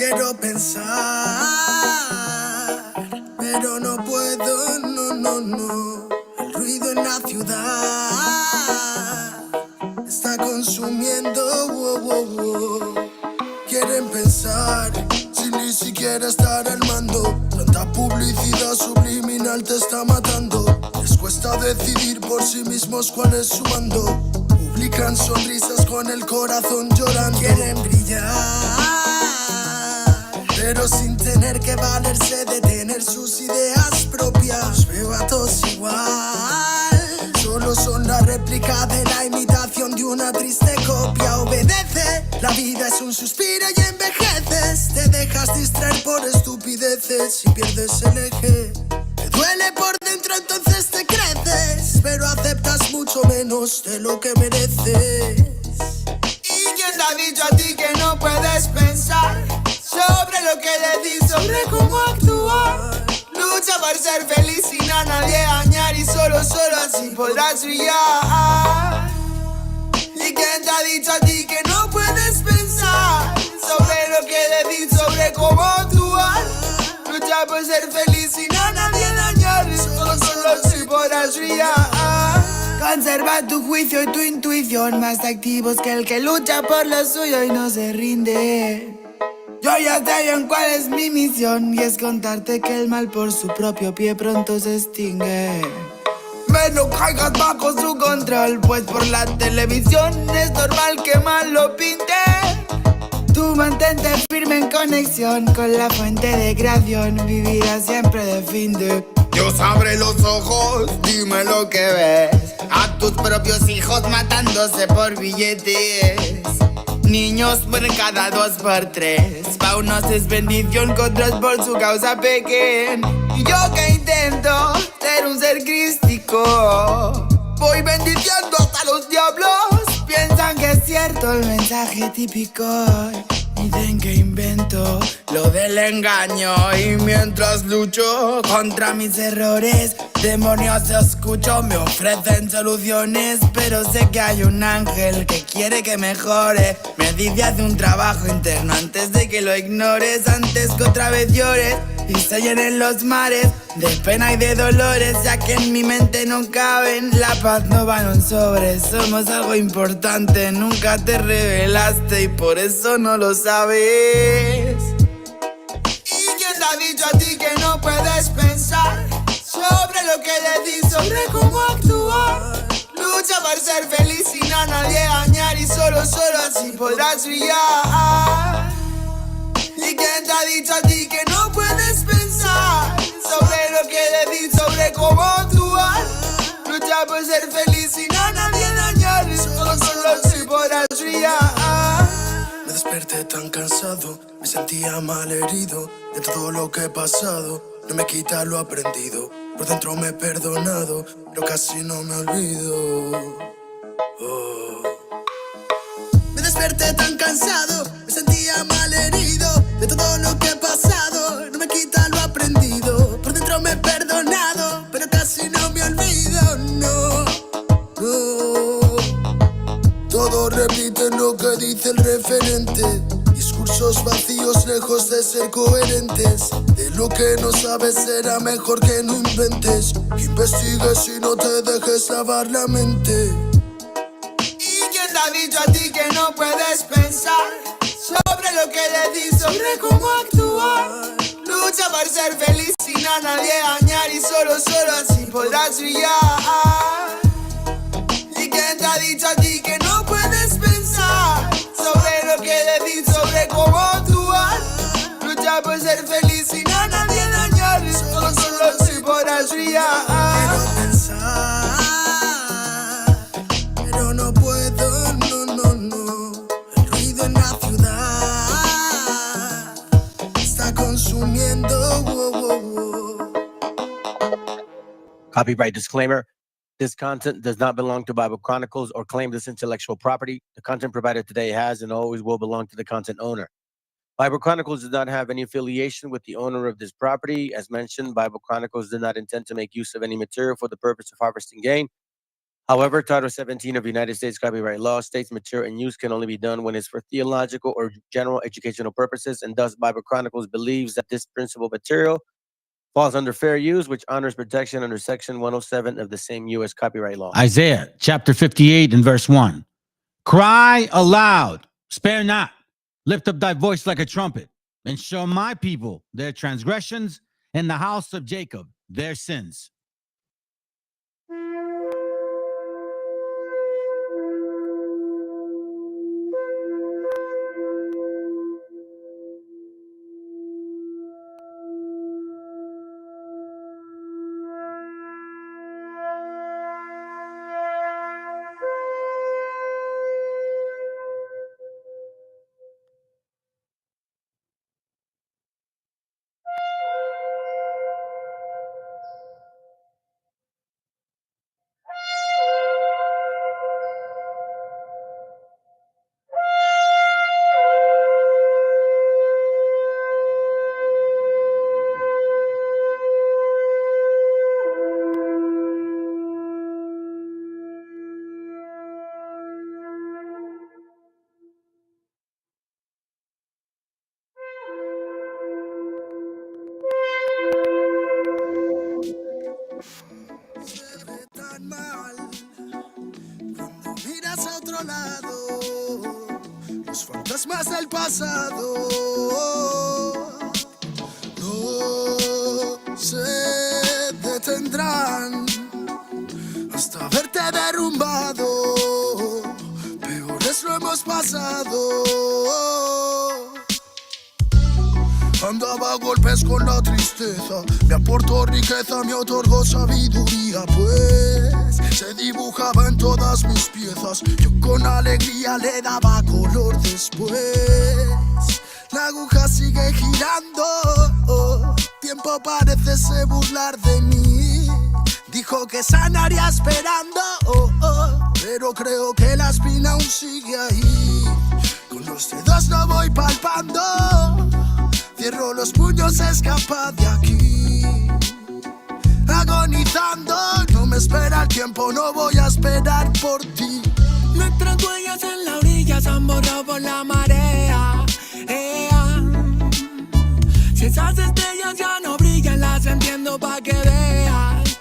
Quiero pensar, pero no puedo, no. El ruido en la ciudad está consumiendo, wow. Quieren pensar, sin ni siquiera estar al mando. Tanta publicidad subliminal te está matando. Les cuesta decidir por sí mismos cuál es su mando. Publican sonrisas con el corazón llorando. Quieren brillar, pero sin tener que valerse de tener sus ideas propias. Los veo a todos igual, solo son la réplica de la imitación de una triste copia. Obedece, la vida es un suspiro y envejeces. Te dejas distraer por estupideces y pierdes el eje. Te duele por dentro, entonces te creces, pero aceptas mucho menos de lo que mereces. ¿Y quién te ha dicho a ti que no puedes pensar sobre lo que le di, sobre cómo actuar? Lucha por ser feliz sin a nadie dañar y solo así podrás brillar. ¿Y quién te ha dicho a ti que no puedes pensar sobre lo que le di, sobre cómo actuar? Lucha por ser feliz sin a nadie dañar y solo así podrás brillar. Conserva tu juicio y tu intuición, más activos que el que lucha por lo suyo y no se rinde. Yo ya sé bien cuál es mi misión, y es contarte que el mal por su propio pie pronto se extingue. No caigas bajo su control, pues por la televisión es normal que mal lo pinte. Tú mantente firme en conexión con la fuente de creación, vivirás siempre de fin de. Dios abre los ojos, dime lo que ves. A tus propios hijos matándose por billetes. Niños mueren cada 2 por 3. Pa' unos es bendición, con otros por su causa pequen. Y yo que intento ser un ser crístico, voy bendiciendo hasta los diablos. Piensan que es cierto el mensaje típico. Dicen que invento lo del engaño, y mientras lucho contra mis errores, demonios escucho, me ofrecen soluciones. Pero sé que hay un ángel que quiere que mejore. Me dice haz un trabajo interno antes de que lo ignores, antes que otra vez llores y se llenen los mares de pena y de dolores, ya que en mi mente no caben. La paz no va en un sobre, somos algo importante. Nunca te revelaste y por eso no lo sabes. ¿Y quién te ha dicho a ti que no puedes pensar sobre lo que le di, sobre cómo actuar? Lucha por ser feliz sin a nadie dañar y solo así podrás brillar. ¿Y quién te ha dicho a ti que no puedes pensar sobre lo que le di, sobre cómo actuar? Lucha por ser feliz sin a nadie dañar y solo así podrás brillar. Me desperté tan cansado, me sentía mal herido de todo lo que he pasado. No me quita lo aprendido, por dentro me he perdonado, pero casi no me olvido. Me desperté tan cansado, me sentía mal herido de todo lo que he pasado. No me quita lo aprendido, por dentro me he perdonado, pero casi no me olvido, no. Todos repiten lo que dice el referente. Discursos vacíos lejos de ser coherentes. De lo que no sabes será mejor que no inventes. Investigues y no te dejes lavar la mente. ¿Y quién te ha dicho a ti que no puedes pensar sobre lo que le di, sobre cómo actuar? Lucha por ser feliz sin a nadie dañar y solo así podrás brillar. ¿Y quién te ha dicho a ti que no puedes pensar sobre lo que le di, sobre cómo actuar? Lucha por ser feliz sin a nadie dañar y solo así podrás brillar. Quiero pensar, pero no puedo, no. El ruido en la ciudad está consumiendo, wow. Copyright disclaimer. This content does not belong to Bible Chronicles or claim this intellectual property. The content provided today has and always will belong to the content owner. Bible Chronicles does not have any affiliation with the owner of this property. As mentioned, Bible Chronicles did not intend to make use of any material for the purpose of harvesting gain. However, Title 17 of United States copyright law states material and use can only be done when it's for theological or general educational purposes, and thus Bible Chronicles believes that this principal material falls under fair use, which honors protection under Section 107 of the same U.S. copyright law. Isaiah chapter 58 and verse 1. Cry aloud, spare not, lift up thy voice like a trumpet, and show my people their transgressions, and the house of Jacob their sins. Se ve tan mal cuando miras a otro lado, los fantasmas del pasado no se detendrán hasta verte derrumbado. Peores lo hemos pasado. Andaba a golpes con la tristeza, me aportó riqueza, me otorgó sabiduría, pues se dibujaba en todas mis piezas. Yo con alegría le daba color después. La aguja sigue girando, tiempo parece se burlar de mí. Dijo que sanaría esperando, pero creo que la espina aún sigue ahí. Con los dedos lo voy palpando. Cierro los puños, escapa de aquí. Agonizando, no me espera el tiempo, no voy a esperar por ti. Nuestras huellas en la orilla se han borrado por la marea. Si esas estrellas ya no brillan, las entiendo pa' que veas.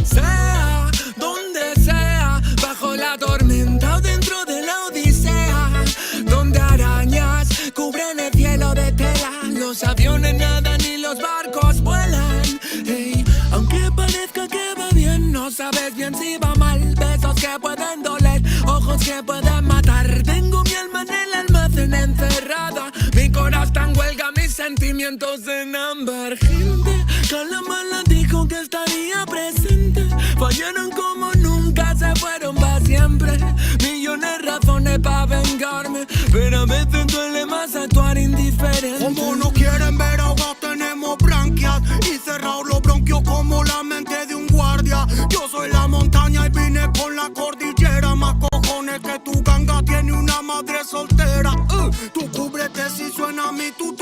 Sea donde sea, bajo la tormenta o dentro de la odisea, donde arañas cubren el cielo de tela, los aviones nadan y los barcos vuelan. Aunque parezca que va bien, no sabes bien si va mal. Besos que pueden doler, ojos que pueden matar. Tengo mi alma en el almacén encerrada, mi corazón está en huelga, mis sentimientos en ámbar. Gente, Calamala dijo que estaría presente. Fallaron como nunca, se fueron para siempre. Millones razones para vengarme, pero a veces duele más actuar indiferente. Como no quieren ver ahogados, tenemos branquias y cerrados los bronquios como la mente de un guardia. Yo soy la montaña y vine con la cordillera. Más cojones que tu ganga tiene una madre soltera. Tú cúbrete si suena mi tu.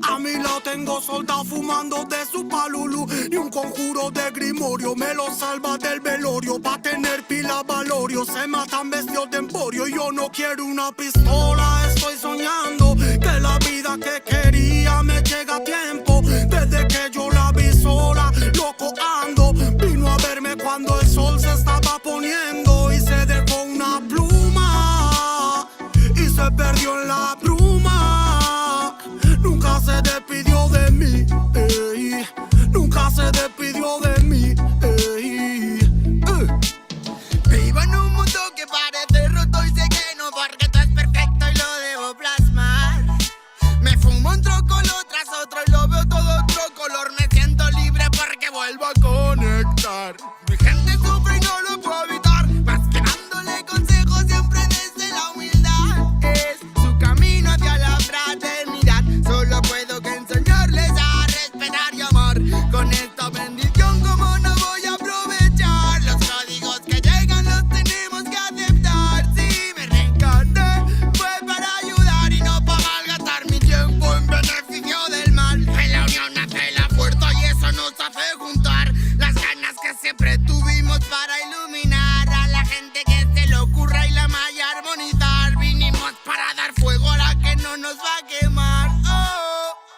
A mí la tengo soldado fumando de su palulu. Y un conjuro de grimorio me lo salva del velorio. Pa' tener pila valorio, se matan vestidos de emporio. Yo no quiero una pistola, estoy soñando que la vida que quería me llega a tiempo. Desde que yo la vi sola, loco ando. Vino a verme cuando el sol se estaba poniendo y se dejó una pluma y se perdió en la bruma. Nunca se despidió de mí, nunca se despidió de mí. Vivo en un mundo que parece roto y sé que no, porque todo es perfecto y lo debo plasmar. Me fumo un troco lo tras otro y lo veo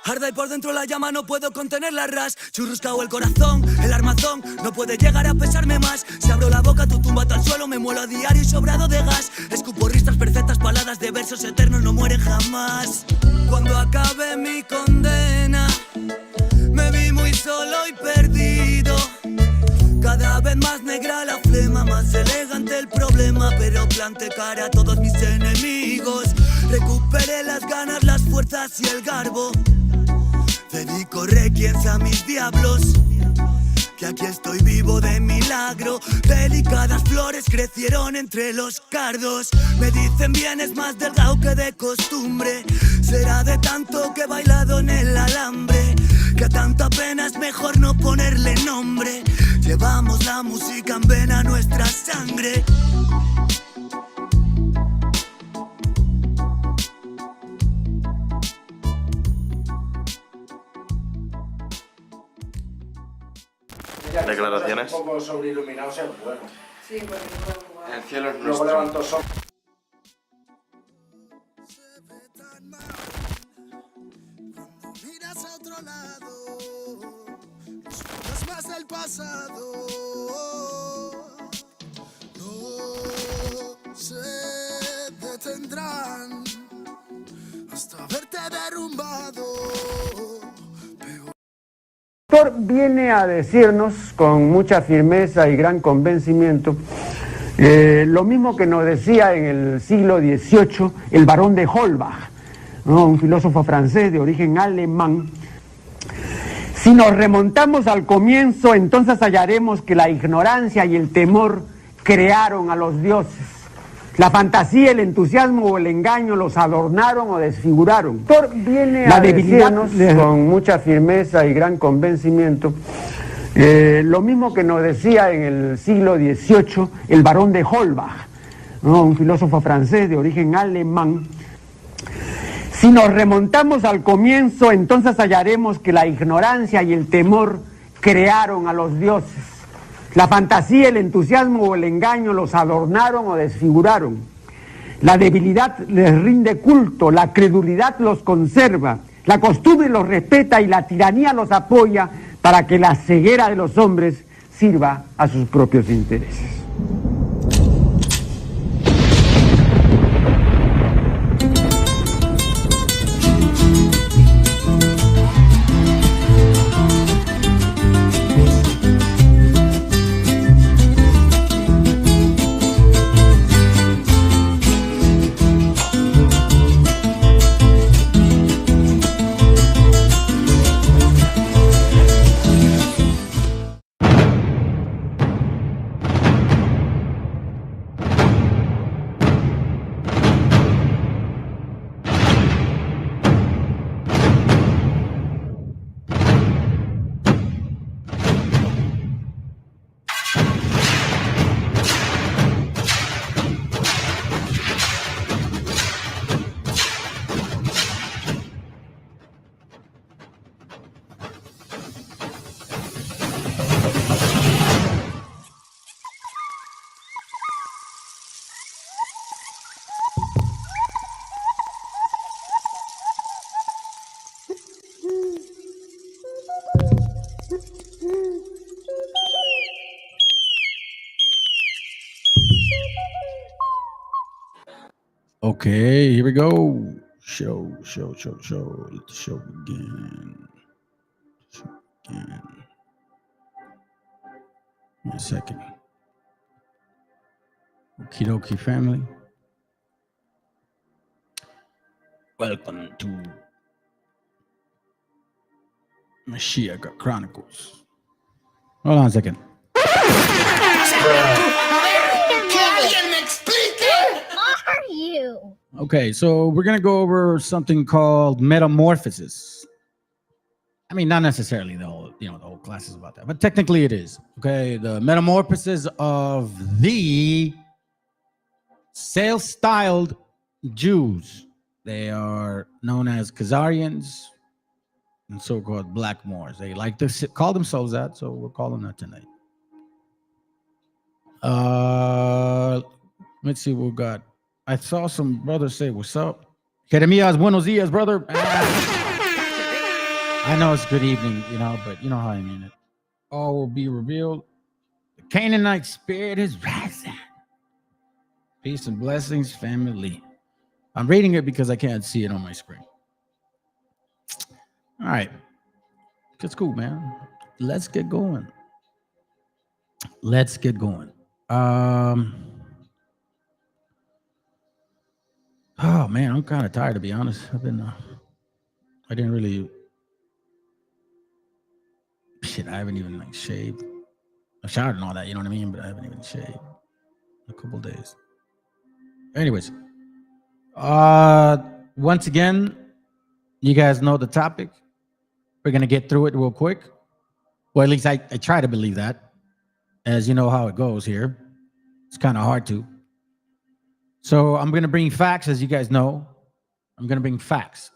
Arda y por dentro la llama, no puedo contener la ras. Churruscao el corazón, el armazón no puede llegar a pesarme más. Si abro la boca, tu tumba al suelo, me muelo a diario y sobrado de gas. Escupo ristas perfectas, paladas de versos eternos, no mueren jamás. Cuando acabe mi condena, me vi muy solo y perdido. Cada vez más negra la flema, más elegante el problema, pero planté cara a todos mis enemigos. Recuperé las ganas, las fuerzas y el garbo. Dedico requiems a mis diablos, que aquí estoy vivo de milagro. Delicadas flores crecieron entre los cardos. Me dicen vienes más delgado que de costumbre. Será de tanto que he bailado en el alambre, que a tanta pena es mejor no ponerle nombre. Llevamos la música en vena, nuestra sangre. Declaraciones. Un poco sobreiluminado, sea bueno. Sí, porque no puedo jugar. El cielo es Luego nuestro. levanto sol. Miras a otro lado, no es más el pasado. No se detendrán hasta verte derrumbado. El autor viene a decirnos con mucha firmeza y gran convencimiento lo mismo que nos decía en el siglo XVIII el barón de Holbach, ¿no? Un filósofo francés de origen alemán. Si nos remontamos al comienzo, entonces hallaremos que la ignorancia y el temor crearon a los dioses. La fantasía, el entusiasmo o el engaño los adornaron o desfiguraron. El autor viene a decirnos con mucha firmeza y gran convencimiento lo mismo que nos decía en el siglo XVIII el barón de Holbach, ¿no? Un filósofo francés de origen alemán. Si nos remontamos al comienzo, entonces hallaremos que la ignorancia y el temor crearon a los dioses. La fantasía, el entusiasmo o el engaño los adornaron o desfiguraron. La debilidad les rinde culto, la credulidad los conserva, la costumbre los respeta y la tiranía los apoya para que la ceguera de los hombres sirva a sus propios intereses. Okay, here we go. Show. Let the show begin. One second. Okie dokie, family. Welcome to Meshiacha Chronicles. Hold on a second. Are you? Okay, so we're gonna go over something called metamorphoses. I mean, not necessarily the whole class is about that, but technically it is. Okay, the metamorphoses of the self-styled Jews. They are known as Khazarians and so-called Black Moors. They like to call themselves that, so we'll call them that tonight. Let's see what we got. I saw some brothers say, "What's up?" Jeremias, buenos dias, brother. I know it's good evening, but you know how I mean it. All will be revealed. The Canaanite spirit is rising. Peace and blessings, family. I'm reading it because I can't see it on my screen. All right. It's cool, man. Let's get going. Oh man, I'm kind of tired, to be honest. I didn't really I haven't even shaved. I showered and all that, you know what I mean? But I haven't even shaved in a couple days. Anyways, once again, you guys know the topic. We're gonna get through it real quick. Well, at least I try to believe that. As you know how it goes here. It's kind of hard to. So I'm gonna bring facts, as you guys know. I'm gonna bring facts.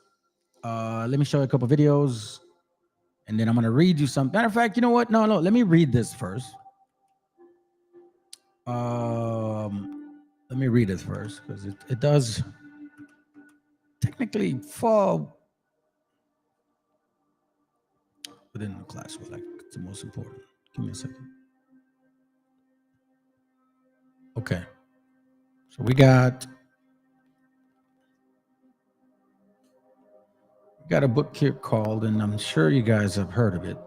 Let me show you a couple videos, and then I'm gonna read you some. Matter of fact, you know what? No, let me read this first. Let me read it first because it does technically fall within the class. Like it's the most important. Give me a second. Okay, so we got a book here called, and I'm sure you guys have heard of it.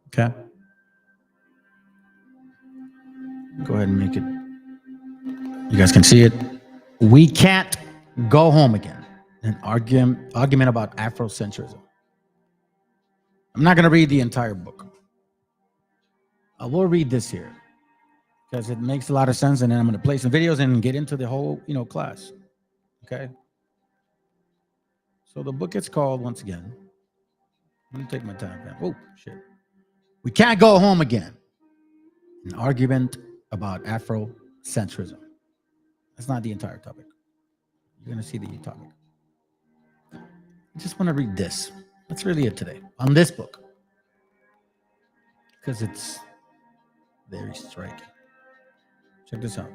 Okay, go ahead and make it. You guys can see it. We Can't Go Home Again. An argument about Afrocentrism. I'm not going to read the entire book. I will read this here because it makes a lot of sense, and then I'm going to play some videos and get into the whole, class. Okay. So the book is called, once again, let me take my time. Oh, shit. We Can't Go Home Again. An argument about Afrocentrism. That's not the entire topic. You're going to see the topic. I just want to read this. That's really it today on this book. Because it's very striking. Check this out.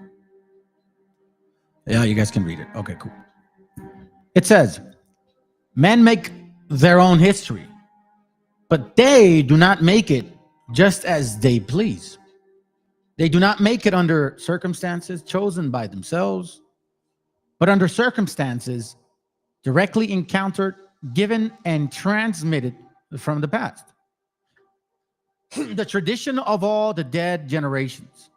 Yeah, you guys can read it. Okay, cool. It says, men make their own history, but they do not make it just as they please. They do not make it under circumstances chosen by themselves, but under circumstances directly encountered, given, and transmitted from the past. The tradition of all the dead generations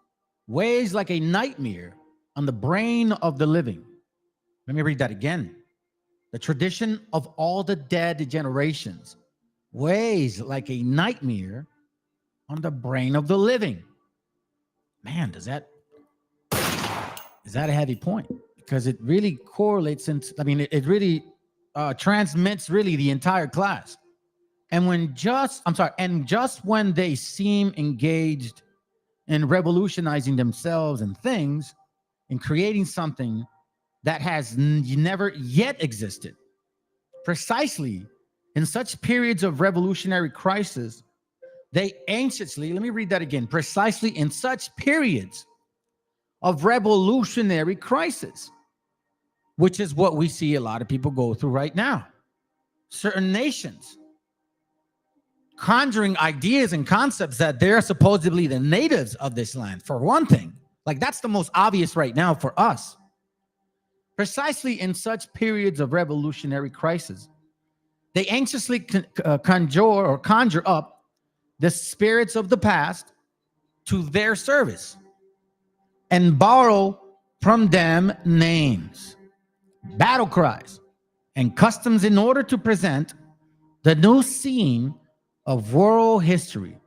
weighs like a nightmare on the brain of the living. Let me read that again. The tradition of all the dead generations weighs like a nightmare on the brain of the living. Man, is that a heavy point? Because it really correlates, it really transmits really the entire class. And just when they seem engaged in revolutionizing themselves and things, in creating something that has never yet existed, precisely in such periods of revolutionary crisis, they anxiously, let me read that again, precisely in such periods of revolutionary crisis, which is what we see a lot of people go through right now. Certain nations conjuring ideas and concepts that they're supposedly the natives of this land, for one thing. Like, that's the most obvious right now for us. Precisely in such periods of revolutionary crisis, they anxiously conjure up the spirits of the past to their service and borrow from them names, battle cries, and customs in order to present the new scene of world history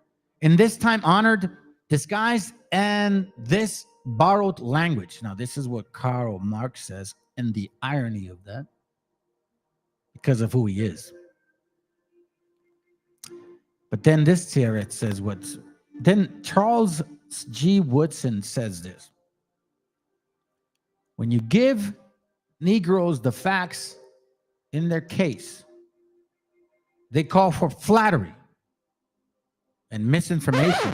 in this time honored, disguised, and this borrowed language. Now, this is what Karl Marx says, and the irony of that, because of who he is. But then this here, it says then Charles G. Woodson says this. When you give Negroes the facts in their case, they call for flattery and misinformation.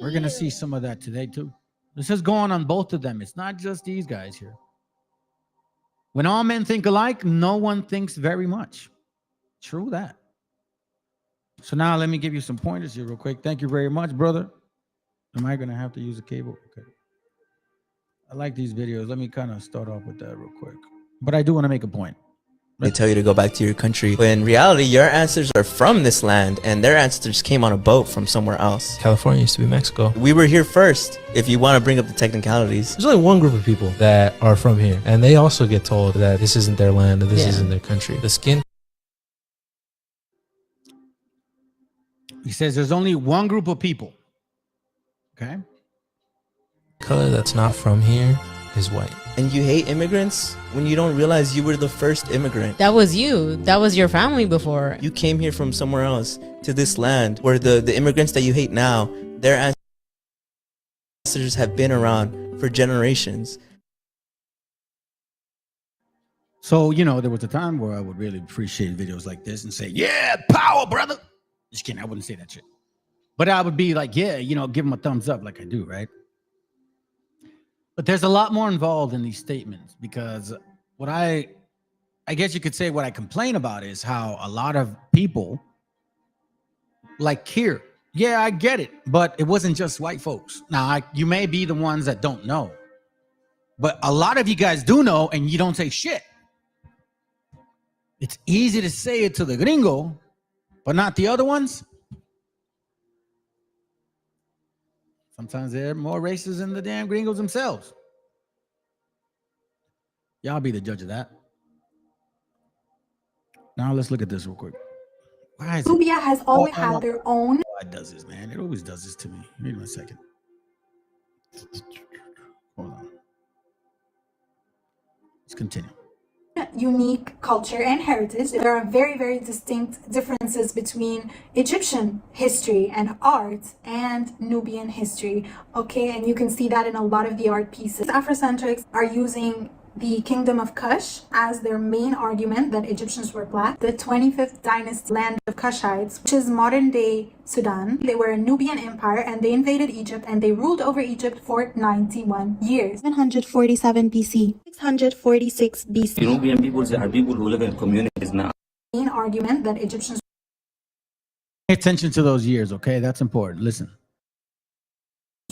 We're going to see some of that today, too. This is going on both of them. It's not just these guys here. When all men think alike, no one thinks very much. True that. So now let me give you some pointers here real quick. Thank you very much, brother. Am I going to have to use a cable? Okay. I like these videos. Let me kind of start off with that real quick. But I do want to make a point. They tell you to go back to your country, but in reality, your ancestors are from this land, and their ancestors came on a boat from somewhere else. California used to be Mexico. We were here first, if you want to bring up the technicalities. There's only one group of people that are from here, and they also get told that this isn't their land, that this isn't their country. The skin. He says there's only one group of people. Okay. Color that's not from here is white. And you hate immigrants when you don't realize you were the first immigrant. That was you. That was your family before. You came here from somewhere else to this land where the immigrants that you hate now, their ancestors have been around for generations. So, you know, there was a time where I would really appreciate videos like this and say, yeah, power, brother. Just kidding. I wouldn't say that shit. But I would be like, yeah, you know, give them a thumbs up like I do, right? But there's a lot more involved in these statements, because what I guess you could say what I complain about is how a lot of people like here. Yeah, I get it. But it wasn't just white folks. Now, you may be the ones that don't know. But a lot of you guys do know, and you don't say shit. It's easy to say it to the gringo, but not the other ones. Sometimes they're more racist than the damn gringos themselves. Y'all be the judge of that. Now let's look at this real quick. Why is Nubia has always had their own. It does this, man. It always does this to me. Wait a second. Hold on. Let's continue. Unique culture and heritage. There are very, very distinct differences between Egyptian history and art and Nubian history. Okay, and you can see that in a lot of the art pieces. Afrocentrics are using the Kingdom of Kush as their main argument that Egyptians were black. The 25th dynasty land of Kushites, which is modern day Sudan. They were a Nubian empire and they invaded Egypt and they ruled over Egypt for 91 years. 747 BC, 646 BC. The Nubian peoples are people who live in communities now. Main argument that Egyptians. Pay attention to those years, okay? That's important. Listen.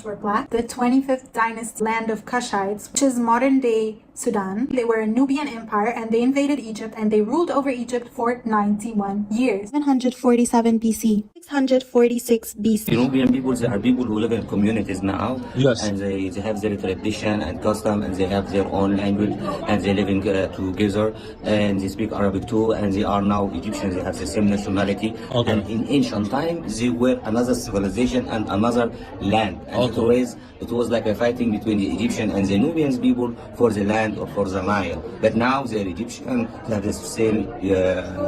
Were black. The 25th dynasty land of Kushites, which is modern day Sudan. They were a Nubian empire and they invaded Egypt and they ruled over Egypt for 91 years. 747 BC, 646 BC. The Nubian peoples are people who live in communities now. Yes. And they have their tradition and custom, and they have their own language, and they live together, and they speak Arabic too, and they are now Egyptians. They have the same nationality. Okay. And in ancient times, they were another civilization and another land. And it was like a fighting between the Egyptian and the Nubian people for the land or for the Nile. But now they're Egyptian, they have the same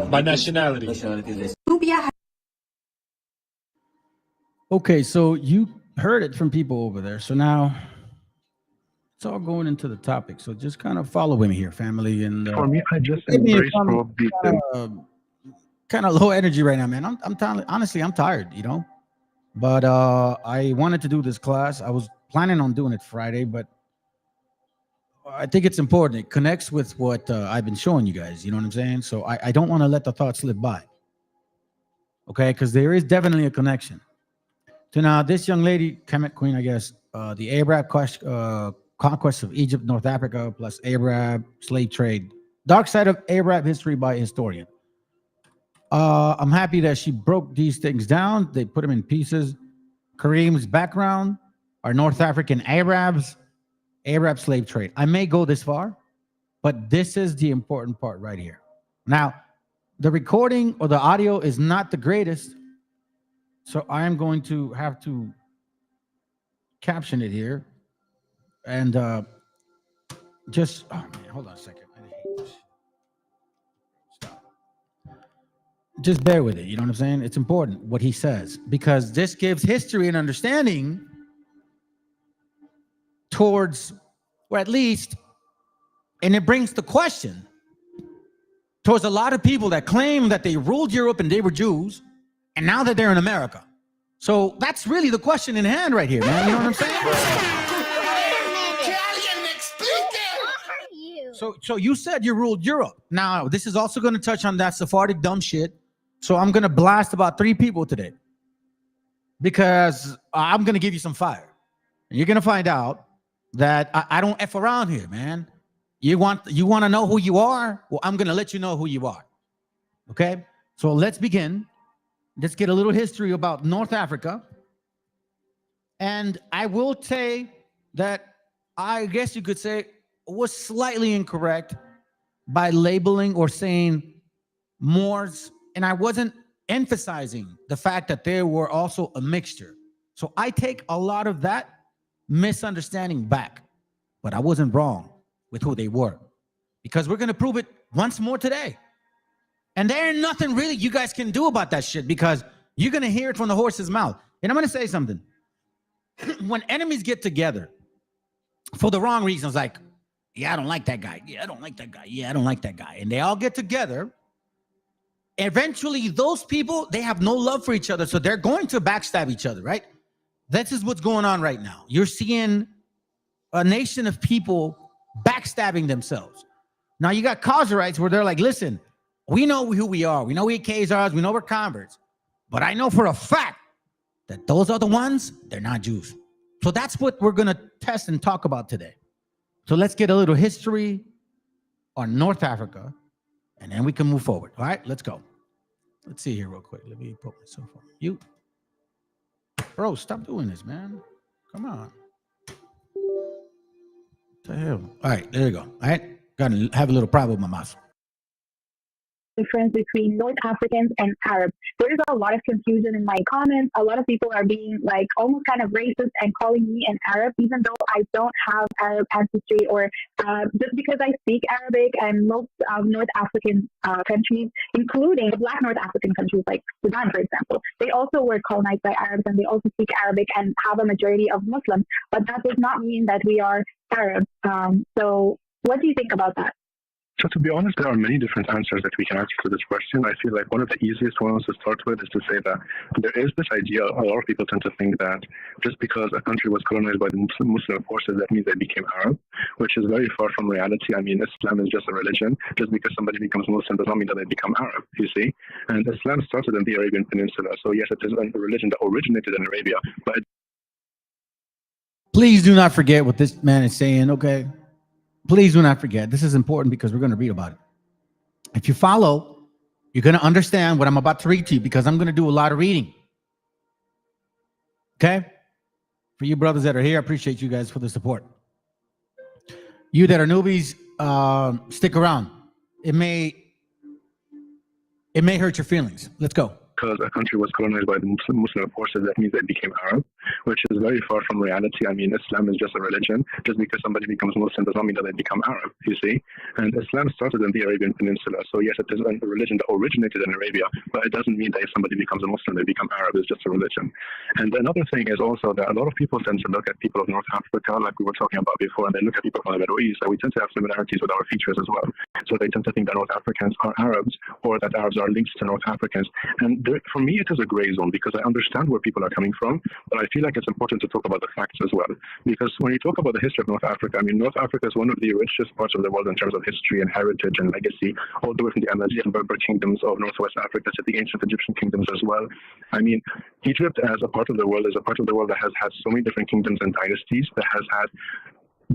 by nationality. Nubia. Okay, so you heard it from people over there. So now it's all going into the topic. So just kind of follow me here, family. And for me, I just embrace kind of low energy right now, man. I'm tired. Honestly, I'm tired, you know. But I wanted to do this class. I was planning on doing it Friday, but I think it's important. It connects with what I've been showing you guys. You know what I'm saying? So I don't want to let the thought slip by. Okay, because there is definitely a connection. So now this young lady, Kemet Queen, I guess, the Arab conquest of Egypt, North Africa, plus Arab slave trade. Dark side of Arab history by historian. I'm happy that she broke these things down. They put them in pieces. Kareem's background, our North African Arabs, Arab slave trade. I may go this far, but this is the important part right here. Now, the recording or the audio is not the greatest, so I am going to have to caption it here. And just, oh man, hold on a second. I hate this. Stop. Just bear with it. You know what I'm saying? It's important what he says, because this gives history and understanding towards, or at least, and it brings the question towards a lot of people that claim that they ruled Europe and they were Jews, and now that they're in America. So that's really the question in hand right here, man. You know what I'm saying? So you said you ruled Europe. Now, this is also going to touch on that Sephardic dumb shit. So I'm going to blast about 3 people today because I'm going to give you some fire. And you're going to find out that I don't F around here, man. You want to know who you are? Well, I'm going to let you know who you are. Okay? So let's begin. Let's get a little history about North Africa. And I will say that I guess you could say was slightly incorrect by labeling or saying Moors, and I wasn't emphasizing the fact that there were also a mixture. So I take a lot of that misunderstanding back, but I wasn't wrong with who they were because we're going to prove it once more today. And there ain't nothing really you guys can do about that shit because you're going to hear it from the horse's mouth. And I'm going to say something. When enemies get together for the wrong reasons, like, yeah, I don't like that guy. Yeah, I don't like that guy. Yeah, I don't like that guy. And they all get together. Eventually, those people, they have no love for each other. So they're going to backstab each other, right? This is what's going on right now. You're seeing a nation of people backstabbing themselves. Now, you got Khazarites where they're like, listen, we know who we are. We know we're Khazars. We know we're converts. But I know for a fact that those are the ones, they're not Jews. So that's what we're going to test and talk about today. So let's get a little history on North Africa, and then we can move forward. All right, let's go. Let's see here real quick. Let me put myself on mute. Bro, stop doing this, man. Come on. What the hell? All right, there you go. All right, got to have a little problem with my mouse. Difference between North Africans and Arabs. There's a lot of confusion in my comments. A lot of people are being like almost kind of racist and calling me an Arab, even though I don't have Arab ancestry or just because I speak Arabic, and most North African countries, including Black North African countries like Sudan, for example, they also were colonized by Arabs and they also speak Arabic and have a majority of Muslims. But that does not mean that we are Arabs. So what do you think about that? So to be honest, there are many different answers that we can answer to this question. I feel like one of the easiest ones to start with is to say that there is this idea, a lot of people tend to think that just because a country was colonized by the Muslim forces, that means they became Arab, which is very far from reality. I mean, Islam is just a religion. Just because somebody becomes Muslim does not mean that they become Arab, you see? And Islam started in the Arabian Peninsula. So yes, it is a religion that originated in Arabia, but Please do not forget what this man is saying, okay? Please do not forget. This is important because we're going to read about it. If you follow, you're going to understand what I'm about to read to you because I'm going to do a lot of reading. Okay? For you brothers that are here, I appreciate you guys for the support. You that are newbies, stick around. It may hurt your feelings. Let's go. Because a country was colonized by the Muslim forces, that means they became Arab, which is very far from reality. I mean, Islam is just a religion. Just because somebody becomes Muslim does not mean that they become Arab, you see? And Islam started in the Arabian Peninsula. So yes, it is a religion that originated in Arabia, but it doesn't mean that if somebody becomes a Muslim, they become Arab. It's just a religion. And another thing is also that a lot of people tend to look at people of North Africa, like we were talking about before, and they look at people from the Middle East, and we tend to have similarities with our features as well. So they tend to think that North Africans are Arabs, or that Arabs are linked to North Africans. And for me, it is a gray zone because I understand where people are coming from, but I feel like it's important to talk about the facts as well. Because when you talk about the history of North Africa, I mean, North Africa is one of the richest parts of the world in terms of history and heritage and legacy, all the way from the Amazigh and Berber kingdoms of Northwest Africa to the ancient Egyptian kingdoms as well. I mean, Egypt as a part of the world is a part of the world that has had so many different kingdoms and dynasties, that has had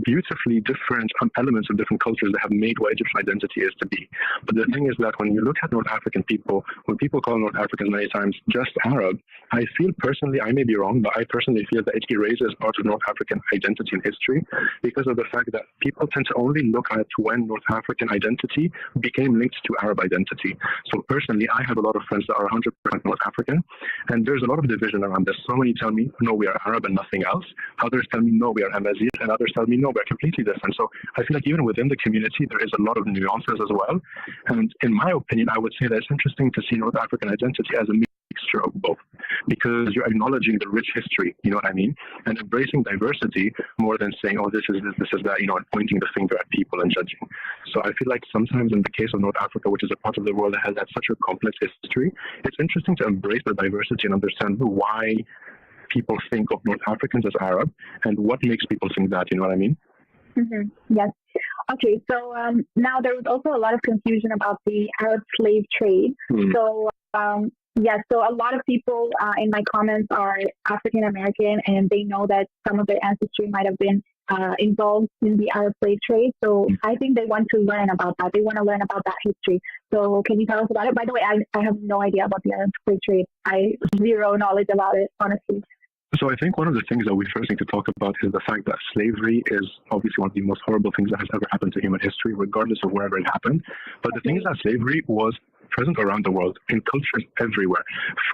beautifully different elements of different cultures that have made what Egyptian identity is to be. But the thing is that when you look at North African people, when people call North Africans many times just Arab, I feel personally, I may be wrong, but I personally feel that it erases part of North African identity and history because of the fact that people tend to only look at when North African identity became linked to Arab identity. So personally, I have a lot of friends that are 100% North African, and there's a lot of division around this. So many tell me, no, we are Arab and nothing else. Others tell me, no, we are Amazigh, and others tell me, no, we're completely different. So I feel like even within the community, there is a lot of nuances as well. And in my opinion, I would say that it's interesting to see North African identity as a mixture of both, because you're acknowledging the rich history, you know what I mean, and embracing diversity more than saying, oh, this is that, you know, and pointing the finger at people and judging. So I feel like sometimes in the case of North Africa, which is a part of the world that has had such a complex history, it's interesting to embrace the diversity and understand why people think of North Africans as Arab and what makes people think that, you know what I mean? Yes. Okay, so now there was also a lot of confusion about the Arab slave trade. So yeah, so a lot of people in my comments are African American, and they know that some of their ancestry might have been involved in the Arab slave trade. So I think they want to learn about that. They want to learn about that history. So can you tell us about it? By the way, I have no idea about the Arab slave trade. I zero knowledge about it, honestly. So I think one of the things that we first need to talk about is the fact that slavery is obviously one of the most horrible things that has ever happened to human history, regardless of wherever it happened. But the thing is that slavery was present around the world in cultures everywhere,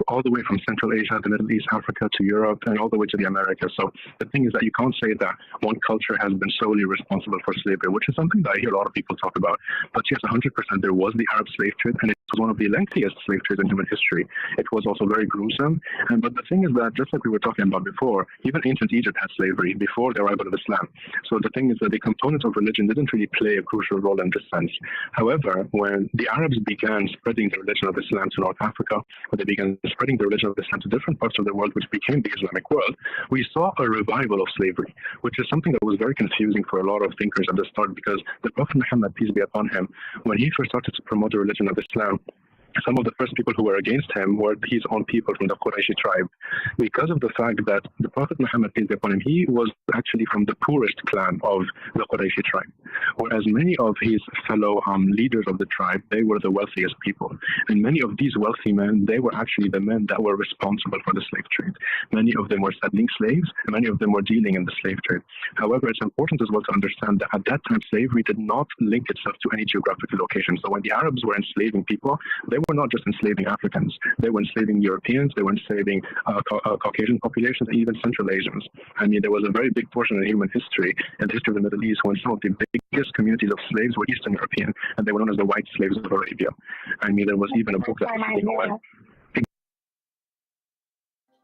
all the way from Central Asia, the Middle East, Africa to Europe, and all the way to the Americas. So the thing is that you can't say that one culture has been solely responsible for slavery, which is something that I hear a lot of people talk about. But yes, 100% there was the Arab slave trade, and it was one of the lengthiest slave trades in human history. It was also very gruesome. But the thing is that, just like we were talking about before, even ancient Egypt had slavery before the arrival of Islam. So the thing is that the components of religion didn't really play a crucial role in this sense. However, when the Arabs began spreading the religion of Islam to North Africa, when they began spreading the religion of Islam to different parts of the world, which became the Islamic world, we saw a revival of slavery, which is something that was very confusing for a lot of thinkers at the start, because the Prophet Muhammad, peace be upon him, when he first started to promote the religion of Islam, some of the first people who were against him were his own people from the Qurayshi tribe, because of the fact that the Prophet Muhammad, peace be upon him, he was actually from the poorest clan of the Qurayshi tribe, whereas many of his fellow leaders of the tribe, they were the wealthiest people. And many of these wealthy men, they were actually the men that were responsible for the slave trade. Many of them were selling slaves, and many of them were dealing in the slave trade. However, it's important as well to understand that at that time, slavery did not link itself to any geographical location. So when the Arabs were enslaving people, they were not just enslaving Africans. They were enslaving Europeans, they were enslaving Caucasian populations, and even Central Asians. I mean, there was a very big portion in human history, in the history of the Middle East, when some of the biggest communities of slaves were Eastern European, and they were known as the white slaves of Arabia. I mean, there was even a book that was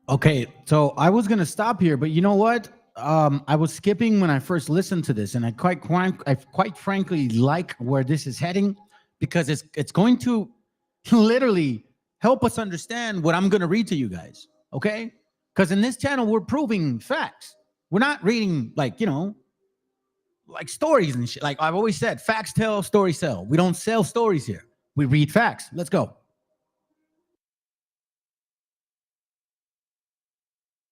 Okay, so I was gonna stop here, but you know what? I was skipping when I first listened to this, and I quite frankly like where this is heading, because it's going to literally help us understand what I'm going to read to you guys, okay? Because in this channel, we're proving facts. We're not reading, like, you know, like stories and shit. Like I've always said, facts tell, stories sell. We don't sell stories here. We read facts. Let's go.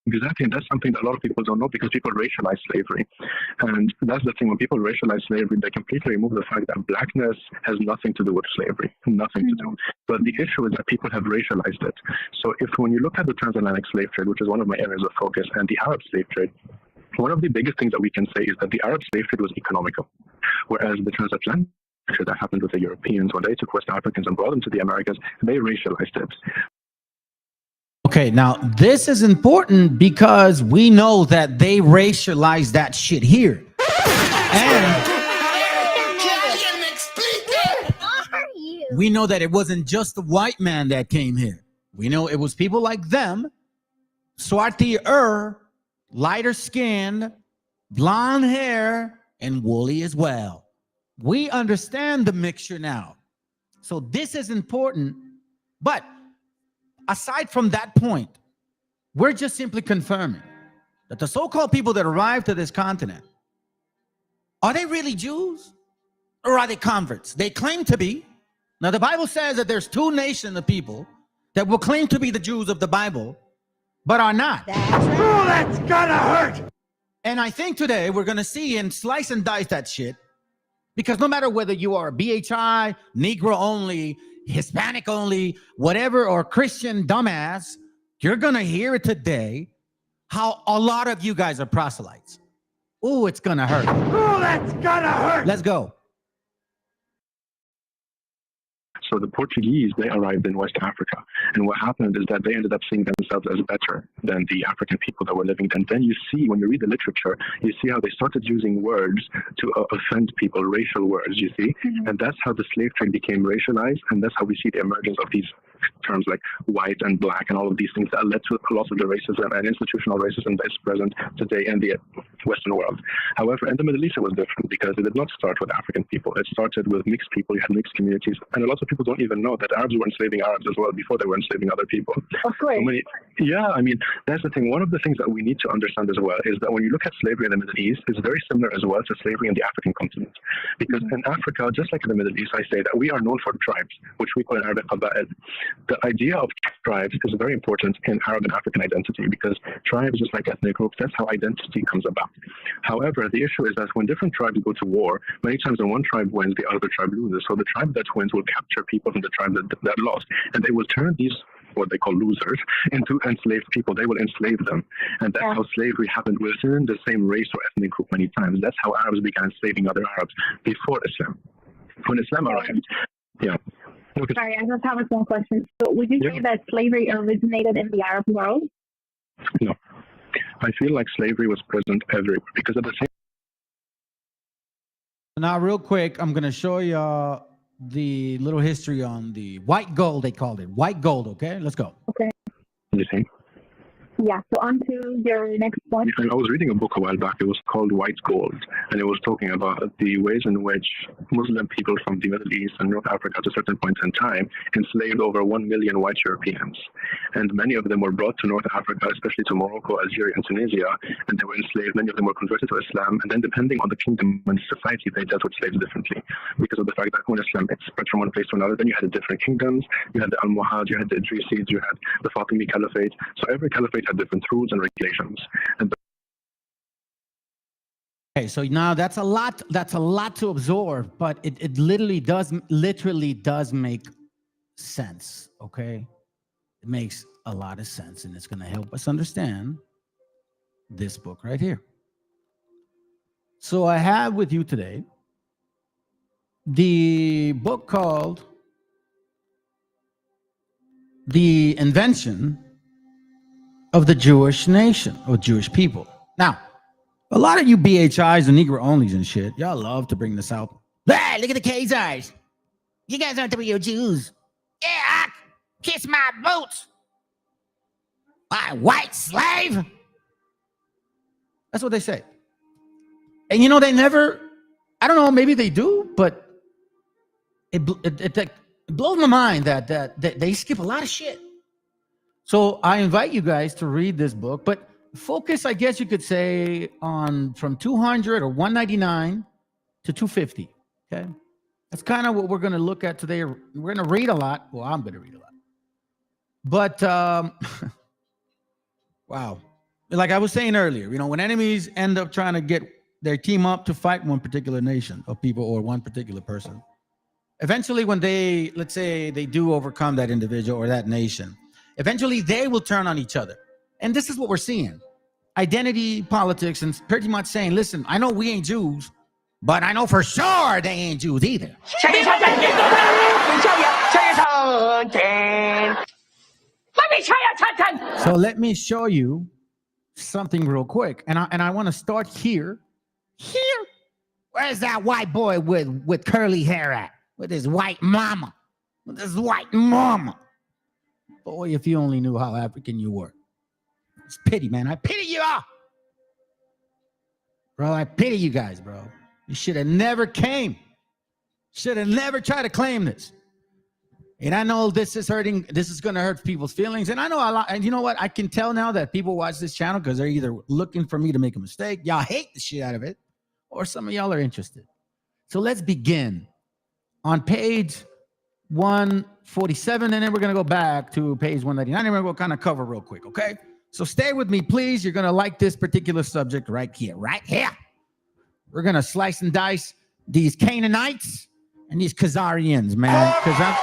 Exactly, and that's something that a lot of people don't know, because people racialize slavery. And that's the thing, when people racialize slavery, they completely remove the fact that blackness has nothing to do with slavery, nothing to do. But the issue is that people have racialized it. So when you look at the transatlantic slave trade, which is one of my areas of focus, and the Arab slave trade, one of the biggest things that we can say is that the Arab slave trade was economical, whereas the transatlantic trade that happened with the Europeans, when they took West Africans and brought them to the Americas, they racialized it. Okay, now this is important because we know that they racialized that shit here. And we know that it wasn't just the white man that came here. We know it was people like them, Swati lighter skinned, blonde hair, and woolly as well. We understand the mixture now. So this is important, but aside from that point, we're just simply confirming that the so-called people that arrived to this continent, are they really Jews or are they converts? They claim to be. Now, the Bible says that there's two nations of people that will claim to be the Jews of the Bible, but are not. Oh, that's gonna hurt! And I think today we're going to see and slice and dice that shit, because no matter whether you are BHI, Negro only, Hispanic only, whatever, or Christian dumbass, you're going to hear it today how a lot of you guys are proselytes. Oh, it's going to hurt. Oh, that's gonna hurt! Let's go. So the Portuguese, they arrived in West Africa. And what happened is that they ended up seeing themselves as better than the African people that were living. And then you see, when you read the literature, you see how they started using words to offend people, racial words, you see? And that's how the slave trade became racialized. And that's how we see the emergence of these terms like white and black and all of these things that led to a lot of the racism and institutional racism that is present today in the Western world. However, in the Middle East, it was different because it did not start with African people. It started with mixed people. You had mixed communities. And a lot of people don't even know that Arabs were enslaving Arabs as well before they were enslaving other people. Of course. Yeah, I mean, that's the thing. One of the things that we need to understand as well is that when you look at slavery in the Middle East, it's very similar as well to slavery in the African continent. Because in Africa, just like in the Middle East, I say that we are known for tribes, which we call in Arabic qaba'il. The idea of tribes is very important in Arab and African identity because tribes, just like ethnic groups, that's how identity comes about. However, the issue is that when different tribes go to war, many times when one tribe wins, the other tribe loses. So the tribe that wins will capture people from the tribe that lost, and they will turn these what they call losers into enslaved people. They will enslave them, and that's how slavery happened within the same race or ethnic group many times. That's how Arabs began enslaving other Arabs before Islam. When Islam arrived, Okay. Sorry, I just have one question. So would you say that slavery originated in the Arab world? No. I feel like slavery was present everywhere because at the same. Now, real quick, I'm going to show you the little history on the white gold, they called it. White gold, okay? Let's go. Okay. You see? Yeah, so on to your next point. I was reading a book a while back. It was called White Gold, and it was talking about the ways in which Muslim people from the Middle East and North Africa at a certain point in time enslaved over 1 million white Europeans. And many of them were brought to North Africa, especially to Morocco, Algeria, and Tunisia, and they were enslaved. Many of them were converted to Islam, and then depending on the kingdom and society, they dealt with slaves differently because of the fact that when Islam spread from one place to another, then you had the different kingdoms. You had the Almohad, you had the Idrisids, you had the Fatimi Caliphate. So every caliphate had different rules and regulations. Okay, so now that's a lot to absorb, but it literally does make sense. Okay, it makes a lot of sense, and it's going to help us understand this book right here. So I have with you today the book called The Invention of the Jewish Nation or Jewish People. Now, a lot of you BHIs and Negro onlys and shit, y'all love to bring this out. Hey, look at the Khazars. You guys aren't the real Jews. Yeah, kiss my boots. My white slave. That's what they say. And you know, they never, I don't know, maybe they do, but it blows my mind that they skip a lot of shit. So I invite you guys to read this book, but focus, I guess you could say, on from 200 or 199 to 250. Okay, that's kind of what we're going to look at today. We're going to read a lot. Well, I'm going to read a lot, but wow, like I was saying earlier, you know, when enemies end up trying to get their team up to fight one particular nation of people or one particular person, eventually, when they, let's say, they do overcome that individual or that nation, eventually they will turn on each other. And this is what we're seeing. Identity politics and pretty much saying, listen, I know we ain't Jews, but I know for sure they ain't Jews either. So let me show you something real quick. And I want to start here. Here. Where's that white boy with curly hair at? With his white mama. With his white mama. Boy, if you only knew how African you were. It's pity, man. I pity you all. Bro, I pity you guys, bro. You should have never came. Should have never tried to claim this. And I know this is hurting. This is going to hurt people's feelings. And I know a lot. And you know what? I can tell now that people watch this channel because they're either looking for me to make a mistake. Y'all hate the shit out of it. Or some of y'all are interested. So let's begin on page 147, and then we're going to go back to page 199, and we're going to kind of cover real quick, okay? So stay with me, please. You're going to like this particular subject right here, right here. We're going to slice and dice these Canaanites and these Khazarians, man, because I'm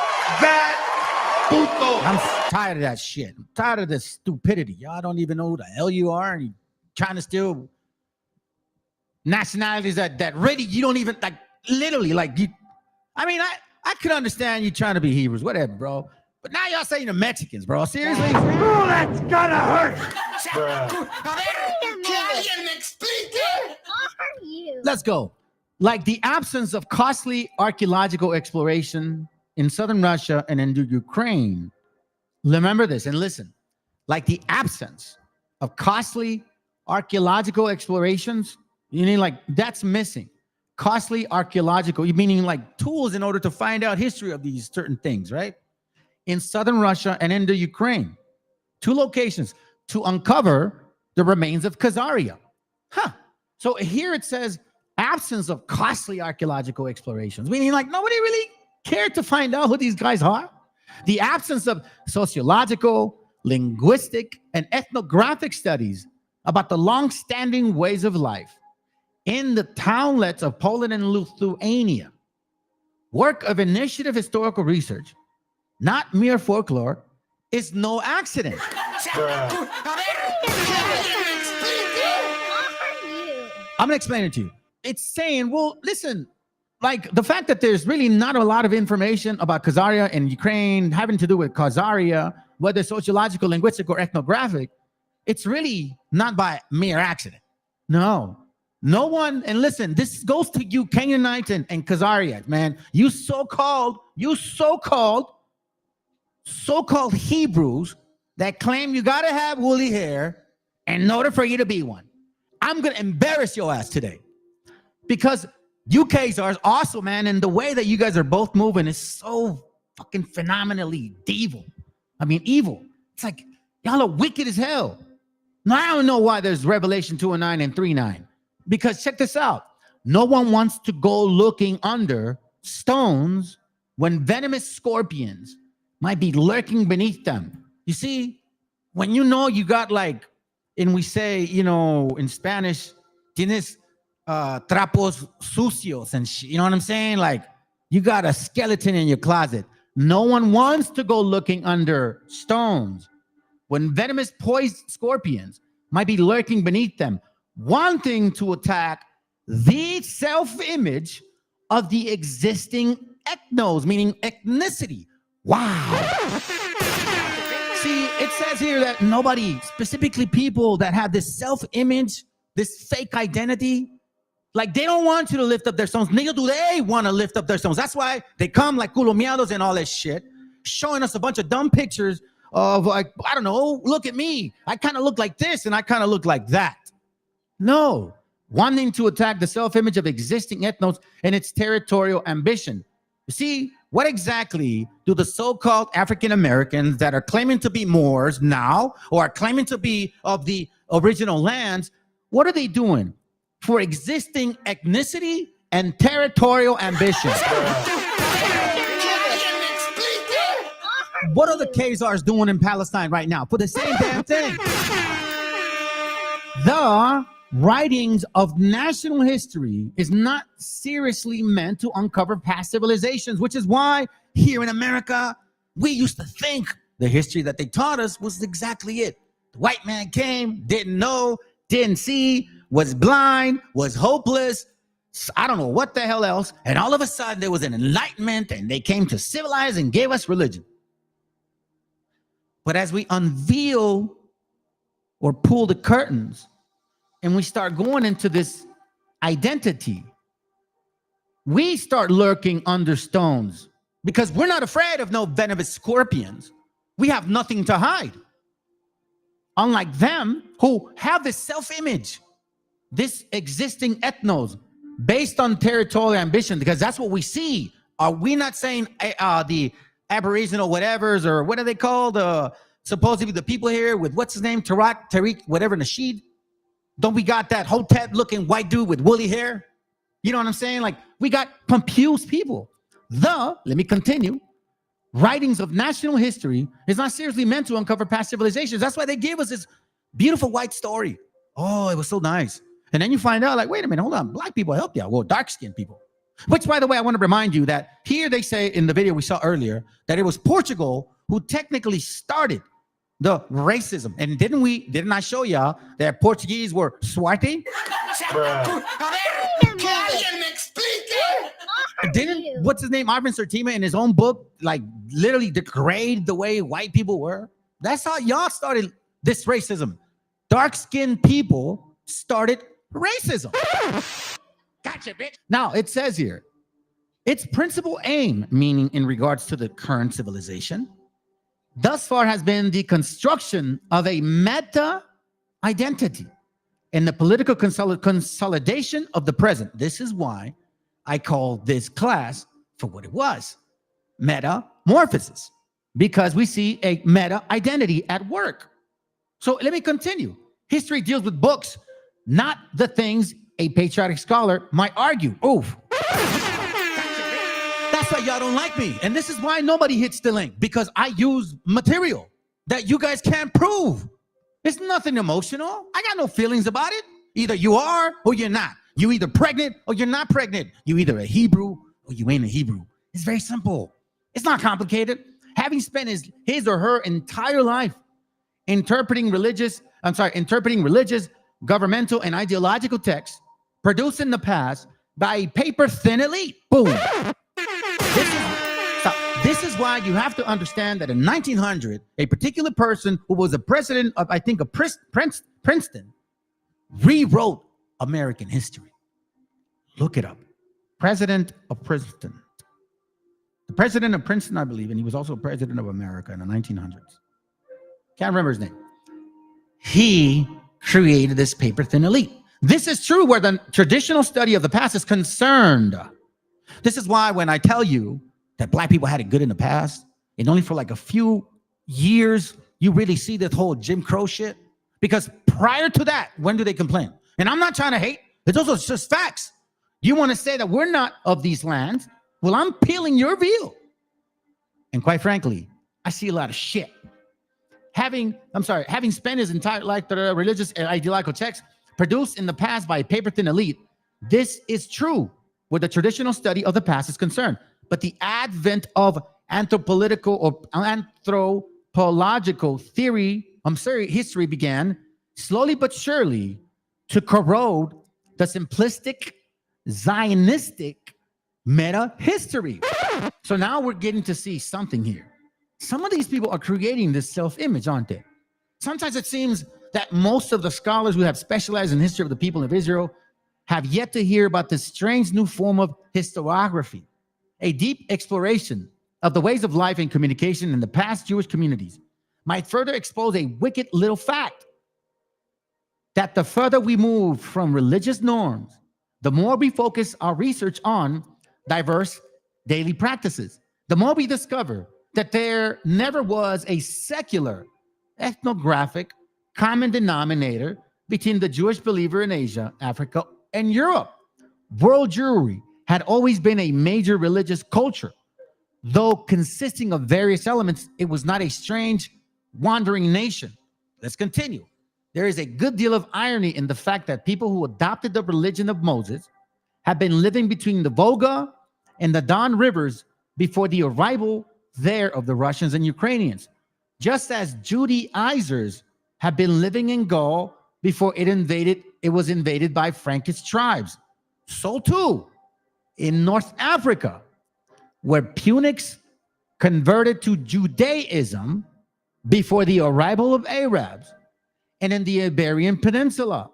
tired of that shit. I'm tired of this stupidity. Y'all don't even know who the hell you are, and you're trying to steal nationalities that really you don't even, like, literally, like, you. I mean, I could understand you trying to be Hebrews, whatever, bro. But now y'all saying the Mexicans, bro. Seriously? Oh, that's gonna hurt. Let's go. Like the absence of costly archaeological exploration in southern Russia and in Ukraine Remember this and listen. Like the absence of costly archaeological explorations, you mean like that's missing. Costly archaeological, you meaning like tools in order to find out history of these certain things, right? In southern Russia and in the Ukraine, 2 locations to uncover the remains of Khazaria. So here it says absence of costly archaeological explorations, meaning like nobody really cared to find out who these guys are. The absence of sociological, linguistic, and ethnographic studies about the long-standing ways of life in the townlets of Poland and Lithuania. Work of initiative historical research, not mere folklore, is no accident. I'm gonna explain it to you. It's saying, well, listen, like the fact that there's really not a lot of information about Khazaria in Ukraine having to do with Khazaria, whether sociological, linguistic, or ethnographic, it's really not by mere accident. No one, and listen, this goes to you Canaanites and Khazarites, man. You so-called Hebrews that claim you gotta have woolly hair in order for you to be one. I'm gonna embarrass your ass today. Because UKs are also, man, and the way that you guys are both moving is so fucking phenomenally evil. I mean, evil. It's like, y'all are wicked as hell. Now, I don't know why there's Revelation 2:9 and 3:9. Because check this out. No one wants to go looking under stones when venomous scorpions might be lurking beneath them. You see, when you know you got like, and we say, you know, in Spanish, tienes trapos sucios and you know what I'm saying? Like you got a skeleton in your closet. No one wants to go looking under stones when venomous poison scorpions might be lurking beneath them, wanting to attack the self-image of the existing ethnos, meaning ethnicity. Wow. See, it says here that nobody, specifically people that have this self-image, this fake identity, like they don't want you to lift up their stones. Neither do they want to lift up their stones. That's why they come like culomiados and all that shit, showing us a bunch of dumb pictures of like, I don't know, look at me. I kind of look like this and I kind of look like that. No, wanting to attack the self-image of existing ethnos and its territorial ambition. You see, what exactly do the so-called African Americans that are claiming to be Moors now or are claiming to be of the original lands, what are they doing for existing ethnicity and territorial ambition? What are the Khazars doing in Palestine right now? For the same damn thing. The writings of national history is not seriously meant to uncover past civilizations, which is why here in America, we used to think the history that they taught us was exactly it. The white man came, didn't know, didn't see, was blind, was hopeless, I don't know what the hell else, and all of a sudden there was an enlightenment and they came to civilize and gave us religion. But as we unveil or pull the curtains and we start going into this identity, we start lurking under stones because we're not afraid of no venomous scorpions. We have nothing to hide. Unlike them who have this self-image, this existing ethnos based on territorial ambition, because that's what we see. Are we not saying the Aboriginal whatevers, or what are they called? Supposedly the people here with what's his name? Tariq, whatever, Nasheed. Don't we got that Hotep looking white dude with woolly hair? You know what I'm saying? Like we got confused people. Let me continue. Writings of national history is not seriously meant to uncover past civilizations. That's why they gave us this beautiful white story. Oh, it was so nice. And then you find out like, wait a minute, hold on. Black people helped you out. Well, dark-skinned people. Which, by the way, I want to remind you that here they say in the video we saw earlier that it was Portugal who technically started the racism. And didn't I show y'all that Portuguese were swati? Didn't, what's his name, Arvin Sertima in his own book, like literally degrade the way white people were? That's how y'all started this racism. Dark-skinned people started racism. Gotcha, bitch. Now, it says here, its principal aim, meaning in regards to the current civilization, thus far has been the construction of a meta identity and the political consolidation of the present. This is why I call this class for what it was, metamorphosis, because we see a meta identity at work. So let me continue. History deals with books, not the things a patriotic scholar might argue. Oof. That's why y'all don't like me. And this is why nobody hits the link, because I use material that you guys can't prove. It's nothing emotional. I got no feelings about it. Either you are or you're not. You either pregnant or you're not pregnant. You either a Hebrew or you ain't a Hebrew. It's very simple. It's not complicated. Having spent his or her entire life interpreting religious, governmental, and ideological texts produced in the past by a paper-thin elite. Boom. This is why you have to understand that in 1900, a particular person who was a president of, I think, of Princeton, rewrote American history. Look it up. President of Princeton. The president of Princeton, I believe, and he was also president of America in the 1900s. Can't remember his name. He created this paper-thin elite. This is true where the traditional study of the past is concerned. This is why when I tell you that black people had it good in the past, and only for like a few years, you really see this whole Jim Crow shit. Because prior to that, when do they complain? And I'm not trying to hate. It's also just facts. You want to say that we're not of these lands? Well, I'm peeling your veil. And quite frankly, I see a lot of shit. Having spent his entire life the religious and ideological texts produced in the past by a paper-thin elite, this is true where the traditional study of the past is concerned. But the advent of anthropological history began slowly but surely to corrode the simplistic Zionistic meta-history. So now we're getting to see something here. Some of these people are creating this self-image, aren't they? Sometimes it seems that most of the scholars who have specialized in history of the people of Israel have yet to hear about this strange new form of historiography, a deep exploration of the ways of life and communication in the past Jewish communities might further expose a wicked little fact that the further we move from religious norms, the more we focus our research on diverse daily practices, the more we discover that there never was a secular ethnographic common denominator between the Jewish believer in Asia, Africa, and Europe. World Jewry had always been a major religious culture. Though consisting of various elements, it was not a strange, wandering nation. Let's continue. There is a good deal of irony in the fact that people who adopted the religion of Moses have been living between the Volga and the Don rivers before the arrival there of the Russians and Ukrainians, just as Judaizers have been living in Gaul before it was invaded by Frankish tribes. So too, in North Africa, where Punics converted to Judaism before the arrival of Arabs, and in the Iberian Peninsula,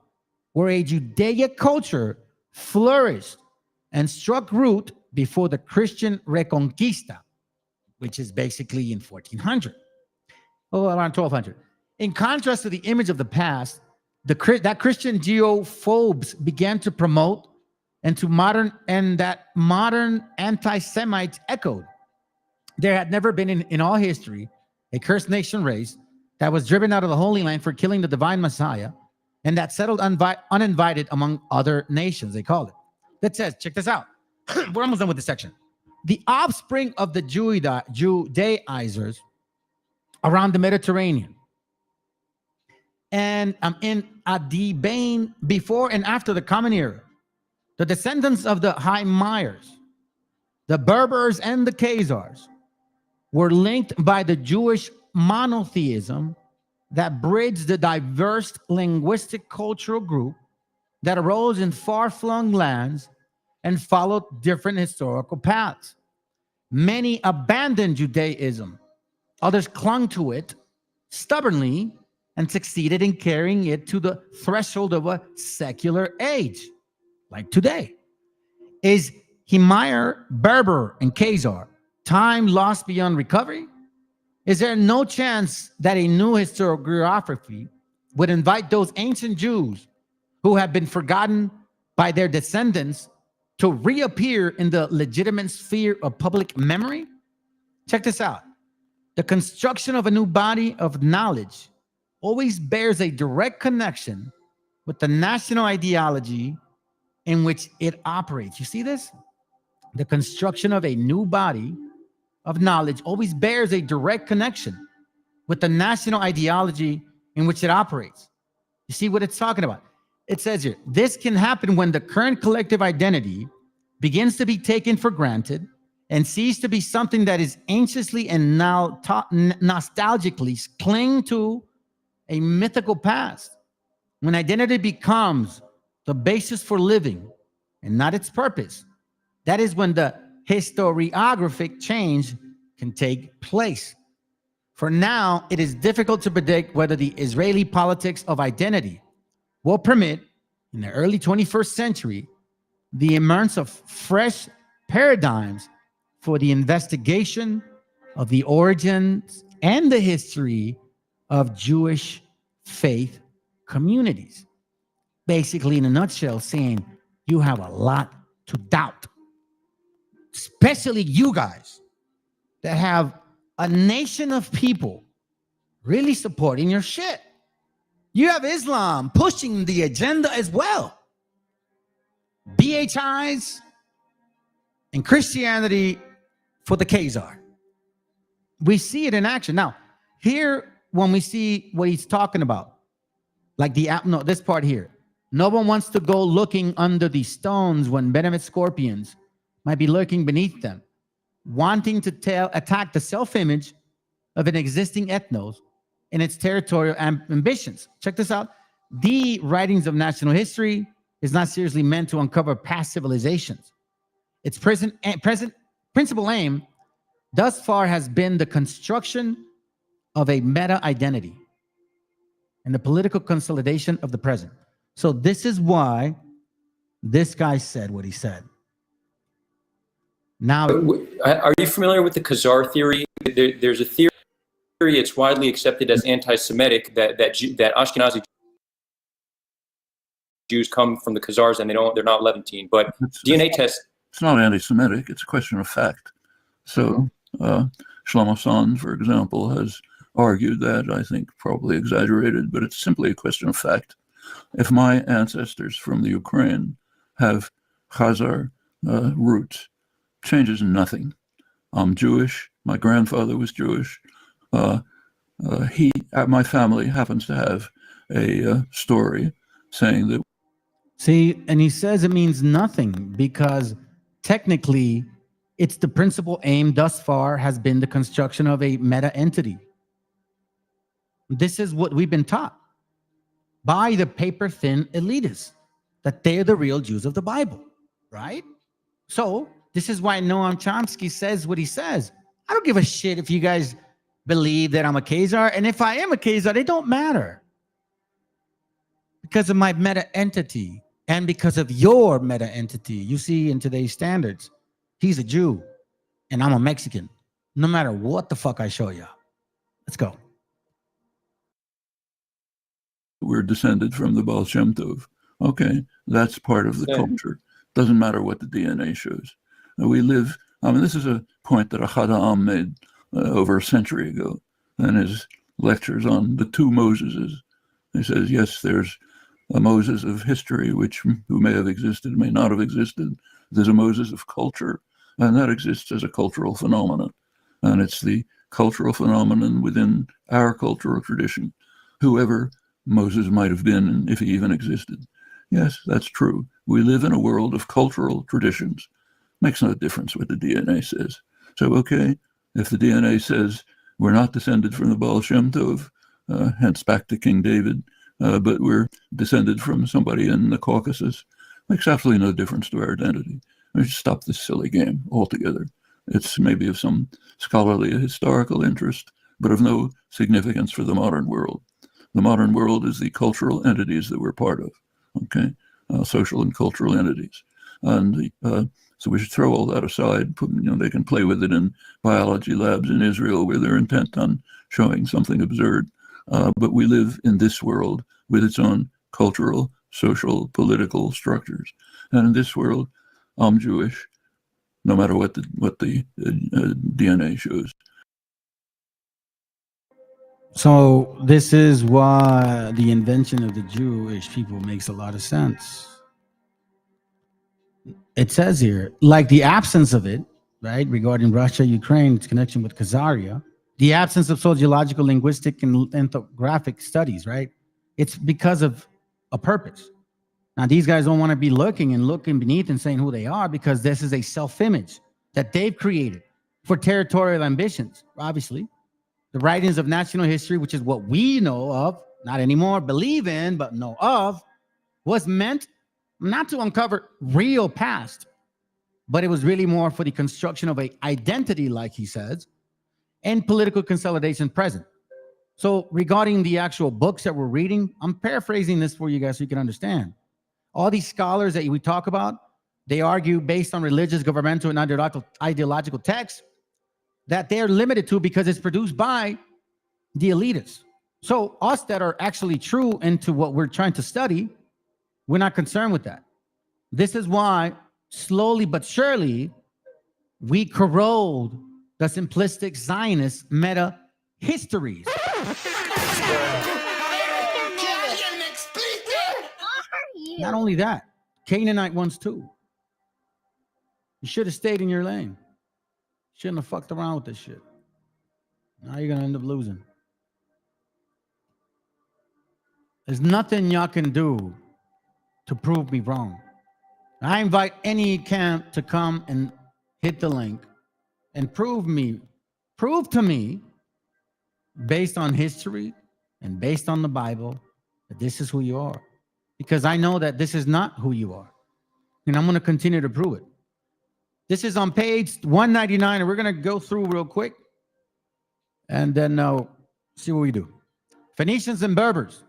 where a Judaic culture flourished and struck root before the Christian Reconquista, which is basically in 1400, around 1200. In contrast to the image of the past, that Christian geophobes began to promote and that modern anti-Semites echoed. There had never been in all history a cursed nation race that was driven out of the Holy Land for killing the divine Messiah and that settled uninvited among other nations, they called it. That says, check this out. We're almost done with this section. The offspring of the Judaizers around the Mediterranean and in Adibain before and after the Common Era, the descendants of the Hymairs, the Berbers, and the Khazars were linked by the Jewish monotheism that bridged the diverse linguistic cultural group that arose in far-flung lands and followed different historical paths. Many abandoned Judaism. Others clung to it stubbornly and succeeded in carrying it to the threshold of a secular age, like today. Is Hymaier, Berber, and Khazar time lost beyond recovery? Is there no chance that a new historiography would invite those ancient Jews who have been forgotten by their descendants to reappear in the legitimate sphere of public memory? Check this out. The construction of a new body of knowledge always bears a direct connection with the national ideology in which it operates. You see this? The construction of a new body of knowledge always bears a direct connection with the national ideology in which it operates. You see what it's talking about? It says here, this can happen when the current collective identity begins to be taken for granted and cease to be something that is anxiously and now nostalgically cling to a mythical past. When identity becomes the basis for living and not its purpose, that is when the historiographic change can take place. For now, it is difficult to predict whether the Israeli politics of identity will permit, in the early 21st century, the emergence of fresh paradigms for the investigation of the origins and the history of Jewish faith communities. Basically, in a nutshell, saying you have a lot to doubt, especially you guys that have a nation of people really supporting your shit. You have Islam pushing the agenda as well. BHIs and Christianity for the Khazar. We see it in action. Now, here, when we see what he's talking about, like this part here, no one wants to go looking under the stones when venomous scorpions might be lurking beneath them, wanting to attack the self-image of an existing ethnos and its territorial ambitions. Check this out. The writings of national history is not seriously meant to uncover past civilizations. Its present principal aim thus far has been the construction of a meta-identity and the political consolidation of the present. So this is why this guy said what he said. Now, are you familiar with the Khazar theory? There's a theory, it's widely accepted as anti-Semitic, that Ashkenazi Jews come from the Khazars and they're not Levantine. But DNA test. It's not anti-Semitic. It's a question of fact. So Shlomo Son, for example, has argued that, I think probably exaggerated, but it's simply a question of fact. If my ancestors from the Ukraine have Khazar roots, changes nothing. I'm Jewish. My grandfather was Jewish. My family happens to have a story saying that. See, and he says it means nothing because technically it's the principal aim thus far has been the construction of a meta entity. This is what we've been taught by the paper-thin elitists, that they're the real Jews of the Bible, right? So this is why Noam Chomsky says what he says. I don't give a shit if you guys believe that I'm a Khazar, and if I am a Khazar, it don't matter. Because of my meta-entity and because of your meta-entity. You see, in today's standards, he's a Jew and I'm a Mexican, no matter what the fuck I show you. Let's go. We're descended from the Baal Shem Tov. Okay, that's part of the culture. Doesn't matter what the DNA shows. We live, this is a point that Ahad Ha'am made over a century ago in his lectures on the two Moseses. He says, yes, there's a Moses of history, who may have existed, may not have existed. There's a Moses of culture, and that exists as a cultural phenomenon. And it's the cultural phenomenon within our cultural tradition, whoever Moses might have been, if he even existed. Yes, that's true. We live in a world of cultural traditions. Makes no difference what the DNA says. So, okay, if the DNA says we're not descended from the Baal Shem Tov, hence back to King David, but we're descended from somebody in the Caucasus, makes absolutely no difference to our identity. We should stop this silly game altogether. It's maybe of some scholarly historical interest, but of no significance for the modern world. The modern world is the cultural entities that we're part of, okay? Social and cultural entities. And So we should throw all that aside. They can play with it in biology labs in Israel where they're intent on showing something absurd. But we live in this world with its own cultural, social, political structures. And in this world, I'm Jewish, no matter what the DNA shows. So this is why the invention of the Jewish people makes a lot of sense. It says here, like the absence of it, right, regarding Russia, Ukraine, its connection with Khazaria, the absence of sociological, linguistic, and ethnographic studies, right? It's because of a purpose. Now, these guys don't want to be looking beneath and saying who they are, because this is a self-image that they've created for territorial ambitions, obviously. The writings of national history, which is what we know of, not anymore, believe in, but know of, was meant not to uncover real past, but it was really more for the construction of an identity, like he says, and political consolidation present. So regarding the actual books that we're reading, I'm paraphrasing this for you guys so you can understand. All these scholars that we talk about, they argue based on religious, governmental, and ideological texts that they're limited to because it's produced by the elitists. So us that are actually true into what we're trying to study, we're not concerned with that. This is why slowly but surely we corrode the simplistic Zionist meta histories. Not only that, Canaanite ones too. You should have stayed in your lane. Shouldn't have fucked around with this shit. Now you're gonna end up losing. There's nothing y'all can do to prove me wrong. I invite any camp to come and hit the link and prove to me, based on history and based on the Bible, that this is who you are. Because I know that this is not who you are. And I'm going to continue to prove it. This is on page 199, and we're going to go through real quick and then see what we do. Phoenicians and Berbers,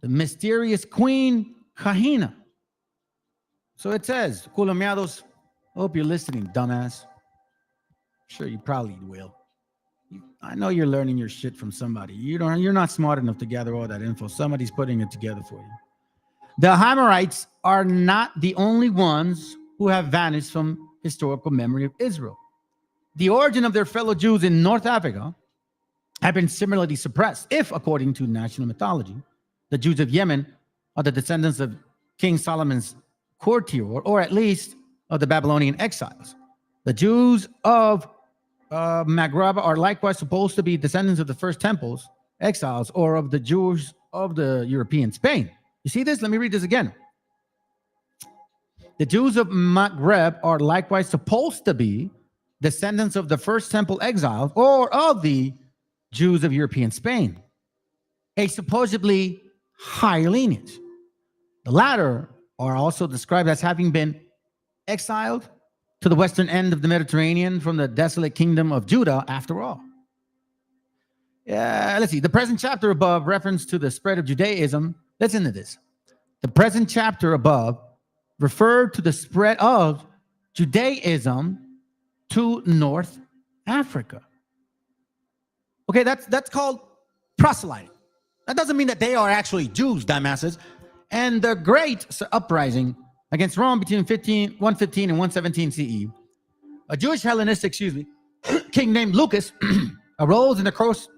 the mysterious queen Kahina. So it says, Colomiados, hope you're listening, dumbass. Sure, you probably will. I know you're learning your shit from somebody. You're not smart enough to gather all that info. Somebody's putting it together for you. The Hamorites are not the only ones who have vanished from historical memory of Israel. The origin of their fellow Jews in North Africa have been similarly suppressed, if, according to national mythology, the Jews of Yemen are the descendants of King Solomon's courtier, or at least of the Babylonian exiles. The Jews of Maghreb are likewise supposed to be descendants of the first temples, exiles, or of the Jews of the European Spain. You see this? Let me read this again. The Jews of Maghreb are likewise supposed to be descendants of the first temple exiles or of the Jews of European Spain, a supposedly higher lineage. The latter are also described as having been exiled to the western end of the Mediterranean from the desolate kingdom of Judah, after all. Let's see. The present chapter above, reference to the spread of Judaism. Listen to this. The present chapter above referred to the spread of Judaism to North Africa. Okay, that's called proselyting. That doesn't mean that they are actually Jews, dumbasses. And the great uprising against Rome between 115 and 117 CE, a Jewish Hellenistic, king named Lucas arose in the course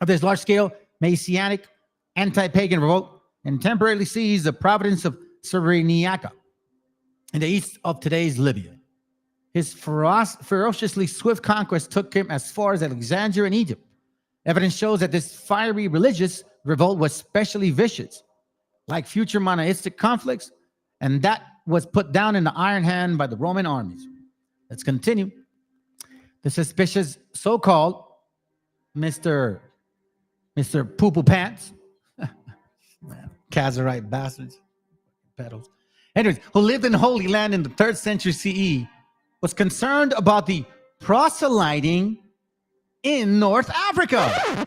of this large-scale Messianic anti-pagan revolt and temporarily seized the province of Cyrenaica in the east of today's Libya. His ferociously swift conquest took him as far as Alexandria in Egypt. Evidence shows that this fiery religious revolt was especially vicious, like future monotheistic conflicts, and that was put down in the iron hand by the Roman armies. Let's continue. The suspicious so-called Mr. Poo-Poo Pants, Khazarite bastards, pedals. Anyways, who lived in the Holy Land in the 3rd century CE, was concerned about the proselyting in North Africa.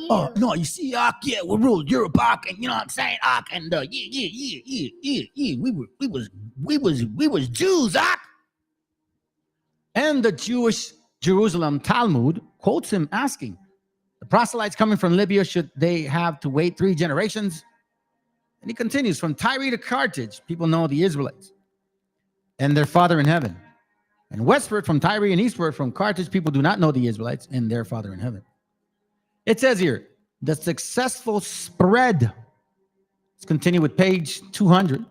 you? Oh no, you see, yeah, we ruled Europe, and you know what I'm saying, and yeah, we was Jews, And the Jewish Jerusalem Talmud quotes him asking, the proselytes coming from Libya, should they have to wait 3 generations? And he continues, from Tyre to Carthage, people know the Israelites and their Father in heaven. And westward from Tyre and eastward from Carthage, people do not know the Israelites and their Father in heaven. It says here, the successful spread, let's continue with page 200.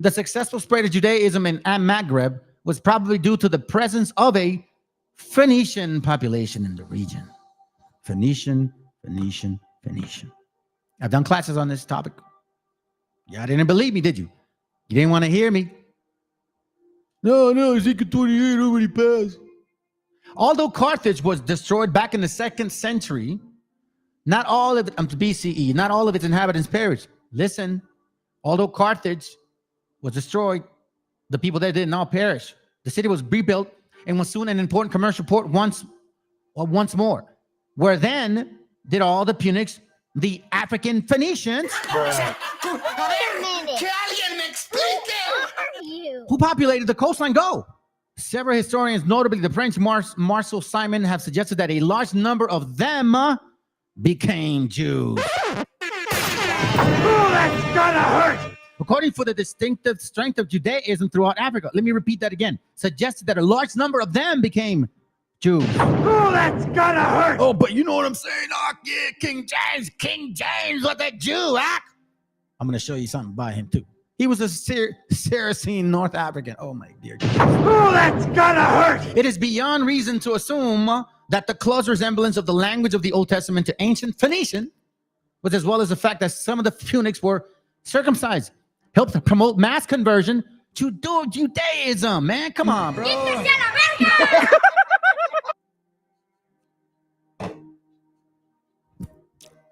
The successful spread of Judaism in Maghreb was probably due to the presence of a Phoenician population in the region. Phoenician. I've done classes on this topic. Y'all didn't believe me, did you? You didn't want to hear me. No, Ezekiel 28 already passed. Although Carthage was destroyed back in the 2nd century, not all of it, BCE, not all of its inhabitants perished. Listen, although Carthage was destroyed, the people there didn't all perish. The city was rebuilt and was soon an important commercial port once more. Where then did all the Punics, the African Phoenicians, who populated the coastline, go? Several historians, notably the French Marcel Simon, have suggested that a large number of them became Jews. Oh, that's gonna hurt! According to the distinctive strength of Judaism throughout Africa, let me repeat that again, suggested that a large number of them became Jews. Oh, that's gonna hurt! Oh, but you know what I'm saying, yeah, King James was a Jew, I'm going to show you something by him too. He was a Saracen North African. Oh my dear God. Oh, that's gonna hurt! It is beyond reason to assume that the close resemblance of the language of the Old Testament to ancient Phoenician was, as well as the fact that some of the Punics were circumcised, helped to promote mass conversion to Judaism. Man, come on, bro.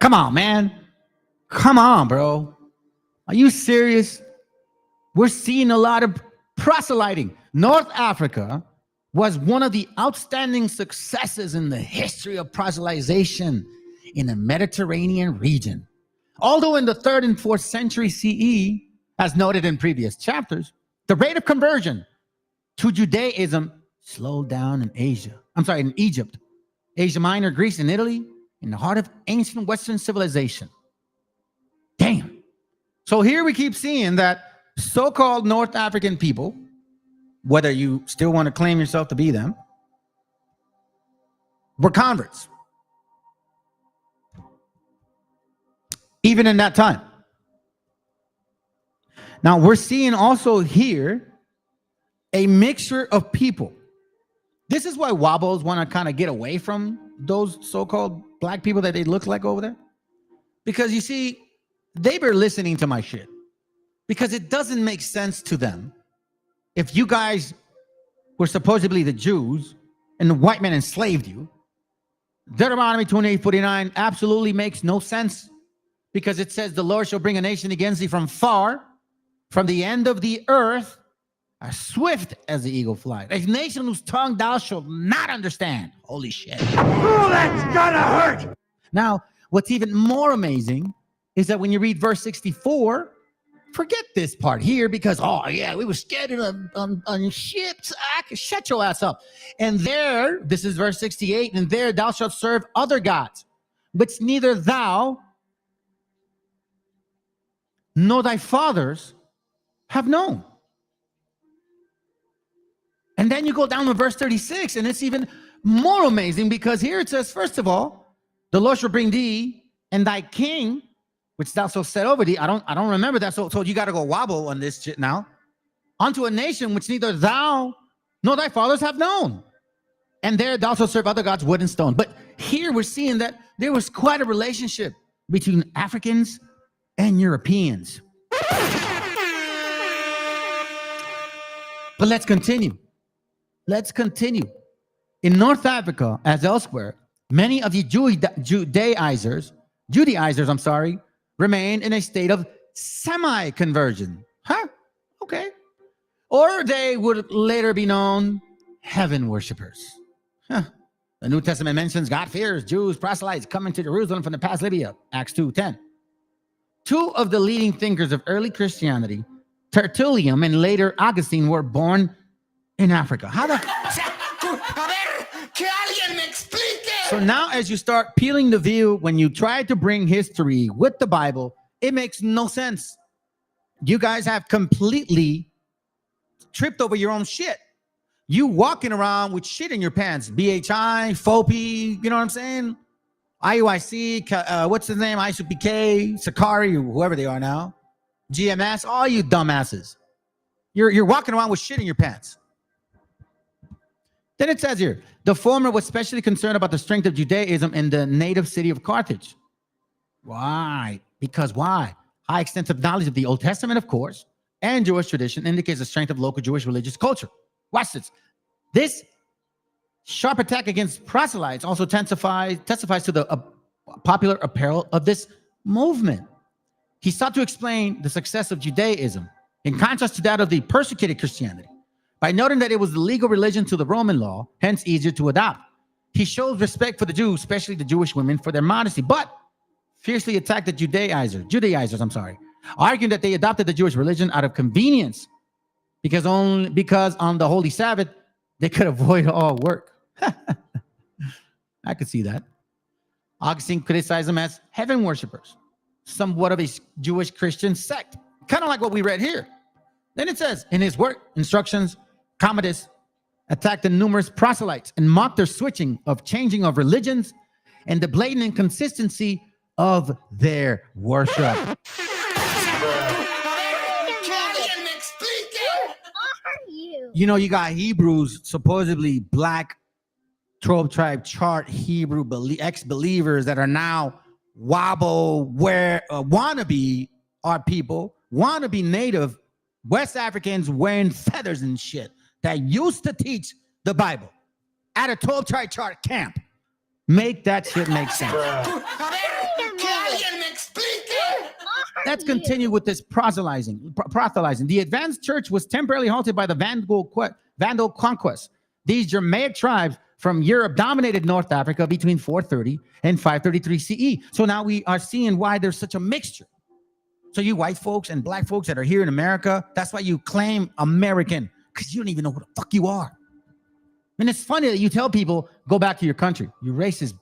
Come on, man. Come on, bro. Are you serious? We're seeing a lot of proselyting. North Africa was one of the outstanding successes in the history of proselytization in the Mediterranean region. Although in the 3rd and 4th century CE, as noted in previous chapters, the rate of conversion to Judaism slowed down in in Egypt, Asia Minor, Greece, and Italy, in the heart of ancient Western civilization. Damn. So here we keep seeing that so-called North African people, whether you still want to claim yourself to be them, were converts. Even in that time. Now we're seeing also here a mixture of people. This is why Wobbles want to kind of get away from those so-called black people that they look like over there. Because you see, they were listening to my shit. Because it doesn't make sense to them. If you guys were supposedly the Jews and the white men enslaved you, Deuteronomy 28:49 absolutely makes no sense. Because it says the Lord shall bring a nation against thee from far, from the end of the earth, as swift as the eagle flies. A nation whose tongue thou shalt not understand. Holy shit. Oh, that's gonna hurt! Now, what's even more amazing is that when you read verse 64, forget this part here because, oh yeah, we were scared on ships. Shut your ass up. And there, this is verse 68, and there thou shalt serve other gods, which neither thou nor thy fathers have known. And then you go down to verse 36, and it's even more amazing because here it says, first of all, the Lord shall bring thee and thy king, which thou shalt set over thee. I don't remember that. So you got to go wobble on this shit now. Unto a nation which neither thou nor thy fathers have known. And there thou shalt serve other gods, wood and stone. But here we're seeing that there was quite a relationship between Africans and Europeans. But let's continue. Let's continue. In North Africa, as elsewhere, many of the Judaizers, remain in a state of semi-conversion. Okay. Or they would later be known heaven worshipers. The New Testament mentions God fears Jews, proselytes coming to Jerusalem from the past Libya, Acts 2:10. Two of the leading thinkers of early Christianity, Tertullian and later Augustine, were born in Africa. How the... So now as you start peeling the view, when you try to bring history with the Bible, it makes no sense. You guys have completely tripped over your own shit. You walking around with shit in your pants. BHI, FOPI, you know what I'm saying? IUIC, what's his name? ISUPK, Sakari, whoever they are now. GMS, all you dumbasses. You're walking around with shit in your pants. Then it says here, the former was especially concerned about the strength of Judaism in the native city of Carthage. Why? Because why? High extensive knowledge of the Old Testament, of course, and Jewish tradition indicates the strength of local Jewish religious culture. Watch this. This sharp attack against proselytes also testifies to the popular apparel of this movement. He sought to explain the success of Judaism in contrast to that of the persecuted Christianity by noting that it was the legal religion to the Roman law, hence easier to adopt. He shows respect for the Jews, especially the Jewish women, for their modesty, but fiercely attacked the Judaizers, arguing that they adopted the Jewish religion out of convenience because on the Holy Sabbath, they could avoid all work. I could see that. Augustine criticized them as heaven worshippers, somewhat of a Jewish Christian sect, kind of like what we read here. Then it says, in his work, Instructions, Commodus attacked the numerous proselytes and mocked their changing of religions and the blatant inconsistency of their worship. You know, you got Hebrews, supposedly black 12 tribe chart Hebrew ex-believers that are now wannabe our people, wannabe native West Africans wearing feathers and shit that used to teach the Bible at a 12 tribe chart camp. Make that shit make sense. Let's continue with this proselytizing. The advanced church was temporarily halted by the Vandal conquest. These Germanic tribes from Europe dominated North Africa between 430 and 533 CE. So now we are seeing why there's such a mixture. So you white folks and black folks that are here in America, that's why you claim American, because you don't even know who the fuck you are. And it's funny that you tell people, go back to your country, you racist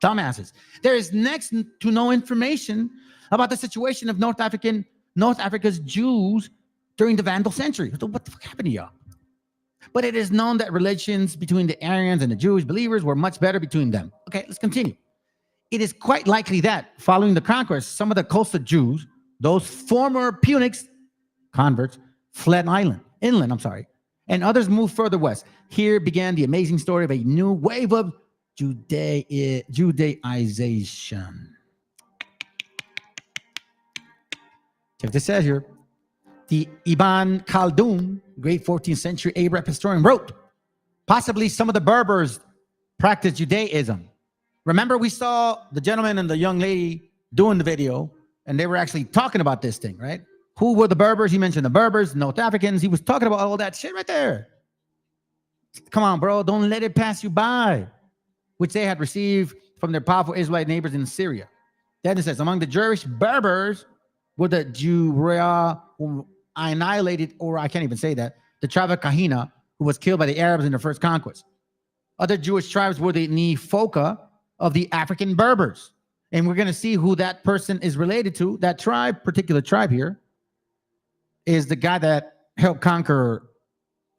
dumbasses. There is next to no information about the situation of North Africa's Jews during the Vandal century. So what the fuck happened to y'all? But it is known that relations between the Aryans and the Jewish believers were much better between them. Okay, let's continue. It is quite likely that following the conquest, some of the coastal Jews, those former Punic converts, fled inland, and others moved further west. Here began the amazing story of a new wave of Judaization. Check this out here. The Ibn Khaldun, great 14th century Arab historian, wrote, possibly some of the Berbers practiced Judaism. Remember, we saw the gentleman and the young lady doing the video, and they were actually talking about this thing, right? Who were the Berbers? He mentioned the Berbers, North Africans. He was talking about all that shit right there. Come on, bro. Don't let it pass you by, which they had received from their powerful Israelite neighbors in Syria. Then it says, among the Jewish Berbers were the Jewria who annihilated, or I can't even say that, the tribe of Kahina, who was killed by the Arabs in the first conquest. Other Jewish tribes were the Nefoka of the African Berbers. And we're going to see who that person is related to. That tribe, particular tribe here, is the guy that helped conquer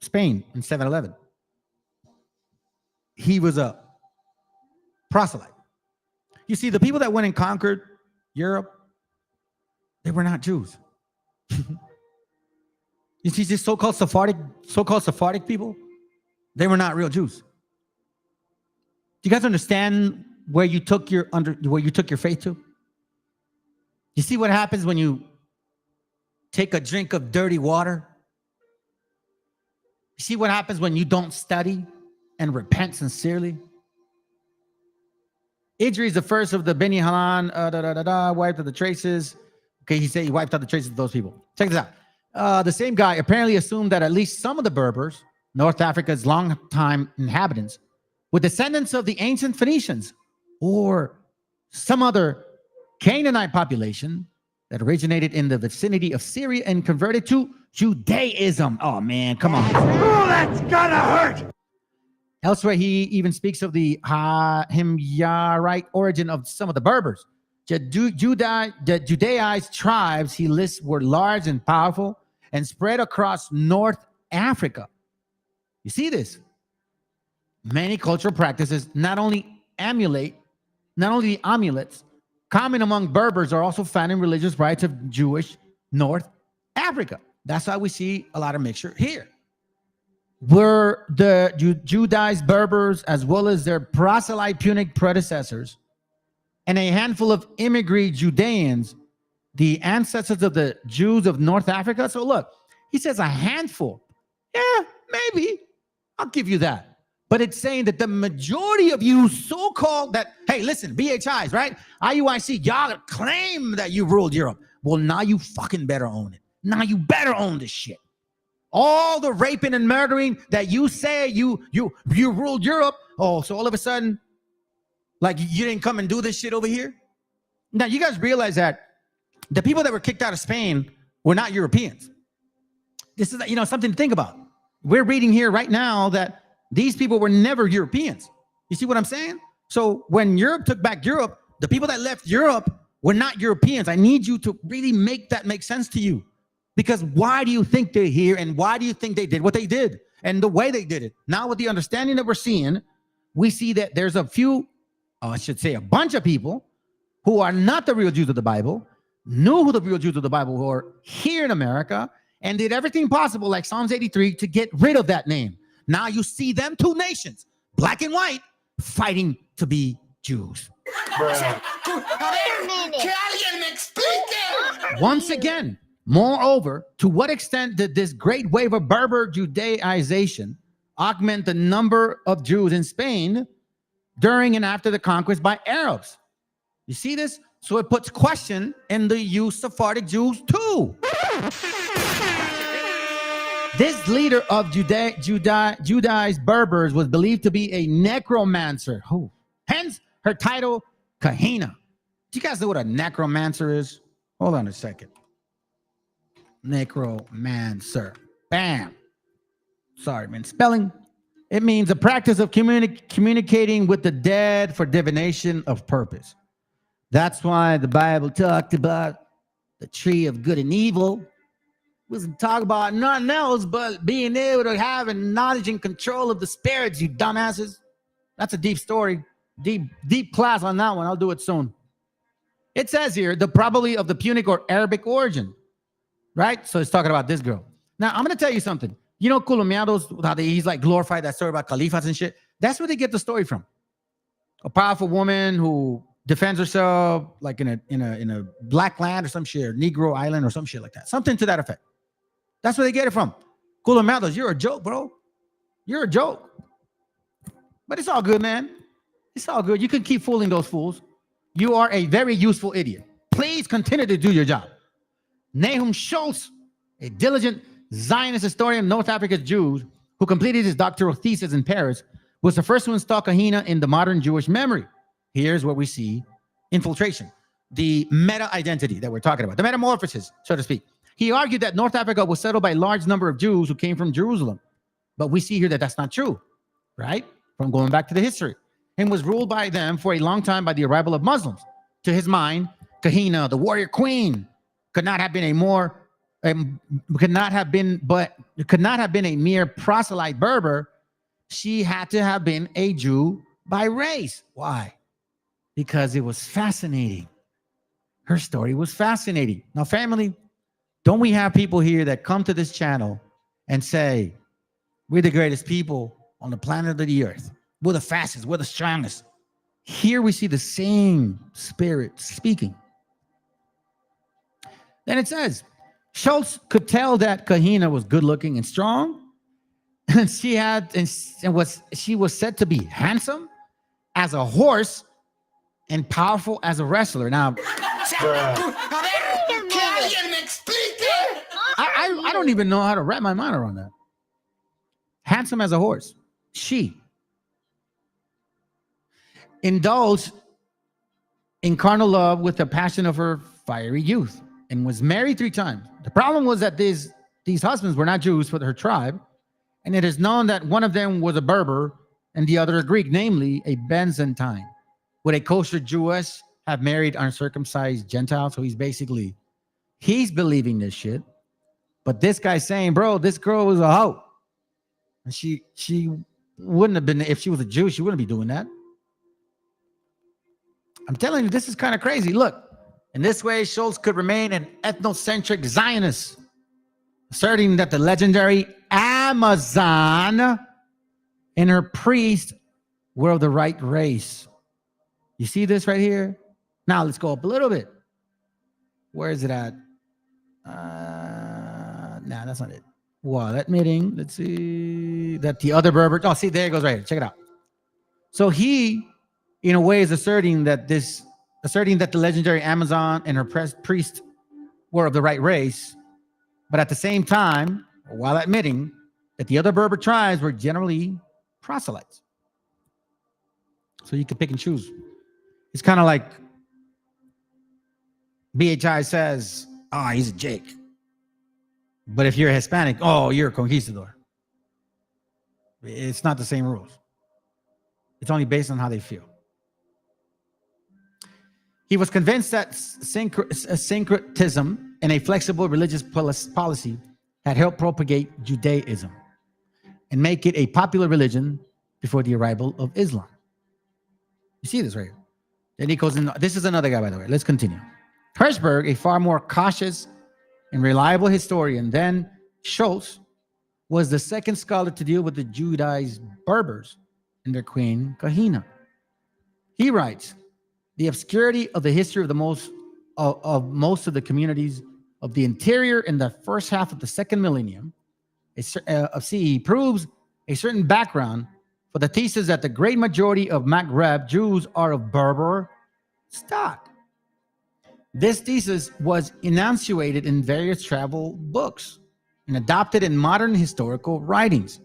Spain in 711. He was a proselyte. You see, the people that went and conquered Europe, they were not Jews. You see, these so-called Sephardic people, they were not real Jews. Do you guys understand where you took your faith to? You see what happens when you take a drink of dirty water? You see what happens when you don't study and repent sincerely? Idris, the first of the Beni Halan, wiped out the traces. Okay, he said he wiped out the traces of those people. Check this out. The same guy apparently assumed that at least some of the Berbers, North Africa's long-time inhabitants, with descendants of the ancient Phoenicians or some other Canaanite population that originated in the vicinity of Syria and converted to Judaism. Oh man, come on. Oh, that's gotta hurt! Elsewhere, he even speaks of the Himyarite origin of some of the Berbers. The Judaized tribes he lists were large and powerful and spread across North Africa. You see this? Many cultural practices, not only the amulets common among Berbers, are also found in religious rites of Jewish North Africa. That's why we see a lot of mixture here. Were the Judaized Berbers, as well as their proselyte Punic predecessors, and a handful of immigrant Judeans, the ancestors of the Jews of North Africa? So look, he says a handful. Yeah, maybe. I'll give you that. But it's saying that the majority of you so-called that, hey, listen, BHIs, right? IUIC, y'all claim that you ruled Europe. Well, now you fucking better own it. Now you better own this shit. All the raping and murdering that you say you ruled Europe. Oh, so all of a sudden, like you didn't come and do this shit over here? Now, you guys realize that the people that were kicked out of Spain were not Europeans. This is, something to think about. We're reading here right now that these people were never Europeans. You see what I'm saying? So when Europe took back Europe, the people that left Europe were not Europeans. I need you to really make that make sense to you. Because why do you think they're here, and why do you think they did what they did and the way they did it? Now, with the understanding that we're seeing, we see that there's a bunch of people who are not the real Jews of the Bible, knew who the real Jews of the Bible were here in America, and did everything possible, like Psalms 83, to get rid of that name. Now you see them, two nations, black and white, fighting to be Jews. Once again, moreover, to what extent did this great wave of Berber Judaization augment the number of Jews in Spain during and after the conquest by Arabs? You see this? So it puts question in the use of Sephardic Jews too. This leader of Judaized Berbers was believed to be a necromancer. Hence her title, Kahina. Do you guys know what a necromancer is? Hold on a second. Necromancer. Bam. Sorry, man. Spelling. It means the practice of communicating with the dead for divination of purpose. That's why the Bible talked about the tree of good and evil. Wasn't talking about nothing else but being able to have a knowledge and control of the spirits, you dumbasses. That's a deep story. Deep class on that one. I'll do it soon. It says here, probably of the Punic or Arabic origin, right? So it's talking about this girl. Now, I'm going to tell you something. You know, Colombianos, how he's like glorified that story about caliphs and shit? That's where they get the story from. A powerful woman who defends herself like in a black land or some shit, or Negro island or some shit like that. Something to that effect. That's where they get it from. Colombianos, you're a joke, bro. You're a joke. But it's all good, man. It's all good. You can keep fooling those fools. You are a very useful idiot. Please continue to do your job. Nahum Schultz, a diligent Zionist historian of North Africa's Jews who completed his doctoral thesis in Paris, was the first to install Kahina in the modern Jewish memory. Here's where we see infiltration, the meta-identity that we're talking about, the metamorphoses, so to speak. He argued that North Africa was settled by a large number of Jews who came from Jerusalem. But we see here that that's not true, right? From going back to the history. And was ruled by them for a long time by the arrival of Muslims. To his mind, Kahina, the warrior queen, could not have been a mere proselyte Berber. She had to have been a Jew by race. Why? Because it was fascinating. Her story was fascinating. Now, family, don't we have people here that come to this channel and say, we're the greatest people on the planet of the earth. We're the fastest. We're the strongest. Here we see the same spirit speaking. Then it says, Schultz could tell that Kahina was good looking and strong. And she was said to be handsome as a horse and powerful as a wrestler. Now, I don't even know how to wrap my mind around that. Handsome as a horse. She. indulged in carnal love with the passion of her fiery youth, and was married 3 times. The problem was that these husbands were not Jews for her tribe, and it is known that one of them was a Berber and the other a Greek, namely a Byzantine. Would a kosher Jewess have married uncircumcised Gentile? So he's believing this shit. But this guy's saying, bro, this girl was a hoe. And she wouldn't have been, if she was a Jew, she wouldn't be doing that. I'm telling you, this is kind of crazy. Look, in this way, Schultz could remain an ethnocentric Zionist, asserting that the legendary Amazon and her priest were of the right race. You see this right here? Now let's go up a little bit. Where is it at? Nah, that's not it. Well, admitting, let's see, that the other Berber, oh, see, there it goes right here. Check it out. So he, in a way, is asserting that the legendary Amazon and her priest were of the right race, but at the same time, while admitting that the other Berber tribes were generally proselytes. So you can pick and choose. It's kind of like BHI says, oh, he's a Jake. But if you're a Hispanic, oh, you're a conquistador. It's not the same rules. It's only based on how they feel. He was convinced that syncretism and a flexible religious policy had helped propagate Judaism and make it a popular religion before the arrival of Islam. You see this right here. Then he goes in. This is another guy, by the way. Let's continue. Hirschberg, a far more cautious and reliable historian than Schultz, was the second scholar to deal with the Judaized Berbers and their queen Kahina. He writes, the obscurity of the history of most of the communities of the interior in the first half of the second millennium of CE proves a certain background for the thesis that the great majority of Maghreb Jews are of Berber stock. This thesis was enunciated in various travel books and adopted in modern historical writings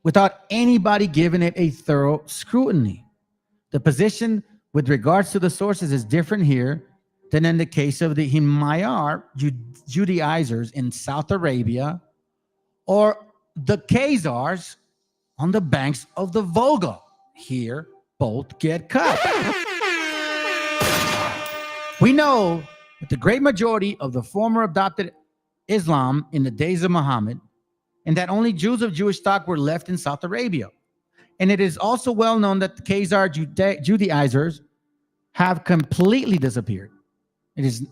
without anybody giving it a thorough scrutiny. The position with regards to the sources is different here than in the case of the Himayar Judaizers in South Arabia or the Khazars on the banks of the Volga. Here, both get cut. We know that the great majority of the former adopted Islam in the days of Muhammad, and that only Jews of Jewish stock were left in South Arabia. And it is also well known that the Khazar Judaizers have completely disappeared. It is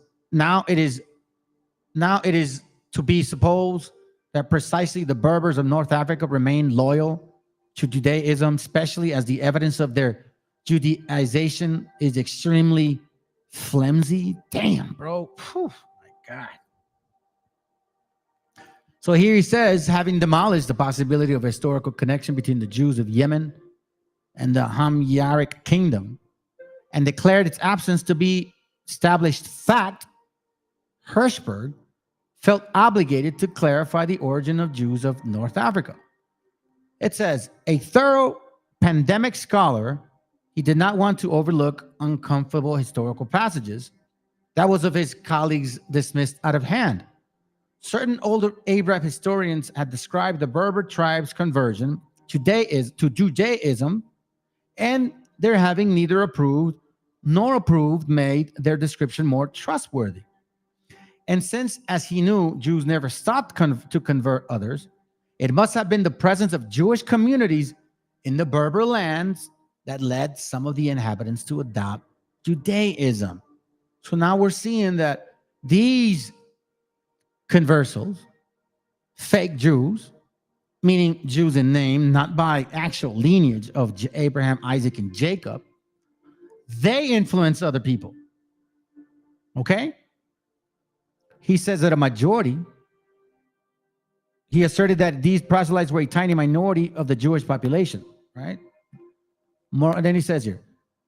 to be supposed that precisely the Berbers of North Africa remain loyal to Judaism, especially as the evidence of their Judaization is extremely flimsy. Damn, bro. Whew, my God. So here he says, having demolished the possibility of a historical connection between the Jews of Yemen and the Hamyaric kingdom and declared its absence to be established fact, Hirschberg felt obligated to clarify the origin of Jews of North Africa. It says, a thorough pandemic scholar, he did not want to overlook uncomfortable historical passages that was of his colleagues dismissed out of hand. Certain older Arab historians had described the Berber tribes' conversion to Judaism, and their having neither approved nor approved made their description more trustworthy. And since, as he knew, Jews never stopped to convert others, it must have been the presence of Jewish communities in the Berber lands that led some of the inhabitants to adopt Judaism. So now we're seeing that these conversos, fake Jews, meaning Jews in name, not by actual lineage of Abraham, Isaac, and Jacob, they influence other people. Okay? He says that a majority, he asserted that these proselytes were a tiny minority of the Jewish population, right? And then he says here,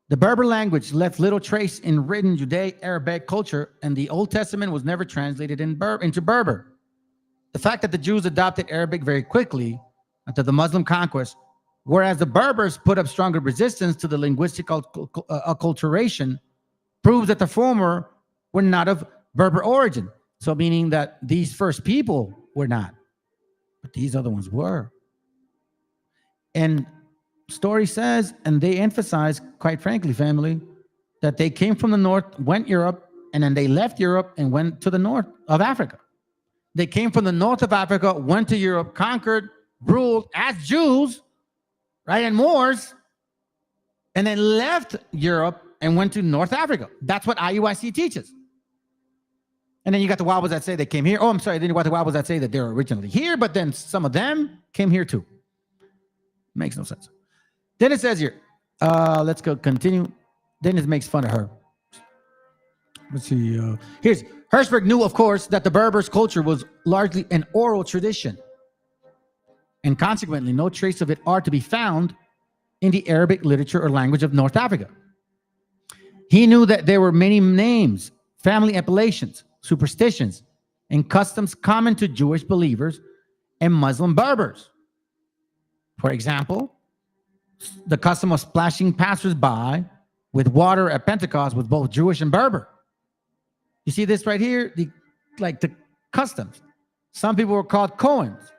the Berber language left little trace in written Judeo-Arabic culture, and the Old Testament was never translated into Berber. The fact that the Jews adopted Arabic very quickly after the Muslim conquest whereas the Berbers put up stronger resistance to the linguistic acculturation, proves that the former were not of Berber origin. So meaning that these first people were not, but these other ones were. And story says, and they emphasize, quite frankly, family, that they came from the north, went Europe, and then they left Europe and went to the north of Africa. They came from the north of Africa, went to Europe, conquered, ruled as Jews, right, and Moors, and then left Europe and went to North Africa. That's what IUIC teaches. And then you got the Wobbles that say they came here. Oh, I'm sorry. Then you got the Wobbles that say that they're originally here, but then some of them came here too. Makes no sense. Then it says here, let's go continue. Then it makes fun of her. Let's see. Here's Hirschberg knew, of course, that the Berbers' culture was largely an oral tradition, and consequently, no trace of it are to be found in the Arabic literature or language of North Africa. He knew that there were many names, family appellations, superstitions, and customs common to Jewish believers and Muslim Berbers. For example, the custom of splashing passers-by with water at Pentecost was both Jewish and Berber. You see this right here? The customs. Some people were called Cohens,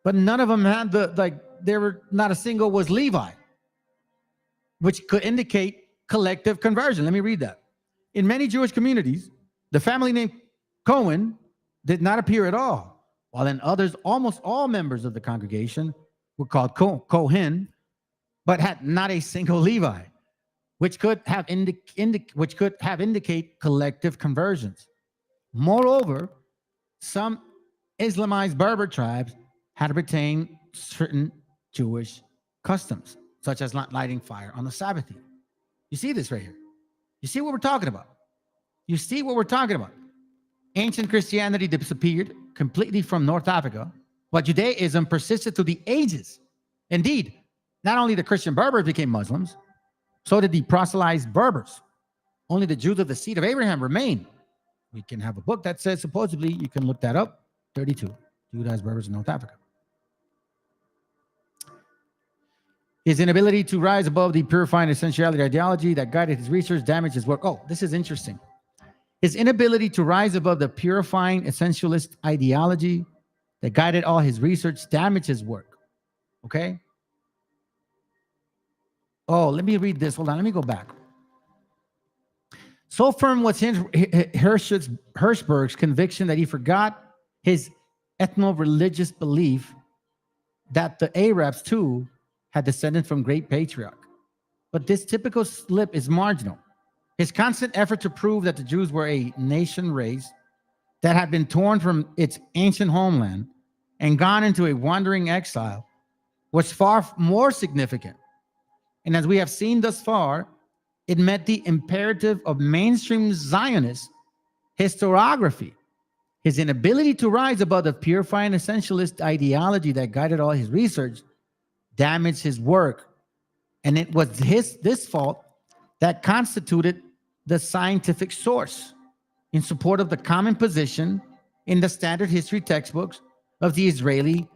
but none of them had not a single was Levi, which could indicate collective conversion. Let me read that. In many Jewish communities, the family name Cohen did not appear at all, while in others, almost all members of the congregation were called Cohen, but had not a single Levi, which could have indicate collective conversions. Moreover, some Islamized Berber tribes had retained certain Jewish customs, such as not lighting fire on the Sabbath. You see this right here. You see what we're talking about. You see what we're talking about. Ancient Christianity disappeared completely from North Africa, but Judaism persisted through the ages. Indeed, not only the Christian Berbers became Muslims, so did the proselytized Berbers. Only the Jews of the seed of Abraham remain. We can have a book that says, supposedly, you can look that up, 32, Judaized Berbers in North Africa. His inability to rise above the purifying essentiality ideology that guided his research damaged his work. Oh, this is interesting. His inability to rise above the purifying essentialist ideology that guided all his research damaged his work. Okay? Oh, let me read this. Hold on. Let me go back. So firm was Hirschberg's conviction that he forgot his ethno-religious belief that the Arabs, too, had descended from great patriarch. But this typical slip is marginal. His constant effort to prove that the Jews were a nation race that had been torn from its ancient homeland and gone into a wandering exile was far more significant. And as we have seen thus far, it met the imperative of mainstream Zionist historiography. His inability to rise above the purifying essentialist ideology that guided all his research damaged his work. And it was this fault that constituted the scientific source in support of the common position in the standard history textbooks of the Israeli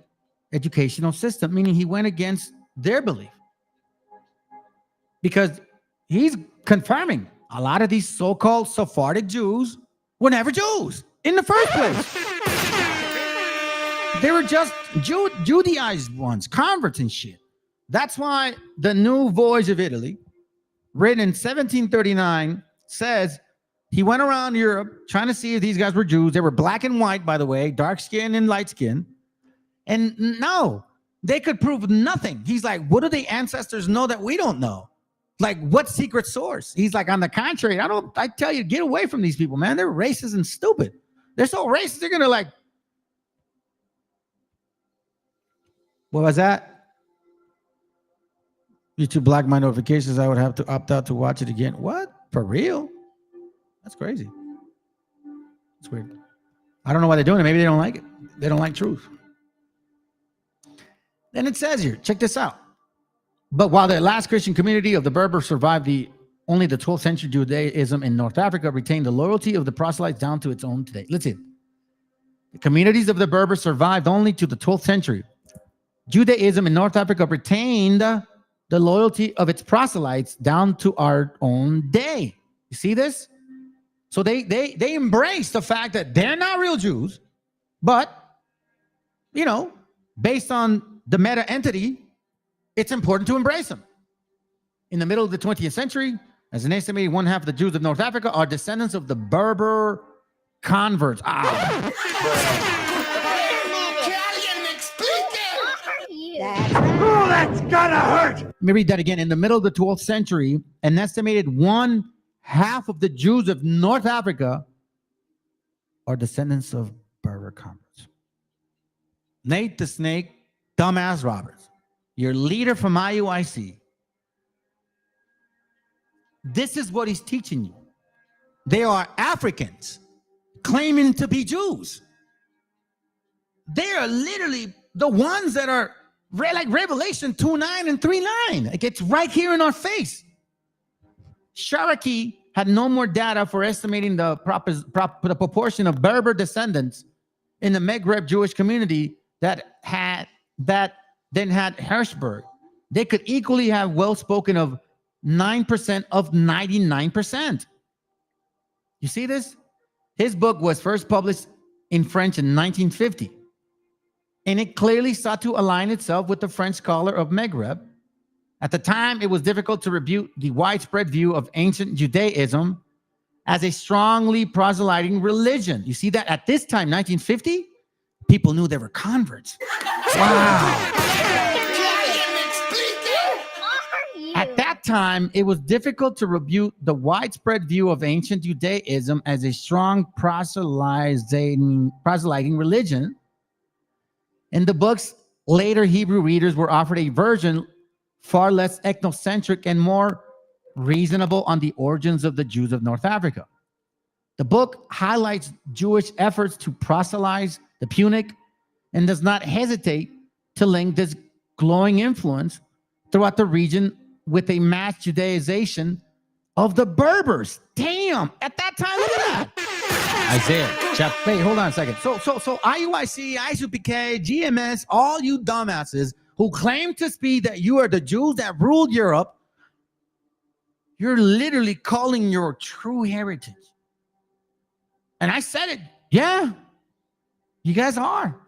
educational system, meaning he went against their belief. Because he's confirming a lot of these so-called Sephardic Jews were never Jews in the first place. They were just Judaized ones, converts and shit. That's why the New Voyage of Italy, written in 1739, says he went around Europe trying to see if these guys were Jews. They were black and white, by the way, dark skin and light skin. And no, they could prove nothing. He's like, what do the ancestors know that we don't know? Like, what secret source? He's like, on the contrary, I tell you, get away from these people, man. They're racist and stupid. They're so racist, they're gonna like. What was that? YouTube blocked my notifications. I would have to opt out to watch it again. What? For real? That's crazy. It's weird. I don't know why they're doing it. Maybe they don't like it. They don't like truth. Then it says here, check this out. But while the last Christian community of the Berber survived, only the 12th century Judaism in North Africa retained the loyalty of the proselytes down to its own today. Listen, the communities of the Berber survived only to the 12th century, Judaism in North Africa retained the loyalty of its proselytes down to our own day. You see this? So they embrace the fact that they're not real Jews, but, you know, based on the meta entity, it's important to embrace them. In the middle of the 20th century, as an estimated one half of the Jews of North Africa are descendants of the Berber converts. Oh, that's gotta hurt. Let me read that again. In the middle of the 12th century, an estimated one half of the Jews of North Africa are descendants of Berber converts. Nate the Snake, dumbass Roberts, your leader from IUIC. This is what he's teaching you. They are Africans claiming to be Jews. They are literally the ones that are like Revelation 2:9 and 3:9. Like, it's right here in our face. Sharaki had no more data for estimating the proportion of Berber descendants in the Maghreb Jewish community that then had Hirschberg. They could equally have well spoken of 9% of 99%. You see this? His book was first published in French in 1950, and it clearly sought to align itself with the French scholar of Maghreb. At the time, it was difficult to refute the widespread view of ancient Judaism as a strongly proselyting religion. You see that at this time, 1950, people knew they were converts. Wow. At that time, it was difficult to refute the widespread view of ancient Judaism as a strong proselyting religion. In the book's later Hebrew readers were offered a version far less ethnocentric and more reasonable on the origins of the Jews of North Africa. The book highlights Jewish efforts to proselytize the Punic and does not hesitate to link this glowing influence throughout the region with a mass Judaization of the Berbers. Damn, at that time, look at that. Isaiah, wait, hold on a second. So IUIC, ISUPK, GMS, all you dumbasses who claim to speak that you are the Jews that ruled Europe, you're literally calling your true heritage. And I said it. Yeah, you guys are.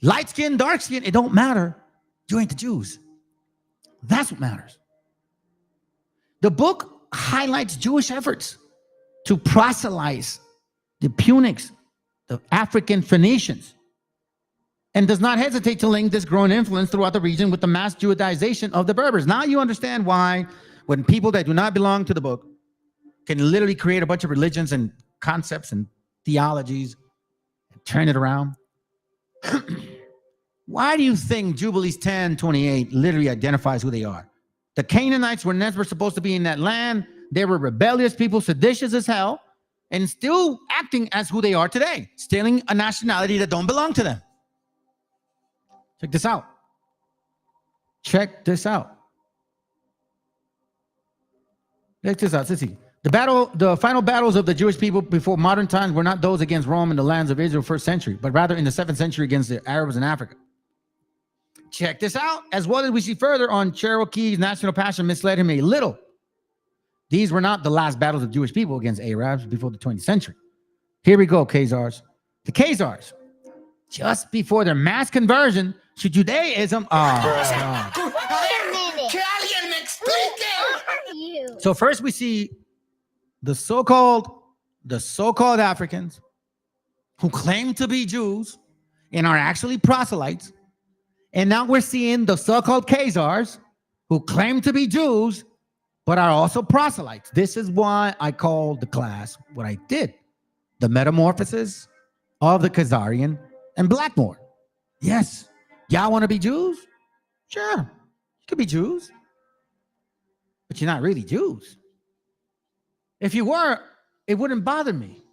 Light skin, dark skin, it don't matter. You ain't the Jews. That's what matters. The book highlights Jewish efforts to proselytize the Punics, the African Phoenicians, and does not hesitate to link this growing influence throughout the region with the mass Judaization of the Berbers. Now you understand why when people that do not belong to the book can literally create a bunch of religions and concepts and theologies and turn it around. Why do you think Jubilees 10:28 literally identifies who they are? The Canaanites were never supposed to be in that land. They were rebellious people, seditious as hell, and still acting as who they are today, stealing a nationality that don't belong to them. Check this out. Check this out. Check this out. Let's see. The final battles of the Jewish people before modern times were not those against Rome and the lands of Israel first century, but rather in the 7th century against the Arabs in Africa. Check this out. As well as we see further on, Cherokee's national passion misled him a little. These were not the last battles of Jewish people against Arabs before the 20th century. Here we go, Khazars. The Khazars, just before their mass conversion to Judaism. So first we see the so-called Africans who claim to be Jews and are actually proselytes. And now we're seeing the so-called Khazars who claim to be Jews, but are also proselytes. This is why I called the class what I did. The Metamorphoses of the Khazarian and Blackmore. Yes. Y'all want to be Jews? Sure. You could be Jews. But you're not really Jews. If you were, it wouldn't bother me.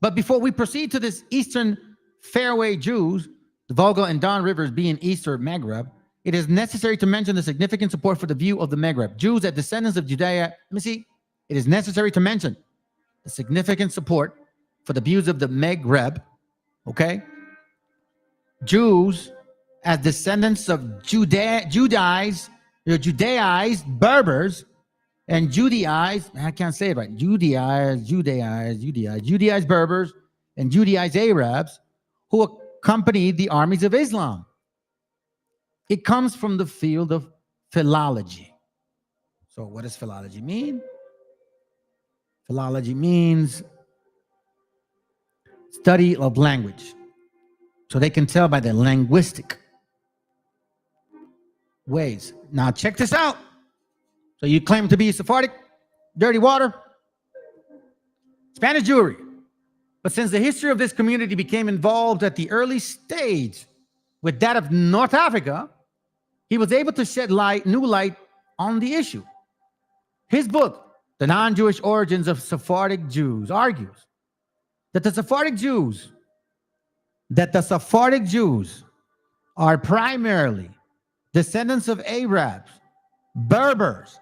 But before we proceed to this Eastern Fairway Jews, the Volga and Don rivers being Eastern Maghreb, it is necessary to mention the significant support for the view of the Maghreb. Jews as descendants of Judea. Let me see. It is necessary to mention the significant support for the views of the Maghreb. Okay? Jews as descendants of Judaized Berbers and Judaized, I can't say it right, Judaized Berbers and Judaized Arabs who accompanied the armies of Islam. It comes from the field of philology. So what does philology mean? Philology means study of language. So they can tell by the linguistic ways. Now check this out. So you claim to be Sephardic, dirty water, Spanish Jewry. But since the history of this community became involved at the early stage with that of North Africa, he was able to shed new light on the issue. His book, The Non-Jewish Origins of Sephardic Jews, argues that the Sephardic Jews are primarily descendants of Arabs, Berbers,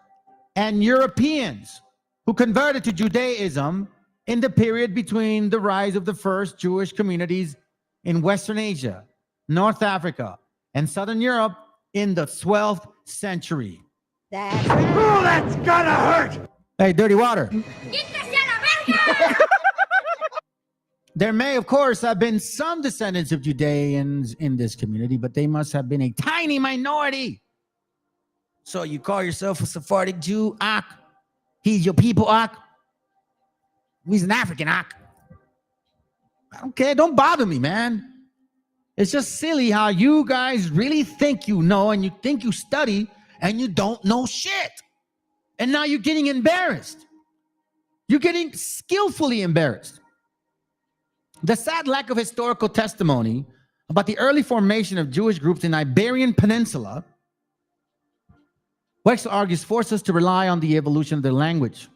and Europeans who converted to Judaism in the period between the rise of the first Jewish communities in Western Asia, North Africa, and Southern Europe in the 12th century. That's gonna hurt! Hey, dirty water. There may, of course, have been some descendants of Judeans in this community, but they must have been a tiny minority. So you call yourself a Sephardic Jew, Ak? He's your people, Ak? He's an African, Ak? I don't care. Don't bother me, man. It's just silly how you guys really think you know and you think you study and you don't know shit. And now you're getting embarrassed. You're getting skillfully embarrassed. The sad lack of historical testimony about the early formation of Jewish groups in the Iberian Peninsula, Wexler argues, forced us to rely on the evolution of their language.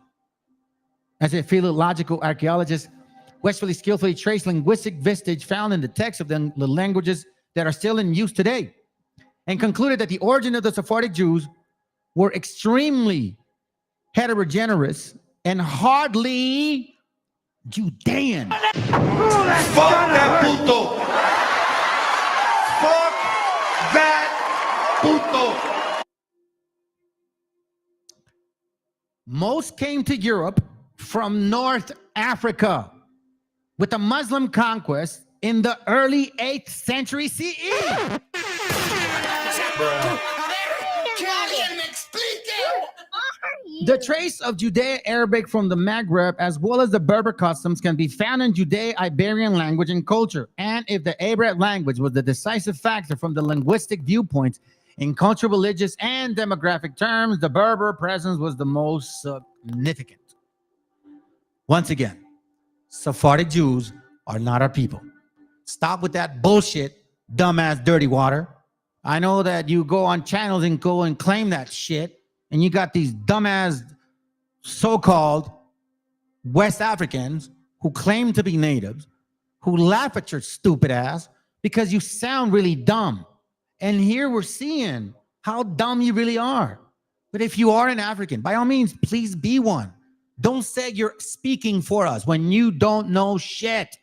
As a philological archaeologist, Westphal skillfully traced linguistic vestige found in the text of the languages that are still in use today, and concluded that the origin of the Sephardic Jews were extremely heterogeneous and hardly Judean. Fuck that puto! Fuck that puto! Most came to Europe from North Africa with the Muslim conquest in the early 8th century CE. The trace of Judeo-Arabic from the Maghreb, as well as the Berber customs, can be found in Judeo-Iberian language and culture. And if the Arab language was the decisive factor from the linguistic viewpoints, in cultural, religious, and demographic terms, the Berber presence was the most significant. Once again, Sephardic Jews are not our people. Stop with that bullshit, dumbass dirty water. I know that you go on channels and go and claim that shit, and you got these dumbass so-called West Africans who claim to be natives, who laugh at your stupid ass because you sound really dumb. And here we're seeing how dumb you really are. But if you are an African, by all means, please be one. Don't say you're speaking for us when you don't know shit.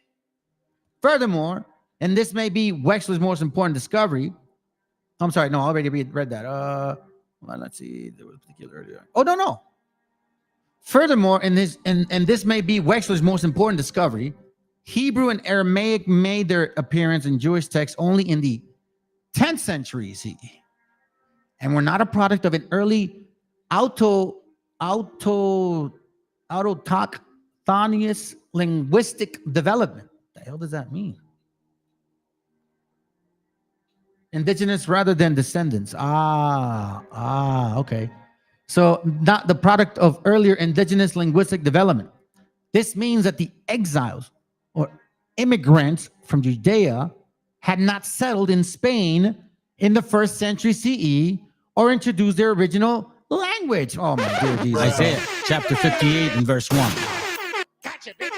Furthermore, and this may be Wexler's most important discovery. I'm sorry, no, I already read that. Well, let's see. There was a particular. Oh, no. Furthermore, and this may be Wexler's most important discovery. Hebrew and Aramaic made their appearance in Jewish texts only in the 10th century CE, and were not a product of an early autochthonous linguistic development. What the hell does that mean? Indigenous rather than descendants. Okay. So not the product of earlier indigenous linguistic development. This means that the exiles or immigrants from Judea had not settled in Spain in the 1st century CE or introduced their original language. Oh my dear Jesus. Isaiah chapter 58 and verse 1. Gotcha, bitch.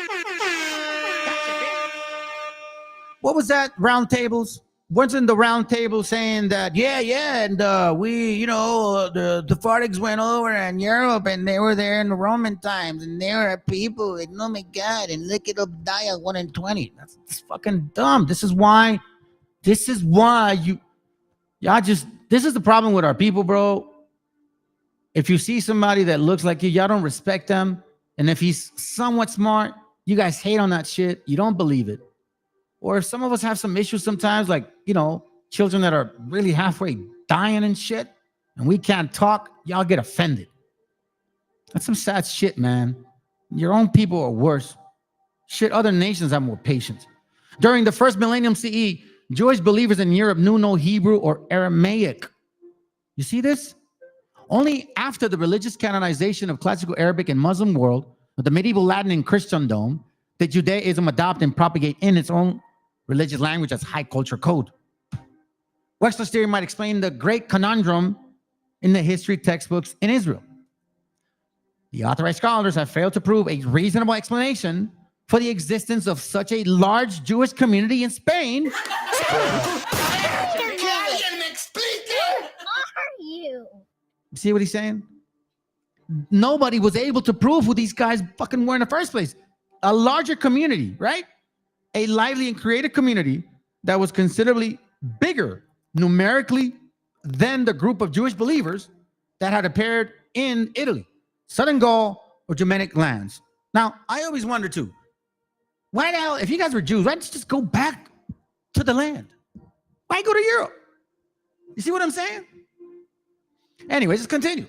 What was that? Round tables? Wasn't the round table saying that, and we, the Sephardics went over in Europe and they were there in the Roman times and they were people, and oh my God, and look at Obadiah 1 and 20. That's fucking dumb. This is why you, This is the problem with our people, bro. If you see somebody that looks like you, y'all don't respect them. And if he's somewhat smart, you guys hate on that shit. You don't believe it. Or if some of us have some issues sometimes, like, children that are really halfway dying and shit, and we can't talk, y'all get offended. That's some sad shit, man. Your own people are worse. Shit, other nations have more patience. During the first millennium CE, Jewish believers in Europe knew no Hebrew or Aramaic. You see this? Only after the religious canonization of classical Arabic and Muslim world, of the medieval Latin and Christendom, did Judaism adopt and propagate in its own religious language as high culture code. Wechsler's theory might explain the great conundrum in the history textbooks in Israel. The authorized scholars have failed to prove a reasonable explanation for the existence of such a large Jewish community in Spain. See what he's saying? Nobody was able to prove who these guys fucking were in the first place. A larger community, right? A lively and creative community that was considerably bigger numerically than the group of Jewish believers that had appeared in Italy, Southern Gaul, or Germanic lands. Now, I always wonder too, why the hell, if you guys were Jews, why don't you just go back to the land? Why go to Europe? You see what I'm saying? Anyways, let's continue.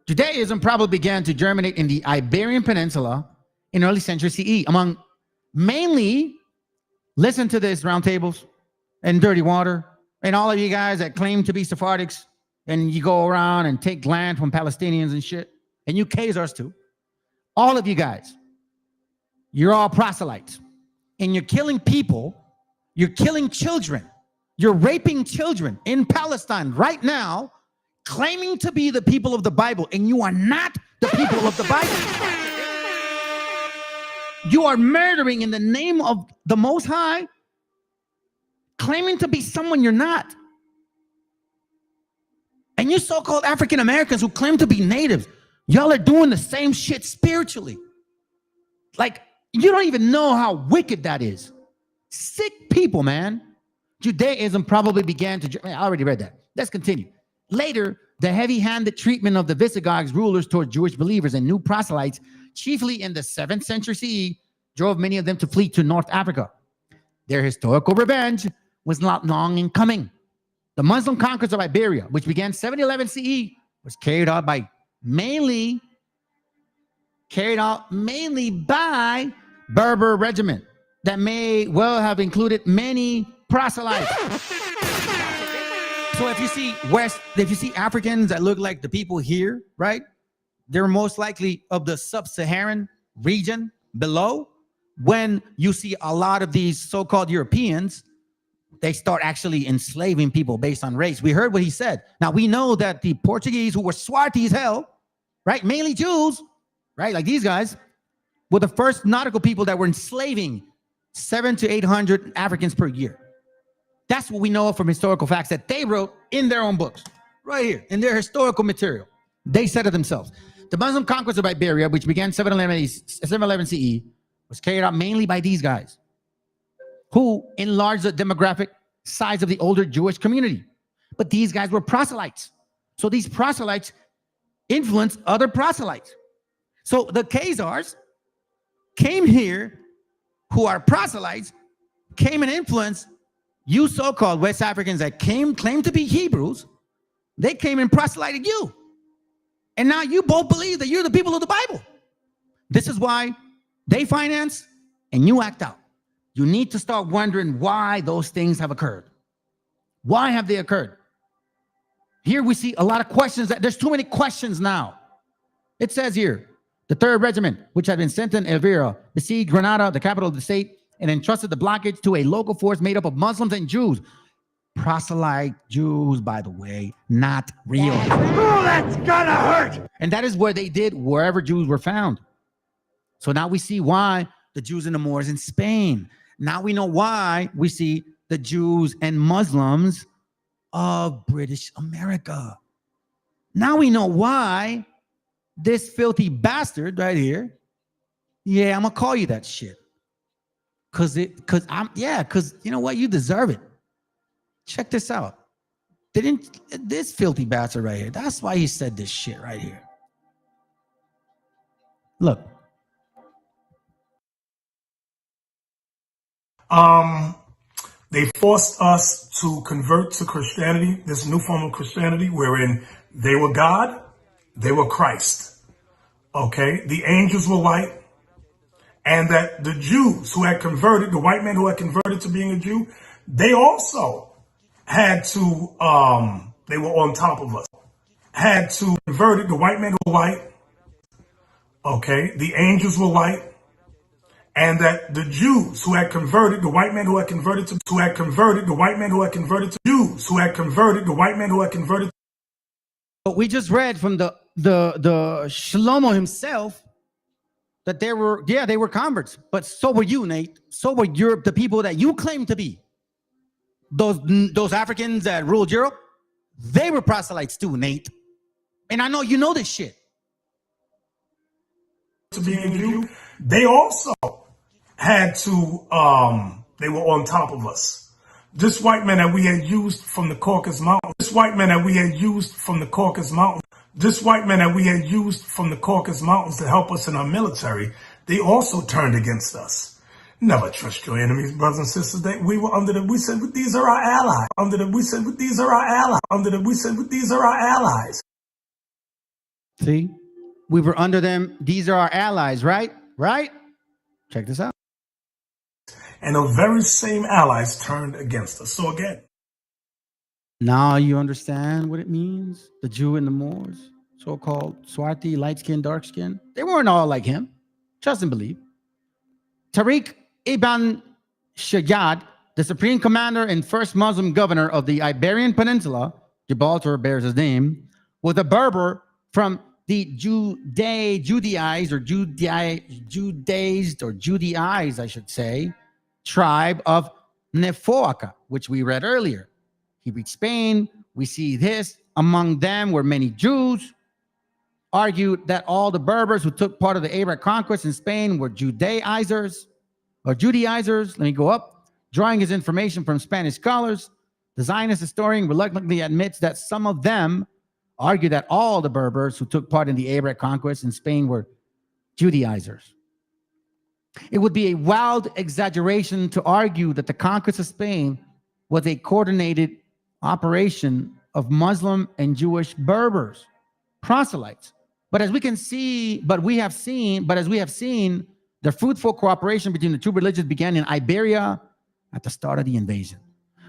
Judaism probably began to germinate in the Iberian Peninsula in early century CE among mainly, listen to this, roundtables and dirty water, and all of you guys that claim to be Sephardics, and you go around and take land from Palestinians and shit, and you Khazars too. All of you guys, you're all proselytes, and you're killing people, you're killing children, you're raping children in Palestine right now, claiming to be the people of the Bible, and you are not the people of the Bible. You are murdering in the name of the Most High, claiming to be someone you're not. And you so-called African Americans who claim to be natives, y'all are doing the same shit spiritually. Like, you don't even know how wicked that is. Sick people, man. Judaism probably began to, I already read that. Let's continue. Later, the heavy-handed treatment of the Visigoths rulers toward Jewish believers and new proselytes, chiefly in the 7th century CE, drove many of them to flee to North Africa. Their historical revenge was not long in coming. The Muslim conquest of Iberia, which began 711 CE, was carried out mainly by Berber regiment that may well have included many proselytes. So if you see Africans that look like the people here, right? They're most likely of the sub-Saharan region below. When you see a lot of these so-called Europeans, they start actually enslaving people based on race. We heard what he said. Now we know that the Portuguese, who were swarthy as hell, right? Mainly Jews, right? Like these guys, were the first nautical people that were enslaving 700 to 800 Africans per year. That's what we know from historical facts that they wrote in their own books, right here, in their historical material. They said it themselves. The Muslim conquest of Iberia, which began 711 CE, was carried out mainly by these guys, who enlarged the demographic size of the older Jewish community. But these guys were proselytes. So these proselytes influenced other proselytes. So the Khazars came here, who are proselytes, came and influenced you so-called West Africans that claim to be Hebrews. They came and proselyted you. And now you both believe that you're the people of the Bible. This is why they finance and you act out. You need to start wondering why those things have occurred. Why have they occurred? Here we see a lot of questions. There's too many questions now. It says here, the 3rd Regiment, which had been sent in Elvira, besieged Granada, the capital of the state, and entrusted the blockage to a local force made up of Muslims and Jews. Proselyte Jews, by the way, not real. Oh, that's gonna hurt! And that is where they did wherever Jews were found. So now we see why the Jews and the Moors in Spain. Now we know why we see the Jews and Muslims of British America. Now we know why this filthy bastard right here, yeah, I'm gonna call you that shit. Cause you know what? You deserve it. Check this out. Didn't this filthy bastard right here? That's why he said this shit right here. Look. They forced us to convert to Christianity, this new form of Christianity, wherein they were God, they were Christ. Okay? The angels were white, and that the Jews who had converted, the white man who had converted to being a Jew, they also had to, they were on top of us. Had to convert it, the white men were white. Okay? The angels were white. And that the Jews who had converted, the white men who had converted to, the white men who had converted to Jews, who had converted, the white men who had converted. But we just read from the Shlomo himself that they were converts, but so were you, Nate. So were Europe, the people that you claim to be. Those Africans that ruled Europe, they were proselytes too, Nate. And I know you know this shit. To being a Jew, they also had to, they were on top of us. This white man that we had used from the Caucasus Mountains, this white man that we had used from the Caucasus Mountains, this white man that we had used from the Caucasus Mountains to help us in our military, they also turned against us. Never trust your enemies, brothers and sisters. We were under the, we said, these are our allies. Under the, we said, these are our allies. Under the, we said, these are our allies. See, we were under them. These are our allies, right? Right? Check this out. And those very same allies turned against us. So again. Now you understand what it means? The Jew and the Moors, so-called Swati, light skin, dark skin. They weren't all like him. Trust and believe. Tariq ibn Shayyad, the supreme commander and first Muslim governor of the Iberian Peninsula, Gibraltar bears his name, was a Berber from the Judaized, I should say, tribe of Nefoaka, which we read earlier. He reached Spain. We see this. Among them were many Jews. Argued that all the Berbers who took part of the Arab conquest in Spain were Judaizers. Let me go up. Drawing his information from Spanish scholars, the Zionist historian reluctantly admits that some of them argue that all the Berbers who took part in the Arab conquest in Spain were Judaizers. It would be a wild exaggeration to argue that the conquest of Spain was a coordinated operation of Muslim and Jewish Berbers, proselytes. But as we have seen, the fruitful cooperation between the two religions began in Iberia at the start of the invasion.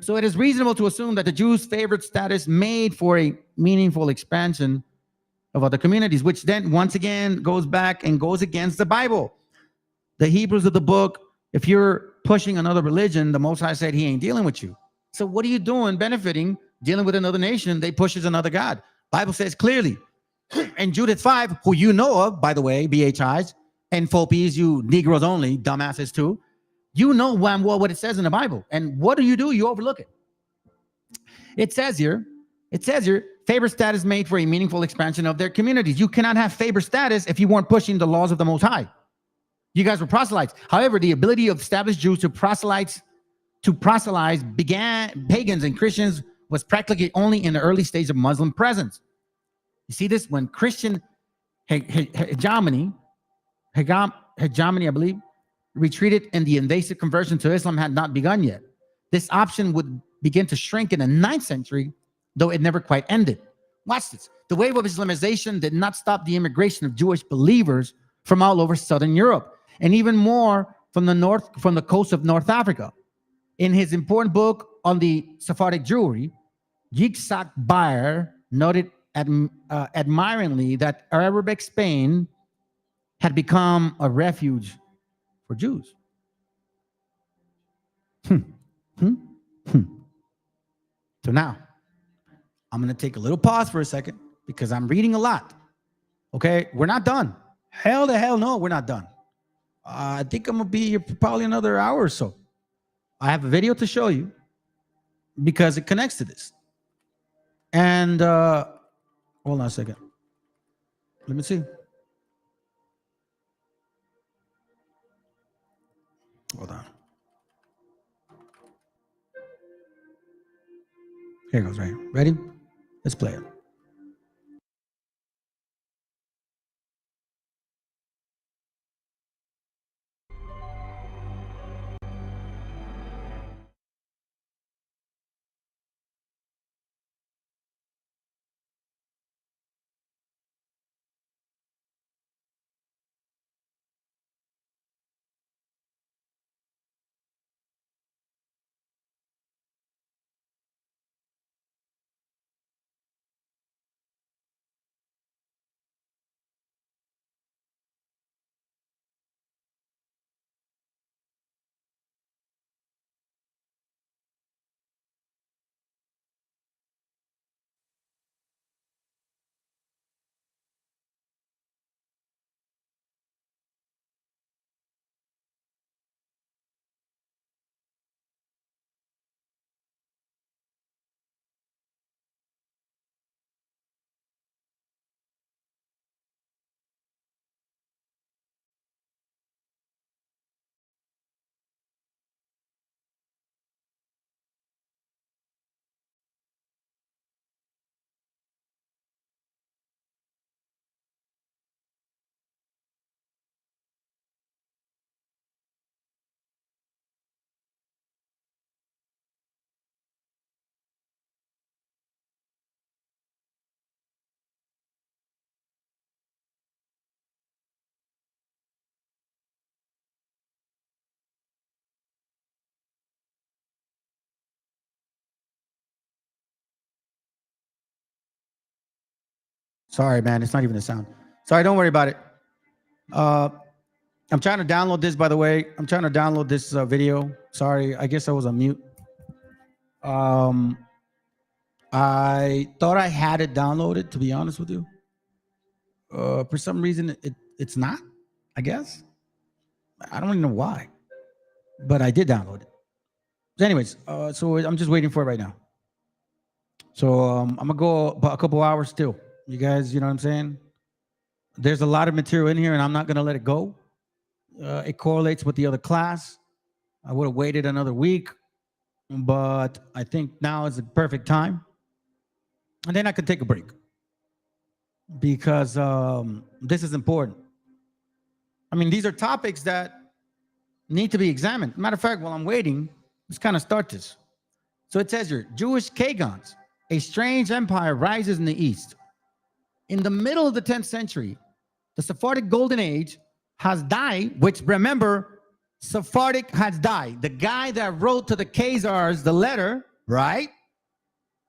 So it is reasonable to assume that the Jews' favored status made for a meaningful expansion of other communities, which then once again goes back and goes against the Bible. The Hebrews of the book, if you're pushing another religion, the Most High said he ain't dealing with you. So what are you doing benefiting, dealing with another nation? They pushes another God. Bible says clearly in Judith 5, who you know of, by the way, BHIs, and Fopies, you Negroes only, dumbasses too, you know what it says in the Bible. And what do? You overlook it. It says here, favor status made for a meaningful expansion of their communities. You cannot have favor status if you weren't pushing the laws of the Most High. You guys were proselytes. However, the ability of established Jews to proselytize began pagans and Christians was practically only in the early stage of Muslim presence. You see this when Christian hegemony, I believe, retreated and the invasive conversion to Islam had not begun yet. This option would begin to shrink in the 9th century, though it never quite ended. Watch this. The wave of Islamization did not stop the immigration of Jewish believers from all over Southern Europe, and even more from the coast of North Africa. In his important book on the Sephardic Jewry, Yitzhak Bayer noted admiringly that Arabic Spain had become a refuge for Jews. So now, I'm going to take a little pause for a second because I'm reading a lot. Okay, we're not done. Hell the hell no, we're not done. I think I'm going to be here for probably another hour or so. I have a video to show you because it connects to this. And hold on a second. Let me see. Hold on. Here it goes, right here. Ready? Let's play it. Sorry, man. It's not even a sound. Sorry, don't worry about it. I'm trying to download this, by the way. I'm trying to download this video. Sorry, I guess I was on mute. I thought I had it downloaded, to be honest with you. For some reason, it's not, I guess. I don't even know why, but I did download it. So anyways, so I'm just waiting for it right now. So I'm going to go about a couple hours still. You guys, you know what I'm saying? There's a lot of material in here, and I'm not going to let it go. It correlates with the other class. I would have waited another week, but I think now is the perfect time. And then I could take a break because this is important. I mean, these are topics that need to be examined. Matter of fact, while I'm waiting, let's kind of start this. So it says here, Jewish Khagans, a strange empire rises in the east. In the middle of the 10th century, the Sephardic Golden Age has died, which remember, Sephardic has died. The guy that wrote to the Khazars the letter, right?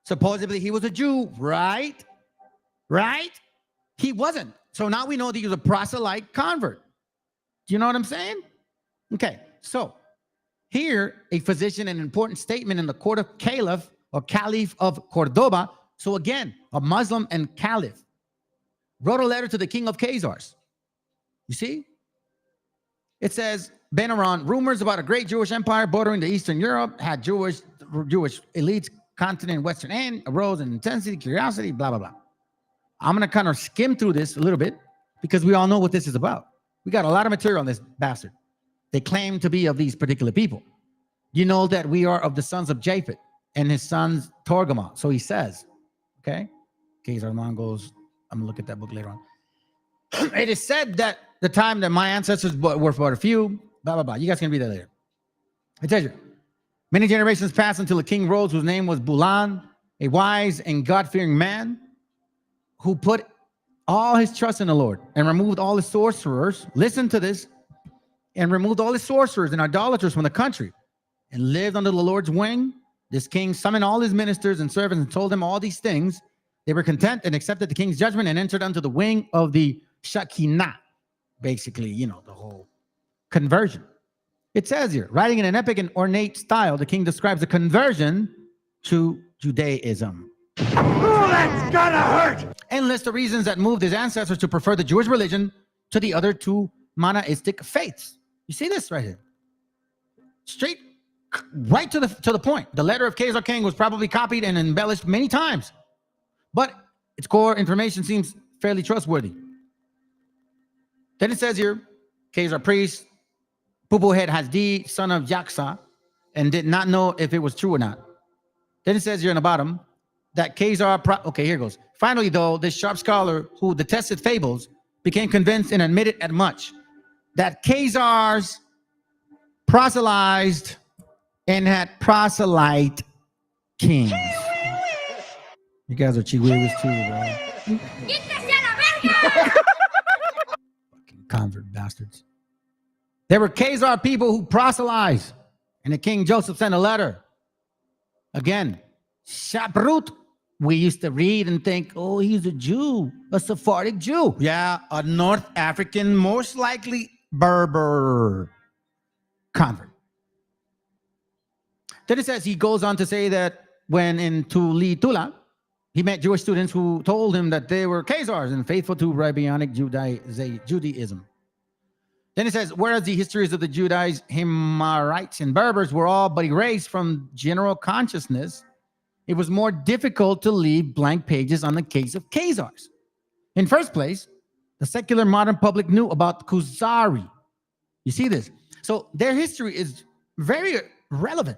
Supposedly he was a Jew, right? Right? He wasn't. So now we know that he was a proselyte convert. Do you know what I'm saying? Okay, so here, a physician, an important statement in the court of Caliph or Caliph of Cordoba. So again, a Muslim and Caliph wrote a letter to the king of Khazars. You see? It says, Ben Aron, rumors about a great Jewish empire bordering the Eastern Europe had Jewish elites, continent, Western end, arose in intensity, curiosity, blah, blah, blah. I'm going to kind of skim through this a little bit because we all know what this is about. We got a lot of material on this bastard. They claim to be of these particular people. You know that we are of the sons of Japheth and his sons Torgama. So he says, okay? Khazar Mongols. I'm going to look at that book later on. It is said that the time that my ancestors were but a few, blah, blah, blah. You guys can read that later. I tell you, many generations passed until a king rose whose name was Bulan, a wise and God-fearing man who put all his trust in the Lord and removed all his sorcerers. Listen to this. And removed all his sorcerers and idolaters from the country and lived under the Lord's wing. This king summoned all his ministers and servants and told them all these things. They were content and accepted the king's judgment and entered under the wing of the Shekinah. Basically, you know, the whole conversion. It says here, writing in an epic and ornate style, the king describes the conversion to Judaism. Oh, that's gonna hurt! And lists the reasons that moved his ancestors to prefer the Jewish religion to the other two monotheistic faiths. You see this right here? Straight, right to the point. The letter of Khazar King was probably copied and embellished many times, but its core information seems fairly trustworthy. Then it says here, Khazar priest, Pupuhead Hasdi, son of Yaksa, and did not know if it was true or not. Then it says here in the bottom, that Khazar. Okay, here goes. Finally, though, this sharp scholar who detested fables became convinced and admitted as much that Khazars proselytized and had proselyte kings. You guys are chihuahuas too, bro. Fucking convert bastards. There were Khazar people who proselytized, and the King Joseph sent a letter. Again, Shaprut. We used to read and think, oh, he's a Jew, a Sephardic Jew. Yeah, a North African, most likely Berber convert. Then it says he goes on to say that when in Tula, he met Jewish students who told him that they were Khazars and faithful to Rabbinic Judaism. Then it says, whereas the histories of the Judeans, Himarites, and Berbers were all but erased from general consciousness, it was more difficult to leave blank pages on the case of Khazars. In first place, the secular modern public knew about Khuzari. You see this? So their history is very relevant.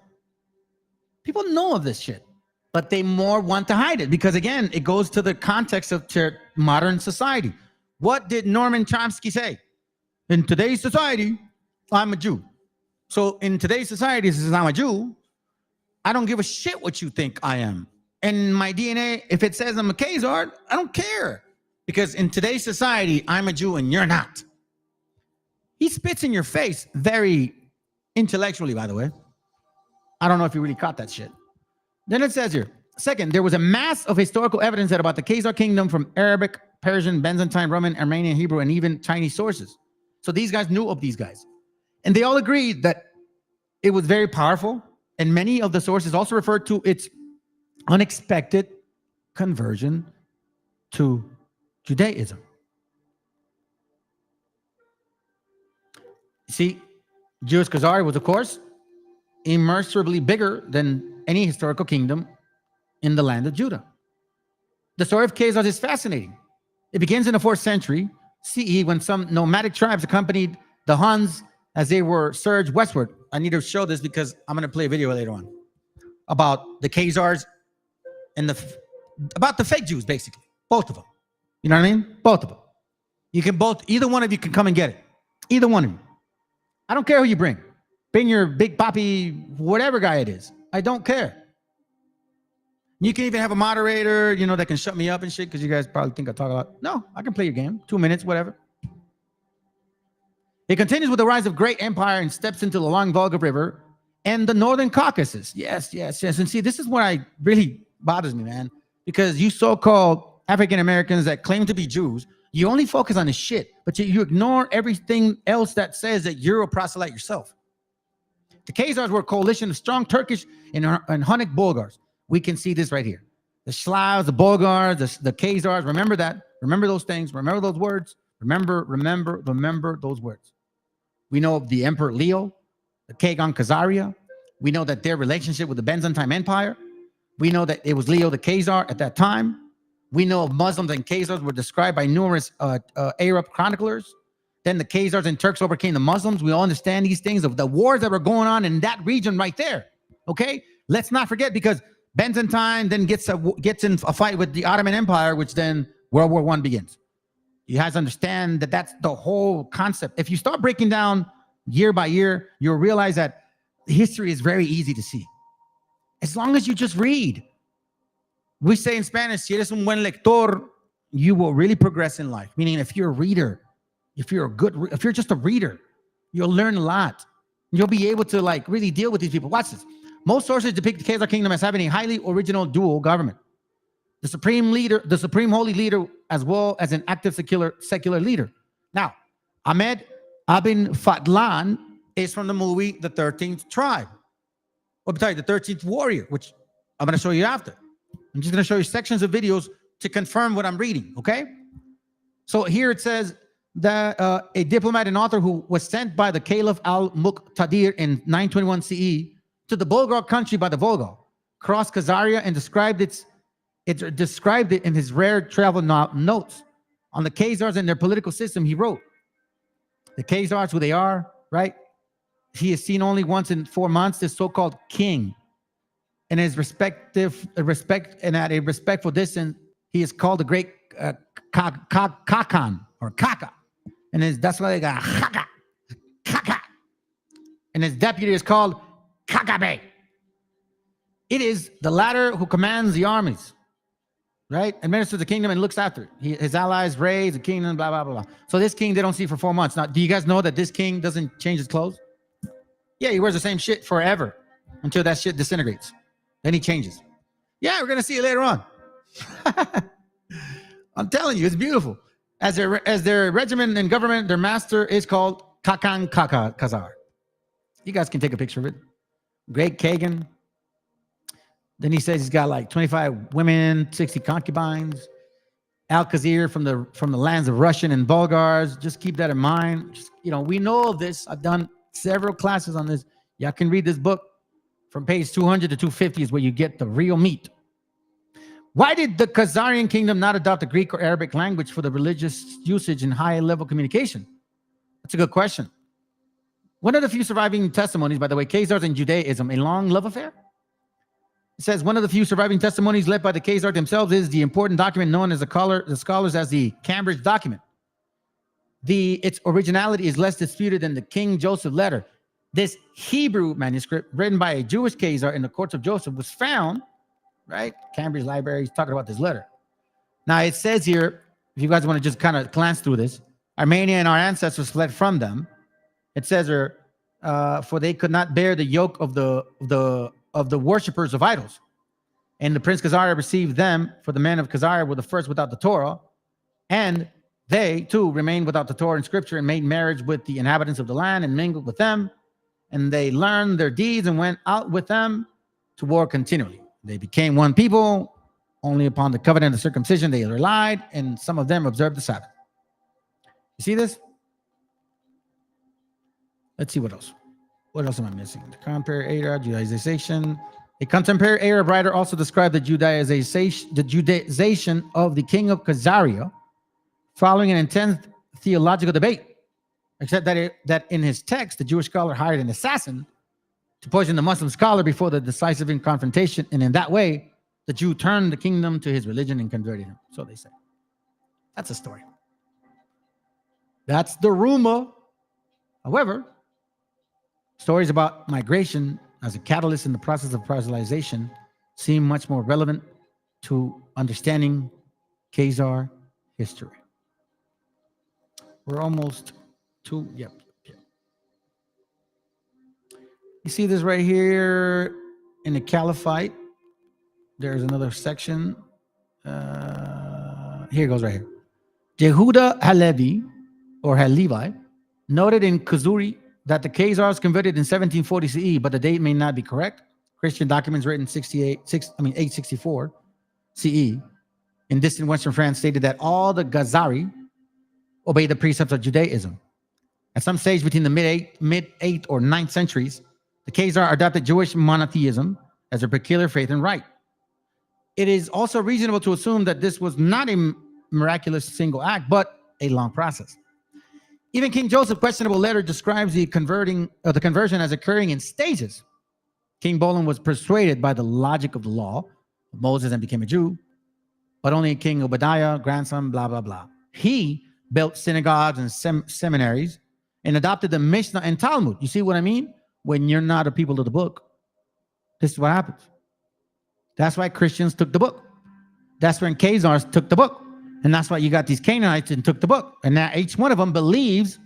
People know of this shit, but they more want to hide it because, again, it goes to the context of modern society. What did Norman Chomsky say? In today's society, I'm a Jew. So in today's society, since I'm a Jew, I don't give a shit what you think I am. And my DNA, if it says I'm a Khazar, I don't care. Because in today's society, I'm a Jew and you're not. He spits in your face very intellectually, by the way. I don't know if you really caught that shit. Then it says here, second, there was a mass of historical evidence that about the Khazar kingdom from Arabic, Persian, Byzantine, Roman, Armenian, Hebrew, and even Chinese sources. So these guys knew of these guys. And they all agreed that it was very powerful. And many of the sources also referred to its unexpected conversion to Judaism. See, Jewish Khazar was, of course, immeasurably bigger than any historical kingdom in the land of Judah. The story of Khazars is fascinating. It begins in the 4th century CE when some nomadic tribes accompanied the Huns as they were surged westward. I need to show this because I'm going to play a video later on about the Khazars and about the fake Jews, basically. Both of them. You know what I mean? Both of them. You can either one of you can come and get it. Either one of you. I don't care who you bring. Bring your big papi, whatever guy it is. I don't care. You can even have a moderator, that can shut me up and shit because you guys probably think I talk a lot. No, I can play your game. 2 minutes, whatever. It continues with the rise of great empire and steps into the long Volga River and the Northern Caucasus. Yes. And see, this is what really bothers me, man. Because you so-called African Americans that claim to be Jews, you only focus on the shit, but you ignore everything else that says that you're a proselyte yourself. The Khazars were a coalition of strong Turkish and Hunnic Bulgars. We can see this right here. The Slavs, the Bulgars, the Khazars. Remember that. Remember those things. Remember those words. Remember those words. We know of the Emperor Leo, the Kagan Khazaria. We know that their relationship with the Byzantine Empire. We know that it was Leo the Khazar at that time. We know of Muslims and Khazars were described by numerous Arab chroniclers. Then the Khazars and Turks overcame the Muslims. We all understand these things of the wars that were going on in that region right there. Okay? Let's not forget because Byzantine then gets in a fight with the Ottoman Empire, which then World War I begins. You guys understand that that's the whole concept. If you start breaking down year by year, you'll realize that history is very easy to see. As long as you just read. We say in Spanish, si eres un buen lector, you will really progress in life. Meaning if you're a reader, if you're just a reader, you'll learn a lot. You'll be able to really deal with these people. Watch this. Most sources depict the Khazar kingdom as having a highly original dual government. The supreme holy leader, as well as an active secular leader. Now, Ahmed Ibn Fadlan is from the movie The 13th Tribe. The 13th Warrior, which I'm going to show you after. I'm just going to show you sections of videos to confirm what I'm reading, okay? So here it says that a diplomat and author who was sent by the Caliph al-Muqtadir in 921 CE to the Bulgar country by the Volga, crossed Khazaria and described it in his rare travel notes on the Khazars and their political system. He wrote, the Khazars, who they are, right? He is seen only once in 4 months, this so-called king. and at a respectful distance, he is called the great Kakan or Kaka. And that's why they got Kaka. And his deputy is called Kakabe. It is the latter who commands the armies, right? Administers the kingdom and looks after it. His allies raise the kingdom, blah, blah, blah, blah. So this king they don't see for 4 months. Now, do you guys know that this king doesn't change his clothes? Yeah, he wears the same shit forever until that shit disintegrates. Then he changes. Yeah, we're going to see it later on. I'm telling you, it's beautiful. As their regiment and government, their master is called Kakan Kazar. You guys can take a picture of it. Great Kagan. Then he says he's got like 25 women, 60 concubines. Al-Khazir from the lands of Russian and Bulgars. Just keep that in mind. Just, we know of this. I've done several classes on this. Y'all can read this book from page 200 to 250 is where you get the real meat. Why did the Khazarian kingdom not adopt the Greek or Arabic language for the religious usage in high-level communication? That's a good question. One of the few surviving testimonies, by the way, Khazars and Judaism, a long love affair? It says one of the few surviving testimonies led by the Khazars themselves is the important document known as the scholars as the Cambridge document. Its originality is less disputed than the King Joseph letter. This Hebrew manuscript written by a Jewish Khazar in the courts of Joseph was found, right? Cambridge Library is talking about this letter. Now it says here, if you guys want to just kind of glance through this, Armenia and our ancestors fled from them. It says here, for they could not bear the yoke of the worshippers of idols. And the Prince Khazar received them, for the men of Khazar were the first without the Torah. And they, too, remained without the Torah and Scripture and made marriage with the inhabitants of the land and mingled with them. And they learned their deeds and went out with them to war continually. They became one people. Only upon the covenant of circumcision they relied, and some of them observed the Sabbath. You see this? Let's see what else. What else am I missing? The contemporary Arab Judaization. A contemporary Arab writer also described the Judaization of the king of Khazaria following an intense theological debate, except that in his text, the Jewish scholar hired an assassin to poison the Muslim scholar before the decisive confrontation, and in that way, the Jew turned the kingdom to his religion and converted him. So they say. That's a story. That's the rumor. However, stories about migration as a catalyst in the process of proselytization seem much more relevant to understanding Khazar history. We're almost to, yep. You see this right here in the Caliphate. There's another section. Here it goes right here. Jehuda Halevi, or Halevi, noted in Kuzuri that the Khazars converted in 1740 CE, but the date may not be correct. Christian documents written 864 CE in distant Western France stated that all the Khazari obeyed the precepts of Judaism. At some stage between the mid-8th or 9th centuries, the Khazar adopted Jewish monotheism as their peculiar faith and rite. It is also reasonable to assume that this was not a miraculous single act, but a long process. Even King Joseph's questionable letter describes the conversion as occurring in stages. King Bolan was persuaded by the logic of the law of Moses and became a Jew, but only King Obadiah, grandson, blah, blah, blah. He built synagogues and seminaries and adopted the Mishnah and Talmud. You see what I mean? When you're not a people of the book, this is what happens. That's why Christians took the book. That's when Khazars took the book. And that's why you got these Canaanites and took the book. And now each one of them believes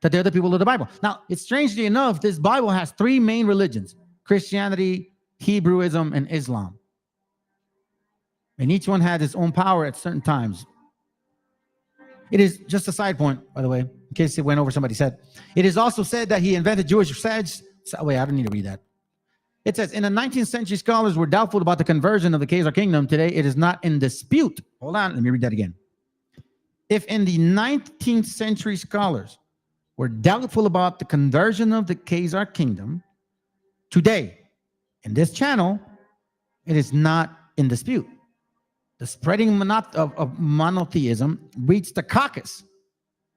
that they're the people of the Bible. Now, it's strangely enough, this Bible has three main religions: Christianity, Hebrewism, and Islam. And each one had its own power at certain times. It is just a side point, by the way, in case it went over somebody said. It is also said that he invented Jewish sages. Wait, I don't need to read that. It says, in the 19th century, scholars were doubtful about the conversion of the Khazar kingdom. Today, it is not in dispute. Hold on, let me read that again. If in the 19th century scholars were doubtful about the conversion of the Khazar kingdom, today, in this channel, it is not in dispute. The spreading of monotheism reached the Caucasus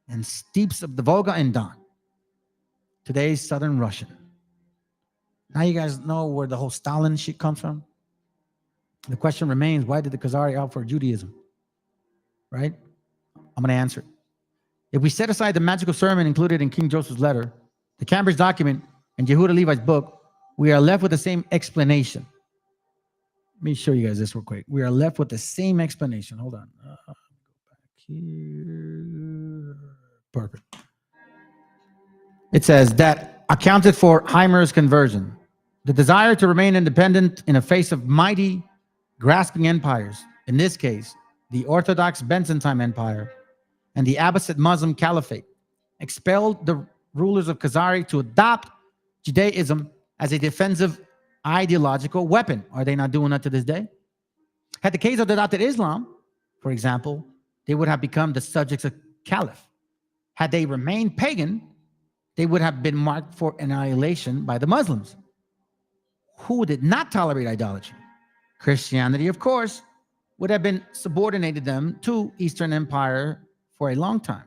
and steeps of the Volga and Don, today's southern Russia. Now you guys know where the whole Stalin shit comes from. The question remains, why did the Khazari opt for Judaism? Right? I'm going to answer it. If we set aside the magical sermon included in King Joseph's letter, the Cambridge document, and Yehuda Levi's book, we are left with the same explanation. Let me show you guys this real quick. We are left with the same explanation. Hold on. Go back here. Perfect. It says that accounted for Heimer's conversion, the desire to remain independent in the face of mighty, grasping empires, in this case, the Orthodox Byzantine Empire and the Abbasid Muslim Caliphate, expelled the rulers of Khazari to adopt Judaism as a defensive ideological weapon. Are they not doing that to this day? Had the Khazars adopted Islam, for example, they would have become the subjects of Caliph. Had they remained pagan, they would have been marked for annihilation by the Muslims, who did not tolerate idolatry. Christianity, of course, would have been subordinated them to Eastern Empire for a long time.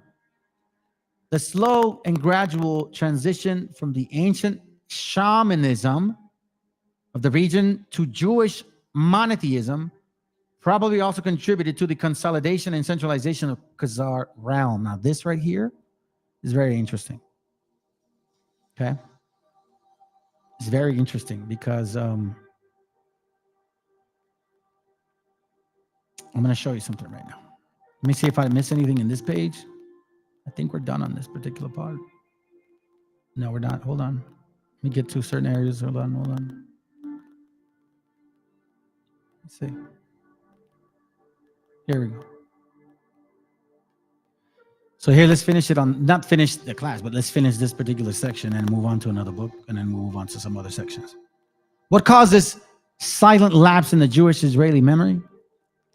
The slow and gradual transition from the ancient shamanism of the region to Jewish monotheism probably also contributed to the consolidation and centralization of Khazar realm. Now, this right here is very interesting. Okay? It's very interesting because I'm going to show you something right now. Let me see if I miss anything in this page. I think we're done on this particular part. No, we're not. Hold on. Let me get to certain areas. Hold on. Let's see. Here we go. So here, let's finish it on, not finish the class, but let's finish this particular section and move on to another book, and then move on to some other sections. What caused this silent lapse in the Jewish-Israeli memory?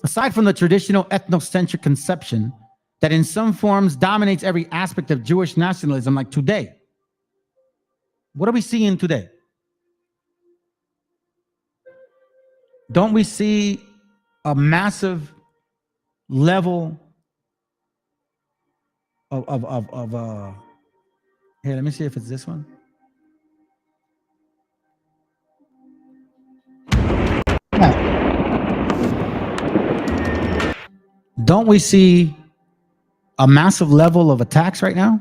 Aside from the traditional ethnocentric conception that in some forms dominates every aspect of Jewish nationalism, like today, what are we seeing today? Don't we see a massive level of here, let me see if it's this one. Don't we see a massive level of attacks right now?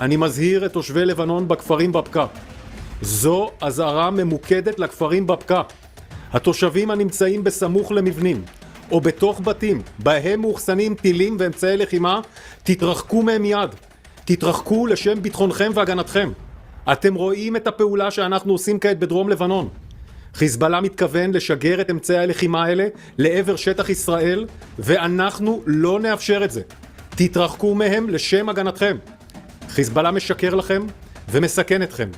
אני מזהיר את תושבי לבנון בכפרים בבקע. זו אזהרה ממוקדת לכפרים בבקע. התושבים הנמצאים בסמוך למבנים או בתוך בתים בהם מאוחסנים טילים ואמצעי לחימה, תתרחקו מהם מיד. תתרחקו לשם ביטחונכם והגנתכם. אתם רואים את הפעולה שאנחנו עושים כעת בדרום לבנון. חיזבאללה מתכוון לשגר את אמצעי הלחימה האלה לעבר שטח ישראל, ואנחנו לא נאפשר את זה. תתרחקו מהם לשם הגנתכם. חיזבאללה משקר לכם ומסכן אתכם.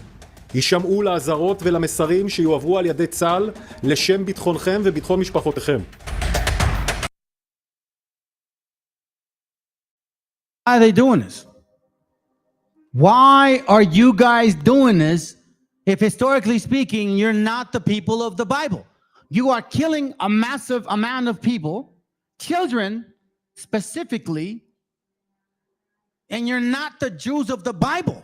יישמעו לאזהרות ולמסרים שיועברו על ידי צה"ל לשם ביטחונכם וביטחון משפחותיכם. Why are they doing this? Why are you guys doing this if historically speaking you're not the people of the Bible? You are killing a massive amount of people, children specifically, and you're not the Jews of the Bible.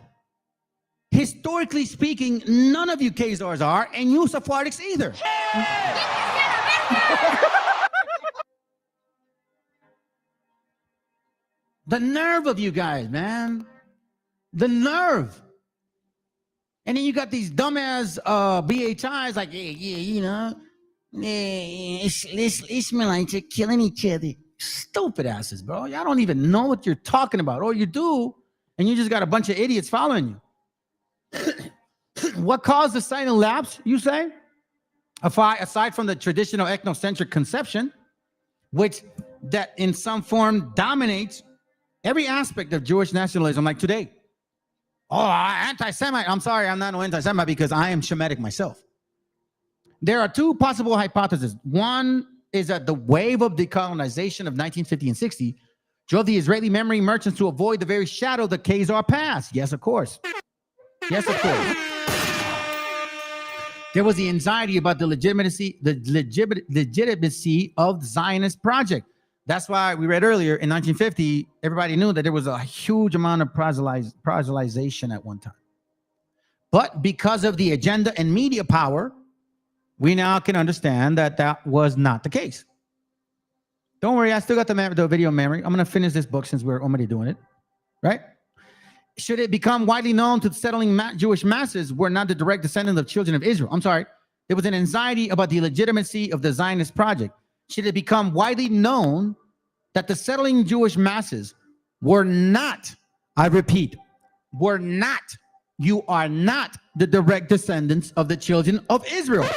Historically speaking, none of you Khazars are, and you Sephardics either. The nerve of you guys, man. The nerve. And then you got these dumbass BHIs like, yeah, you know, Ishmaelites are killing each other. Stupid asses, bro. Y'all don't even know what you're talking about. Or you do, and you just got a bunch of idiots following you. What caused the silent lapse, you say? Aside from the traditional ethnocentric conception, which that in some form dominates every aspect of Jewish nationalism, like today. Oh, anti-Semite. I'm sorry, I'm not an anti-Semite because I am Shemitic myself. There are two possible hypotheses. One is that the wave of decolonization of 1950 and 60 drove the Israeli memory merchants to avoid the very shadow of the Khazar past. Yes, of course. Yes, of course. There was the anxiety about the legitimacy of the Zionist project. That's why we read earlier in 1950, everybody knew that there was a huge amount of proselytization at one time. But because of the agenda and media power, we now can understand that that was not the case. Don't worry, I still got the video memory. I'm going to finish this book since we're already doing it, right? Should it become widely known to the settling Jewish masses were not the direct descendants of children of Israel? I'm sorry. There was an anxiety about the legitimacy of the Zionist project. Should it become widely known that the settling Jewish masses were not, I repeat, were not, you are not the direct descendants of the children of Israel.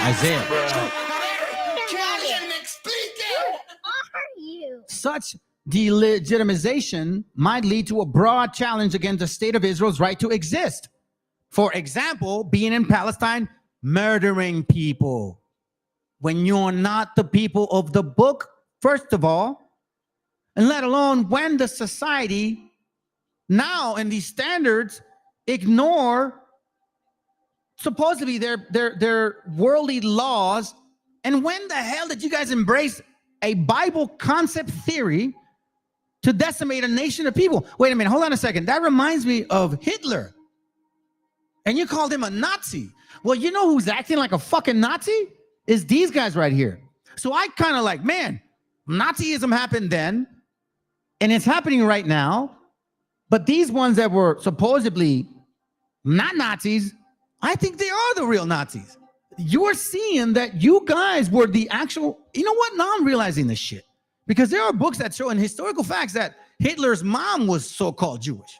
Isaiah. Such delegitimization might lead to a broad challenge against the state of Israel's right to exist. For example, being in Palestine, murdering people. When you're not the people of the book, first of all, and let alone when the society now and these standards ignore supposedly their worldly laws. And when the hell did you guys embrace a Bible concept theory to decimate a nation of people? Wait a minute, hold on a second. That reminds me of Hitler. And you called him a Nazi. Well, you know who's acting like a fucking Nazi? Is these guys right here. So I kind of like, man, Nazism happened then, and it's happening right now. But these ones that were supposedly not Nazis, I think they are the real Nazis. You're seeing that you guys were the actual, you know what? Now I'm realizing this shit. Because there are books that show in historical facts that Hitler's mom was so-called Jewish.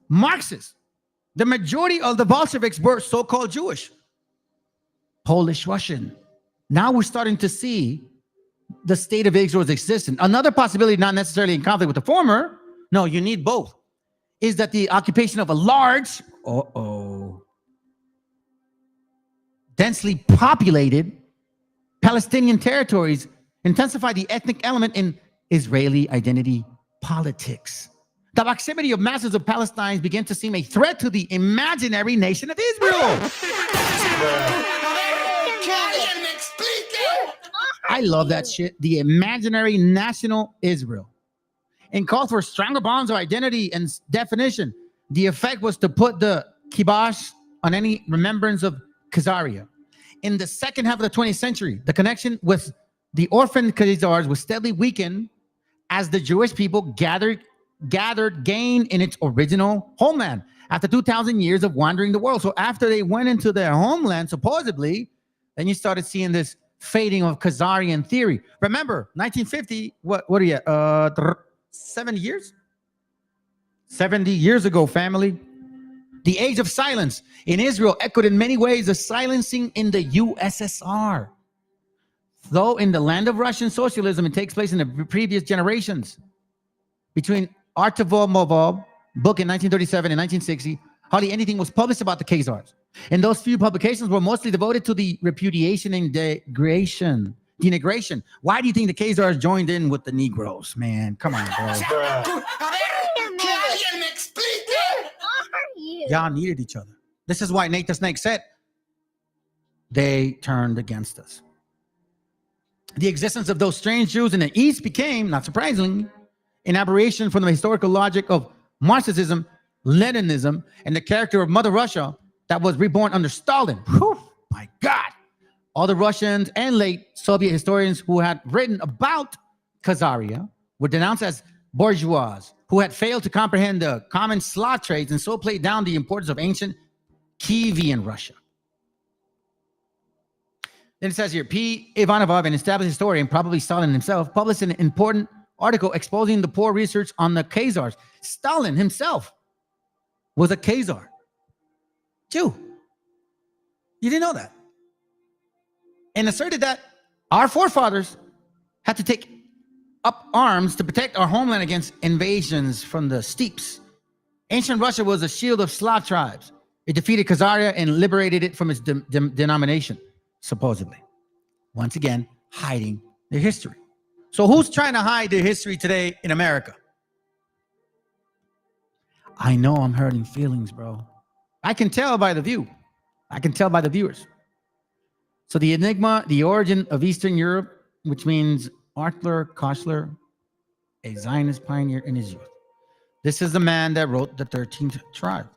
Marxists. The majority of the Bolsheviks were so-called Jewish. Polish, Russian. Now we're starting to see the state of Israel's existence. Another possibility, not necessarily in conflict with the former, no, you need both, is that the occupation of a large, densely populated Palestinian territories intensify the ethnic element in Israeli identity politics. The proximity of masses of Palestinians began to seem a threat to the imaginary nation of Israel. I love that shit. The imaginary national Israel. And called for stronger bonds of identity and definition. The effect was to put the kibosh on any remembrance of Khazaria. In the second half of the 20th century, the connection with the orphaned Khazars was steadily weakened as the Jewish people gathered gain in its original homeland after 2,000 years of wandering the world. So after they went into their homeland, supposedly, then you started seeing this fading of Khazarian theory. Remember, 1950, what are you at? 70 years? 70 years ago, family. The age of silence in Israel echoed in many ways the silencing in the USSR. Though in the land of Russian socialism, it takes place in the previous generations. Between Artavol Movov, book in 1937 and 1960, hardly anything was published about the Khazars. And those few publications were mostly devoted to the repudiation and denigration. Why do you think the Khazars joined in with the Negroes, man? Come on, bro. Y'all needed each other. This is why Nate the Snake said they turned against us. The existence of those strange Jews in the East became, not surprisingly, an aberration from the historical logic of Marxism, Leninism, and the character of Mother Russia that was reborn under Stalin. Whew, my God. All the Russians and late Soviet historians who had written about Khazaria were denounced as bourgeois who had failed to comprehend the common Slav traits and so played down the importance of ancient Kievan Russia. Then it says here, P. Ivanov, an established historian, probably Stalin himself, published an important article exposing the poor research on the Khazars. Stalin himself was a Khazar Jew. You didn't know that. And asserted that our forefathers had to take up arms to protect our homeland against invasions from the steppes. Ancient Russia was a shield of Slav tribes. It defeated Khazaria and liberated it from its denomination, supposedly. Once again, hiding their history. So who's trying to hide their history today in America? I know I'm hurting feelings, bro. I can tell by the view. I can tell by the viewers. So the enigma, the origin of Eastern Europe, which means Arthur Koestler, a Zionist pioneer in his youth. This is the man that wrote the 13th tribe.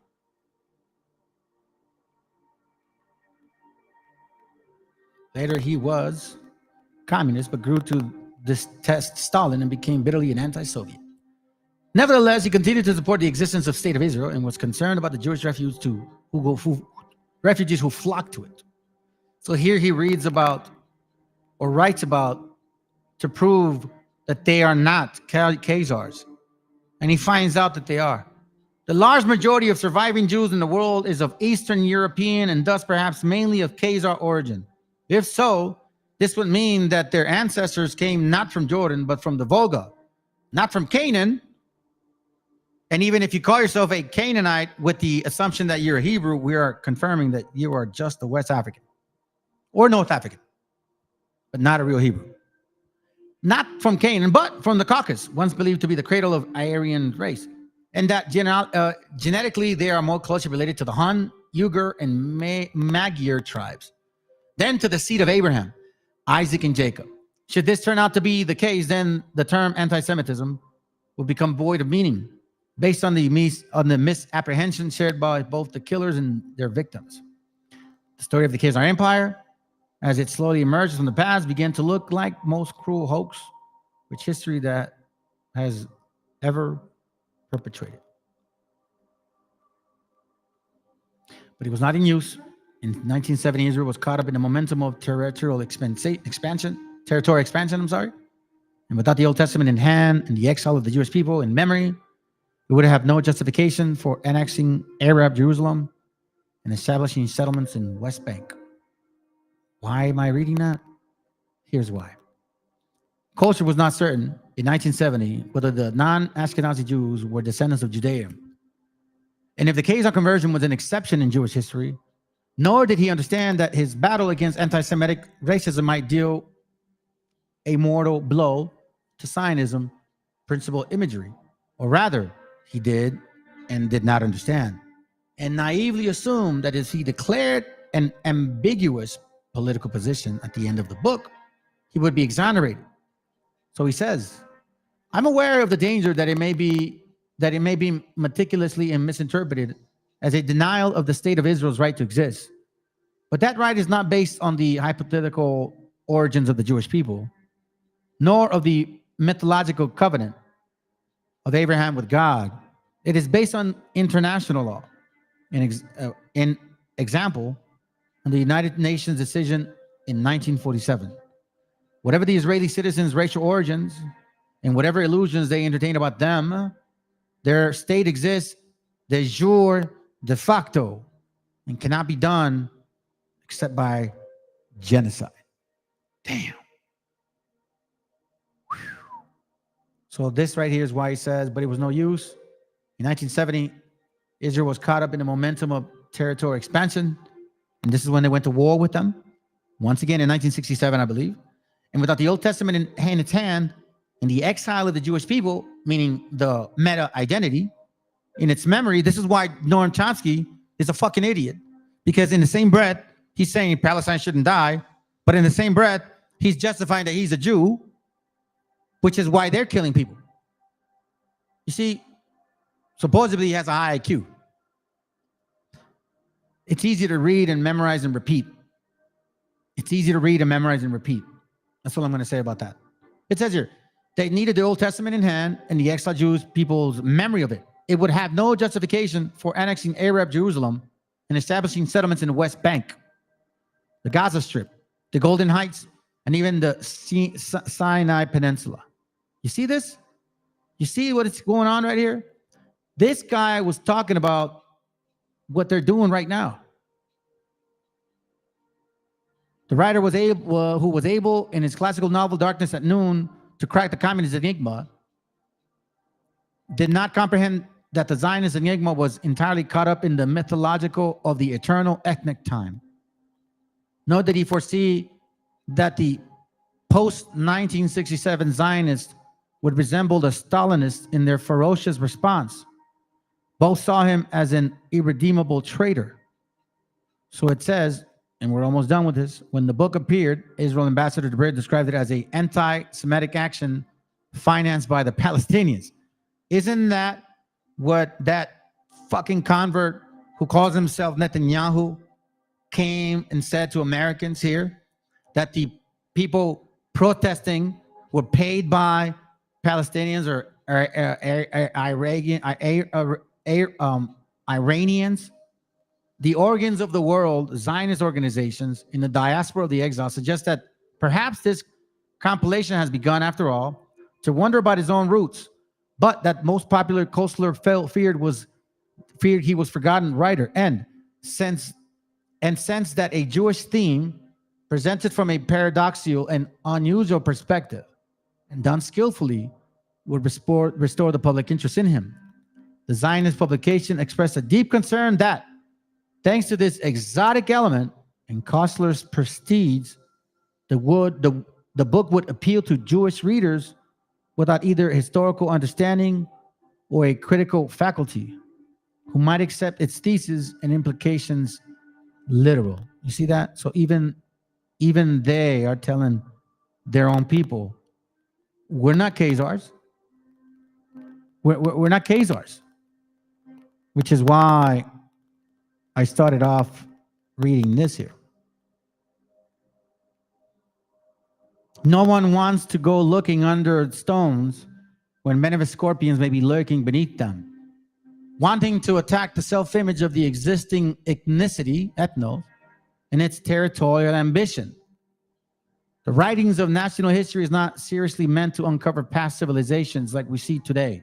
Later, he was communist, but grew to detest Stalin and became bitterly an anti-Soviet. Nevertheless, he continued to support the existence of State of Israel and was concerned about the Jewish refugees who flocked to it. So here he reads about, or writes about, to prove that they are not Khazars. And he finds out that they are. The large majority of surviving Jews in the world is of Eastern European and thus perhaps mainly of Khazar origin. If so, this would mean that their ancestors came not from Jordan, but from the Volga, not from Canaan. And even if you call yourself a Canaanite with the assumption that you're a Hebrew, we are confirming that you are just a West African or North African, but not a real Hebrew. Not from Canaan, but from the Caucasus, once believed to be the cradle of Aryan race. And that genetically, they are more closely related to the Hun, Uyghur, and Magyar tribes than to the seed of Abraham, Isaac, and Jacob. Should this turn out to be the case, then the term anti-Semitism will become void of meaning based on the misapprehension shared by both the killers and their victims. The story of the Khazar Empire, as it slowly emerges from the past, began to look like most cruel hoax which history that has ever perpetrated. But it was not in use. In 1970, Israel was caught up in the momentum of territorial expansion. And without the Old Testament in hand and the exile of the Jewish people in memory, it would have no justification for annexing Arab Jerusalem and establishing settlements in West Bank. Why am I reading that? Here's why. Culture was not certain in 1970 whether the non-Ashkenazi Jews were descendants of Judaism. And if the Khazar conversion was an exception in Jewish history, nor did he understand that his battle against anti-Semitic racism might deal a mortal blow to Zionism principal imagery. Or rather, he did and did not understand, and naively assumed that if he declared an ambiguous political position at the end of the book, he would be exonerated. So he says, I'm aware of the danger that it may be meticulously and misinterpreted as a denial of the state of Israel's right to exist. But that right is not based on the hypothetical origins of the Jewish people, nor of the mythological covenant of Abraham with God. It is based on international law. In example, on the United Nations decision in 1947. Whatever the Israeli citizens' racial origins and whatever illusions they entertain about them, their state exists de jure, de facto, and cannot be done except by genocide. Damn. Whew. So this right here is why he says, but it was no use. In 1970, Israel was caught up in the momentum of territorial expansion. And this is when they went to war with them. Once again, in 1967, I believe. And without the Old Testament in its hand, and the exile of the Jewish people, meaning the meta-identity, in its memory, this is why Noam Chomsky is a fucking idiot. Because in the same breath, he's saying Palestine shouldn't die, but in the same breath, he's justifying that he's a Jew, which is why they're killing people. You see, supposedly he has a high IQ. It's easy to read and memorize and repeat. It's easy to read and memorize and repeat. That's what I'm going to say about that. It says here, they needed the Old Testament in hand and the exiled Jewish people's memory of it. It would have no justification for annexing Arab Jerusalem and establishing settlements in the West Bank, the Gaza Strip, the Golden Heights, and even the Sinai Peninsula. You see this? You see what is going on right here? This guy was talking about what they're doing right now. The writer was able, who was able in his classical novel Darkness at Noon to crack the communist enigma, did not comprehend that the Zionist enigma was entirely caught up in the mythological of the eternal ethnic time. Nor did he foresee that the post-1967 Zionists would resemble the Stalinists in their ferocious response. Both saw him as an irredeemable traitor. So it says, and we're almost done with this, when the book appeared, Israel Ambassador DeBrey described it as an anti-Semitic action financed by the Palestinians. Isn't that what that fucking convert who calls himself Netanyahu came and said to Americans here? That the people protesting were paid by Palestinians or Iranians. The organs of the world, Zionist organizations in the diaspora of the exile, suggest that perhaps this compilation has begun, after all, to wonder about his own roots, but that most popular Kostler feared he was forgotten writer, and since that a Jewish theme presented from a paradoxical and unusual perspective and done skillfully would restore the public interest in him. The Zionist publication expressed a deep concern that, thanks to this exotic element in Kostler's prestige, the book would appeal to Jewish readers without either historical understanding or a critical faculty, who might accept its thesis and implications literal. You see that? So even they are telling their own people, we're not Khazars. We're not Khazars. Which is why I started off reading this here. No one wants to go looking under stones when venomous scorpions may be lurking beneath them, wanting to attack the self-image of the existing ethnicity, ethnos, and its territorial ambition. The writings of national history is not seriously meant to uncover past civilizations like we see today.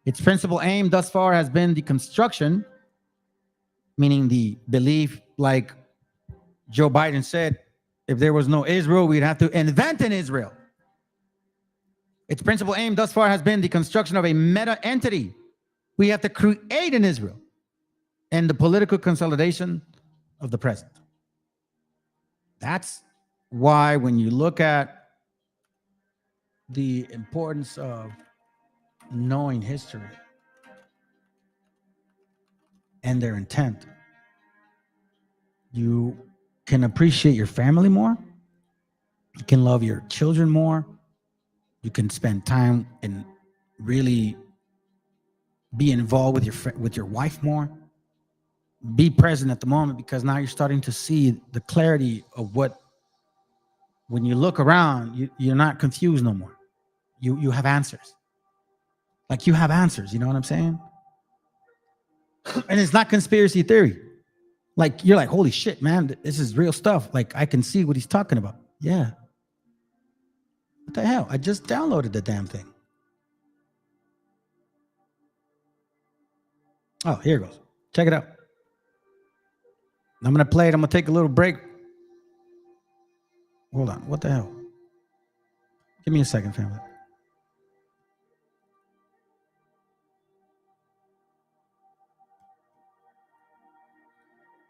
Its principal aim thus far has been the construction, meaning the belief, like Joe Biden said, if there was no Israel, we'd have to invent an Israel. Its principal aim thus far has been the construction of a meta-entity. We have to create an Israel and the political consolidation of the present. That's why when you look at the importance of knowing history and their intent, you can appreciate your family more. You can love your children more. You can spend time and really be involved with your wife more. Be present at the moment, because now you're starting to see the clarity of what, when you look around, you're not confused no more. You have answers. Like you have answers, you know what I'm saying? And it's not conspiracy theory. Like you're like, holy shit, man, this is real stuff. Like I can see what he's talking about. Yeah. What the hell? I just downloaded the damn thing. Oh, here it goes. Check it out. I'm going to play it. I'm going to take a little break. Hold on. What the hell? Give me a second, family.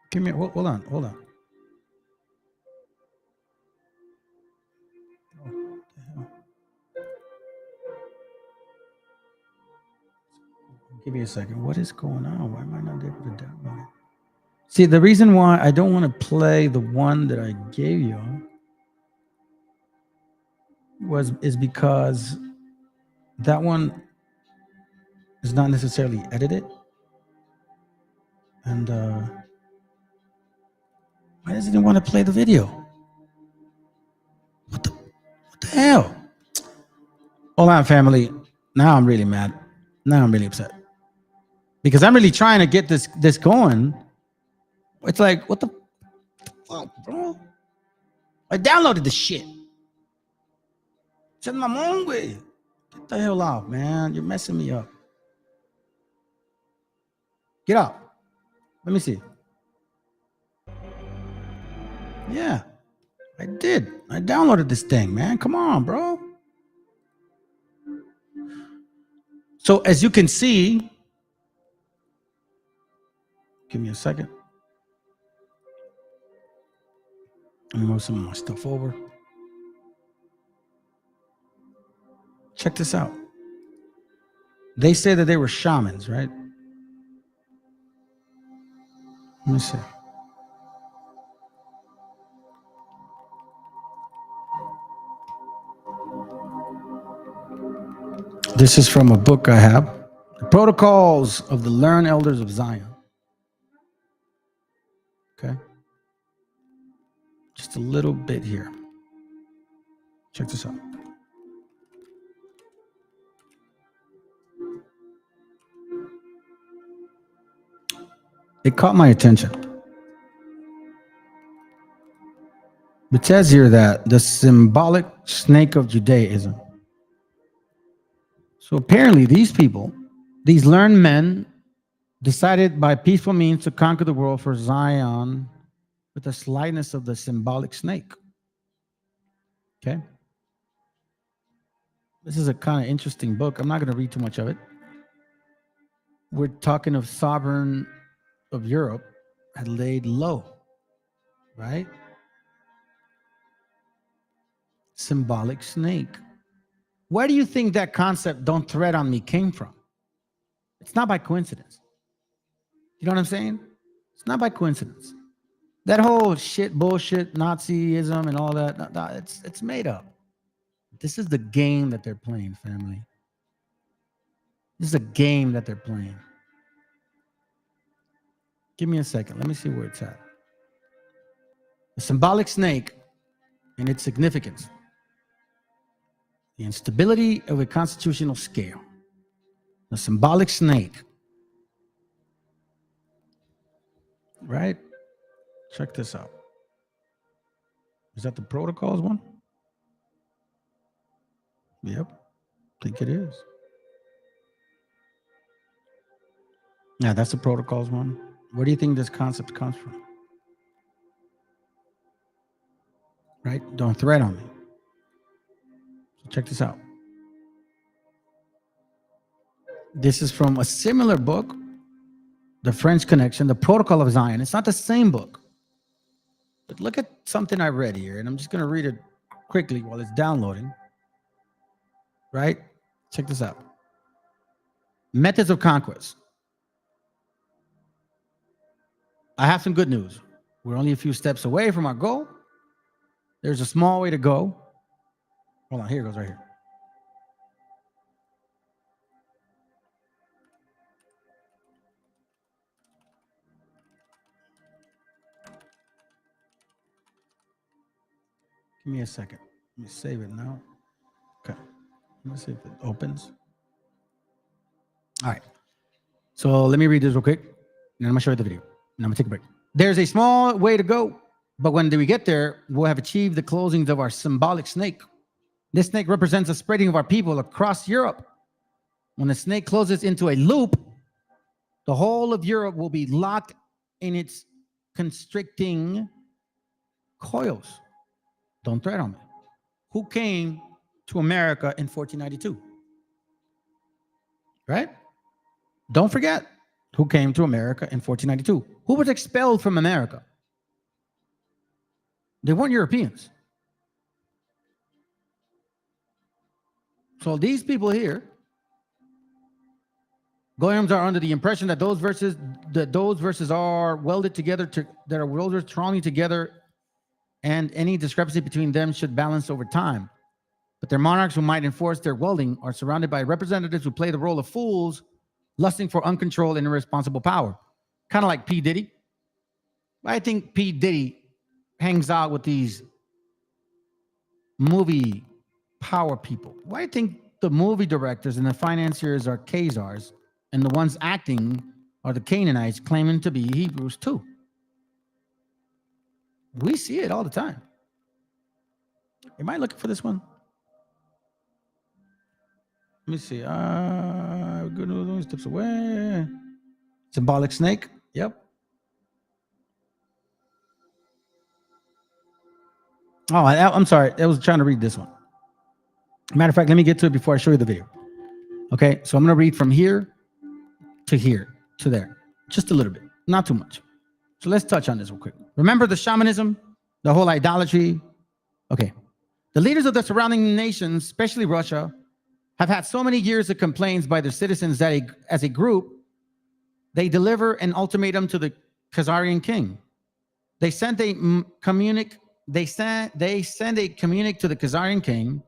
Give me, hold on. What the hell? Give me a second. What is going on? Why am I not able to download it? See, the reason why I don't want to play the one that I gave you is because that one is not necessarily edited. And why doesn't it want to play the video? What the hell? Hold on, family. Now I'm really mad. Now I'm really upset. Because I'm really trying to get this going. It's like, what the fuck, bro? I downloaded the shit. It's in my own way. Get the hell off, man. You're messing me up. Get out. Let me see. Yeah, I did. I downloaded this thing, man. Come on, bro. So as you can see, give me a second. Let me move some of my stuff over. Check this out. They say that they were shamans, right? Let me see. This is from a book I have, The Protocols of the Learned Elders of Zion. Okay. Just a little bit here. Check this out. It caught my attention. It says here that the symbolic snake of Judaism. So apparently these people, these learned men, decided by peaceful means to conquer the world for Zion with the slightness of the symbolic snake. Okay. This is a kind of interesting book. I'm not going to read too much of it. We're talking of sovereign of Europe had laid low, right? Symbolic snake. Where do you think that concept, don't tread on me, came from? It's not by coincidence. You know what I'm saying? It's not by coincidence. That whole shit, bullshit, Nazism and all that, it's made up. This is the game that they're playing, family. This is a game that they're playing. Give me a second. Let me see where it's at. The symbolic snake and its significance. The instability of a constitutional scale. The symbolic snake. Right? Check this out. Is that the protocols one? Yep. I think it is. Yeah, that's the protocols one. Where do you think this concept comes from? Right? Don't thread on me. So check this out. This is from a similar book, The French Connection, The Protocol of Zion. It's not the same book. But look at something I read here, and I'm just going to read it quickly while it's downloading. Right? Check this out. Methods of conquest. I have some good news. We're only a few steps away from our goal. There's a small way to go. Hold on, here it goes right here. Give me a second. Let me save it now. Okay. Let me see if it opens. All right. So let me read this real quick, and then I'm going to show you the video. And I'm going to take a break. There's a small way to go, but when we get there, we'll have achieved the closings of our symbolic snake. This snake represents the spreading of our people across Europe. When the snake closes into a loop, the whole of Europe will be locked in its constricting coils. Don't thread on me. Who came to America in 1492? Right? Don't forget who came to America in 1492. Who was expelled from America? They weren't Europeans. So these people here, Goyams are under the impression that those verses are welded together, that are welded strongly together, and any discrepancy between them should balance over time. But their monarchs who might enforce their welding are surrounded by representatives who play the role of fools, lusting for uncontrolled and irresponsible power. Kind of like P. Diddy. I think P. Diddy hangs out with these movie power people. Why do you think the movie directors and the financiers are Khazars, and the ones acting are the Canaanites claiming to be Hebrews too? We see it all the time. Am I looking for this one? Let me see. Good news steps away. Symbolic snake. Yep. Oh, I'm sorry. I was trying to read this one. Matter of fact, let me get to it before I show you the video. Okay, so I'm going to read from here to there. Just a little bit, not too much. So let's touch on this real quick. Remember the shamanism, the whole idolatry? Okay. The leaders of the surrounding nations, especially Russia, have had so many years of complaints by their citizens that as a group, they deliver an ultimatum to the Khazarian king. They sent a communique to the Khazarian king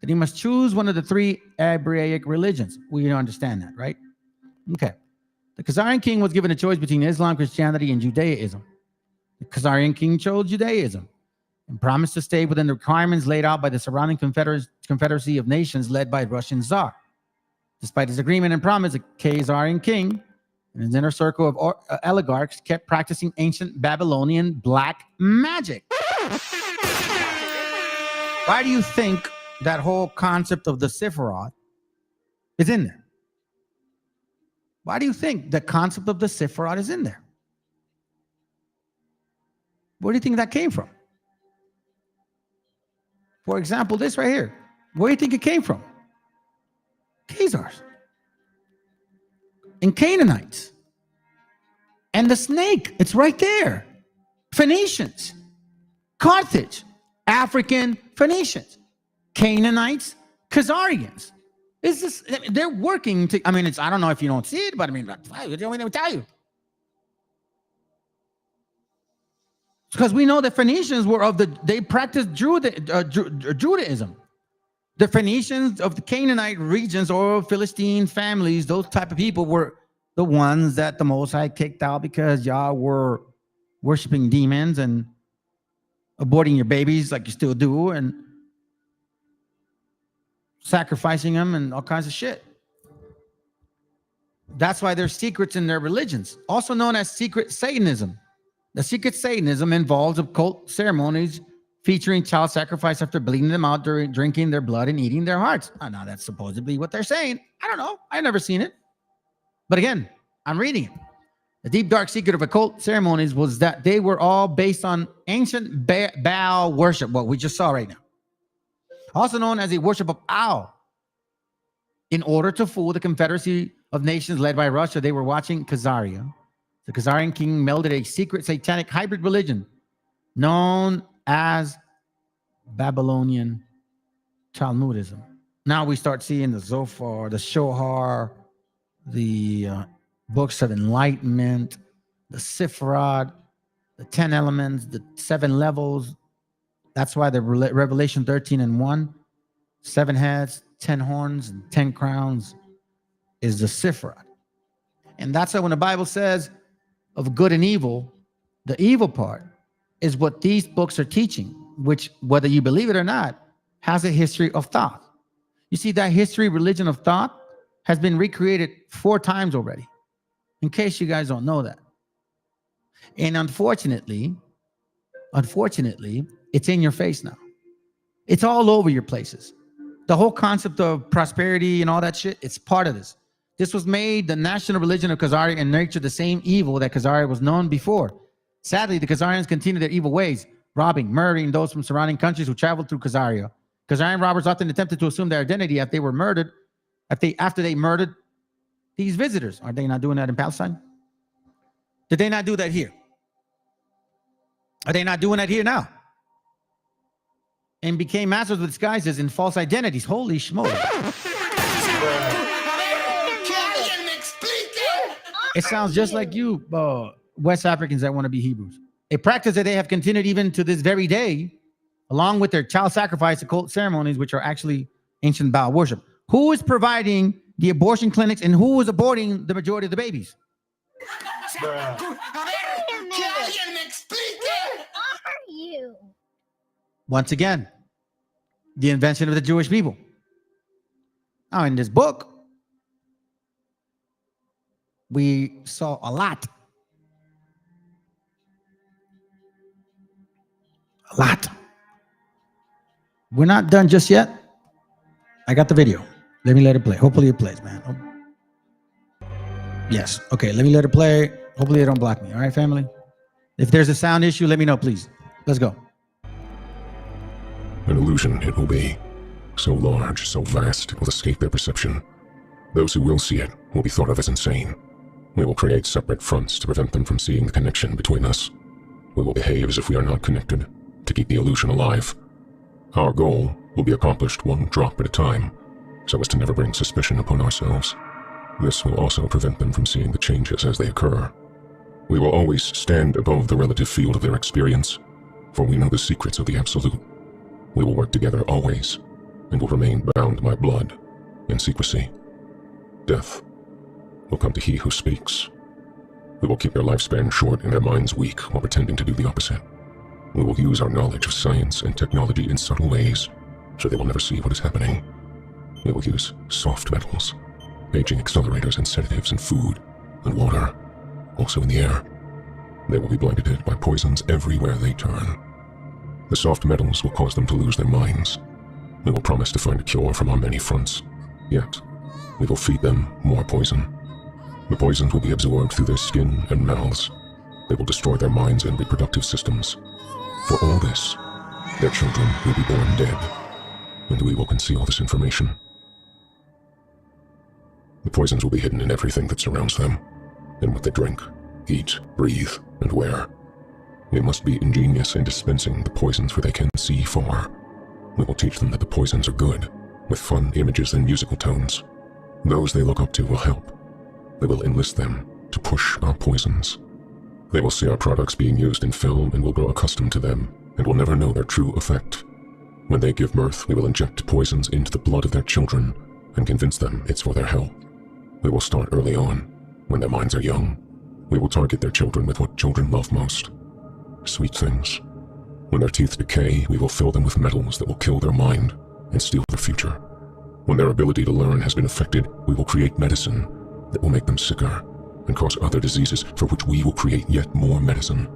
that he must choose one of the three Abrahamic religions. We understand that, right? Okay. The Khazarian king was given a choice between Islam, Christianity, and Judaism. The Khazarian king chose Judaism and promised to stay within the requirements laid out by the surrounding confederacy of nations led by Russian Tsar. Despite his agreement and promise, the Khazarian king and his inner circle of oligarchs kept practicing ancient Babylonian black magic. Why do you think that whole concept of the Sephiroth is in there? Why do you think the concept of the Sephiroth is in there? Where do you think that came from? For example, this right here. Where do you think it came from? Khazars and Canaanites and the snake. It's right there. Phoenicians, Carthage, African Phoenicians, Canaanites, Khazarians. Is this? They're working to. I mean, it's. I don't know if you don't see it, but I mean, what do you want me to tell you? Because we know the Phoenicians were they practiced Judaism. The Phoenicians of the Canaanite regions or Philistine families, those type of people were the ones that the Most High kicked out because y'all were worshiping demons and aborting your babies like you still do and sacrificing them and all kinds of shit. That's why there's secrets in their religions, also known as secret Satanism. The secret Satanism involves occult ceremonies featuring child sacrifice after bleeding them out during drinking their blood and eating their hearts. Oh, now that's supposedly what they're saying. I don't know. I've never seen it. But again, I'm reading it. The deep, dark secret of occult ceremonies was that they were all based on ancient Baal worship, what we just saw right now. Also known as a worship of Owl. In order to fool the Confederacy of Nations led by Russia, they were watching Khazaria. The Khazarian king melded a secret satanic hybrid religion known as Babylonian Talmudism. Now we start seeing the Zophar, the Shohar, the books of enlightenment, the Sephiroth, the 10 elements, the 7 levels. That's why the Revelation 13:1, 7 heads, 10 horns, and 10 crowns is the Sephiroth. And that's why when the Bible says of good and evil, the evil part is what these books are teaching, which, whether you believe it or not, has a history of thought. You see, that history, religion of thought, has been recreated 4 times already, in case you guys don't know that. And unfortunately, it's in your face now. It's all over your places. The whole concept of prosperity and all that shit, it's part of this. This was made the national religion of Khazaria and nurtured the same evil that Khazaria was known before. Sadly, the Khazarians continue their evil ways, robbing, murdering those from surrounding countries who traveled through Khazaria. Khazarian robbers often attempted to assume their identity after they were murdered, after they murdered these visitors. Are they not doing that in Palestine? Did they not do that here? Are they not doing that here now? And became masters of disguises and false identities. Holy schmoly. It sounds just like you, West Africans that want to be Hebrews. A practice that they have continued even to this very day, along with their child sacrifice occult ceremonies, which are actually ancient Baal worship. Who is providing the abortion clinics and who is aborting the majority of the babies? Once again, the invention of the Jewish people. Now, in this book, we saw a lot. We're not done just yet. I got the video. Let me let it play. Hopefully it plays, man. Yes. Okay, let me let it play. Hopefully they don't block me. All right, family? If there's a sound issue, let me know, please. Let's go. An illusion it will be. So large, so vast, it will escape their perception. Those who will see it will be thought of as insane. We will create separate fronts to prevent them from seeing the connection between us. We will behave as if we are not connected, to keep the illusion alive. Our goal will be accomplished one drop at a time, so as to never bring suspicion upon ourselves. This will also prevent them from seeing the changes as they occur. We will always stand above the relative field of their experience, for we know the secrets of the Absolute. We will work together always, and will remain bound by blood in secrecy. Death will come to he who speaks. We will keep their lifespan short and their minds weak while pretending to do the opposite. We will use our knowledge of science and technology in subtle ways, so they will never see what is happening. We will use soft metals, aging accelerators and sedatives and food and water, also in the air. They will be blanketed by poisons everywhere they turn. The soft metals will cause them to lose their minds. We will promise to find a cure from our many fronts, yet we will feed them more poison. The poisons will be absorbed through their skin and mouths. They will destroy their minds and reproductive systems. For all this, their children will be born dead, and we will conceal this information. The poisons will be hidden in everything that surrounds them, in what they drink, eat, breathe, and wear. We must be ingenious in dispensing the poisons, for they can see far. We will teach them that the poisons are good, with fun images and musical tones. Those they look up to will help. We will enlist them to push our poisons. They will see our products being used in film and will grow accustomed to them, and will never know their true effect. When they give birth, we will inject poisons into the blood of their children and convince them it's for their health. We will start early on, when their minds are young. We will target their children with what children love most: sweet things. When their teeth decay, we will fill them with metals that will kill their mind and steal their future. When their ability to learn has been affected, we will create medicine that will make them sicker and cause other diseases, for which we will create yet more medicine.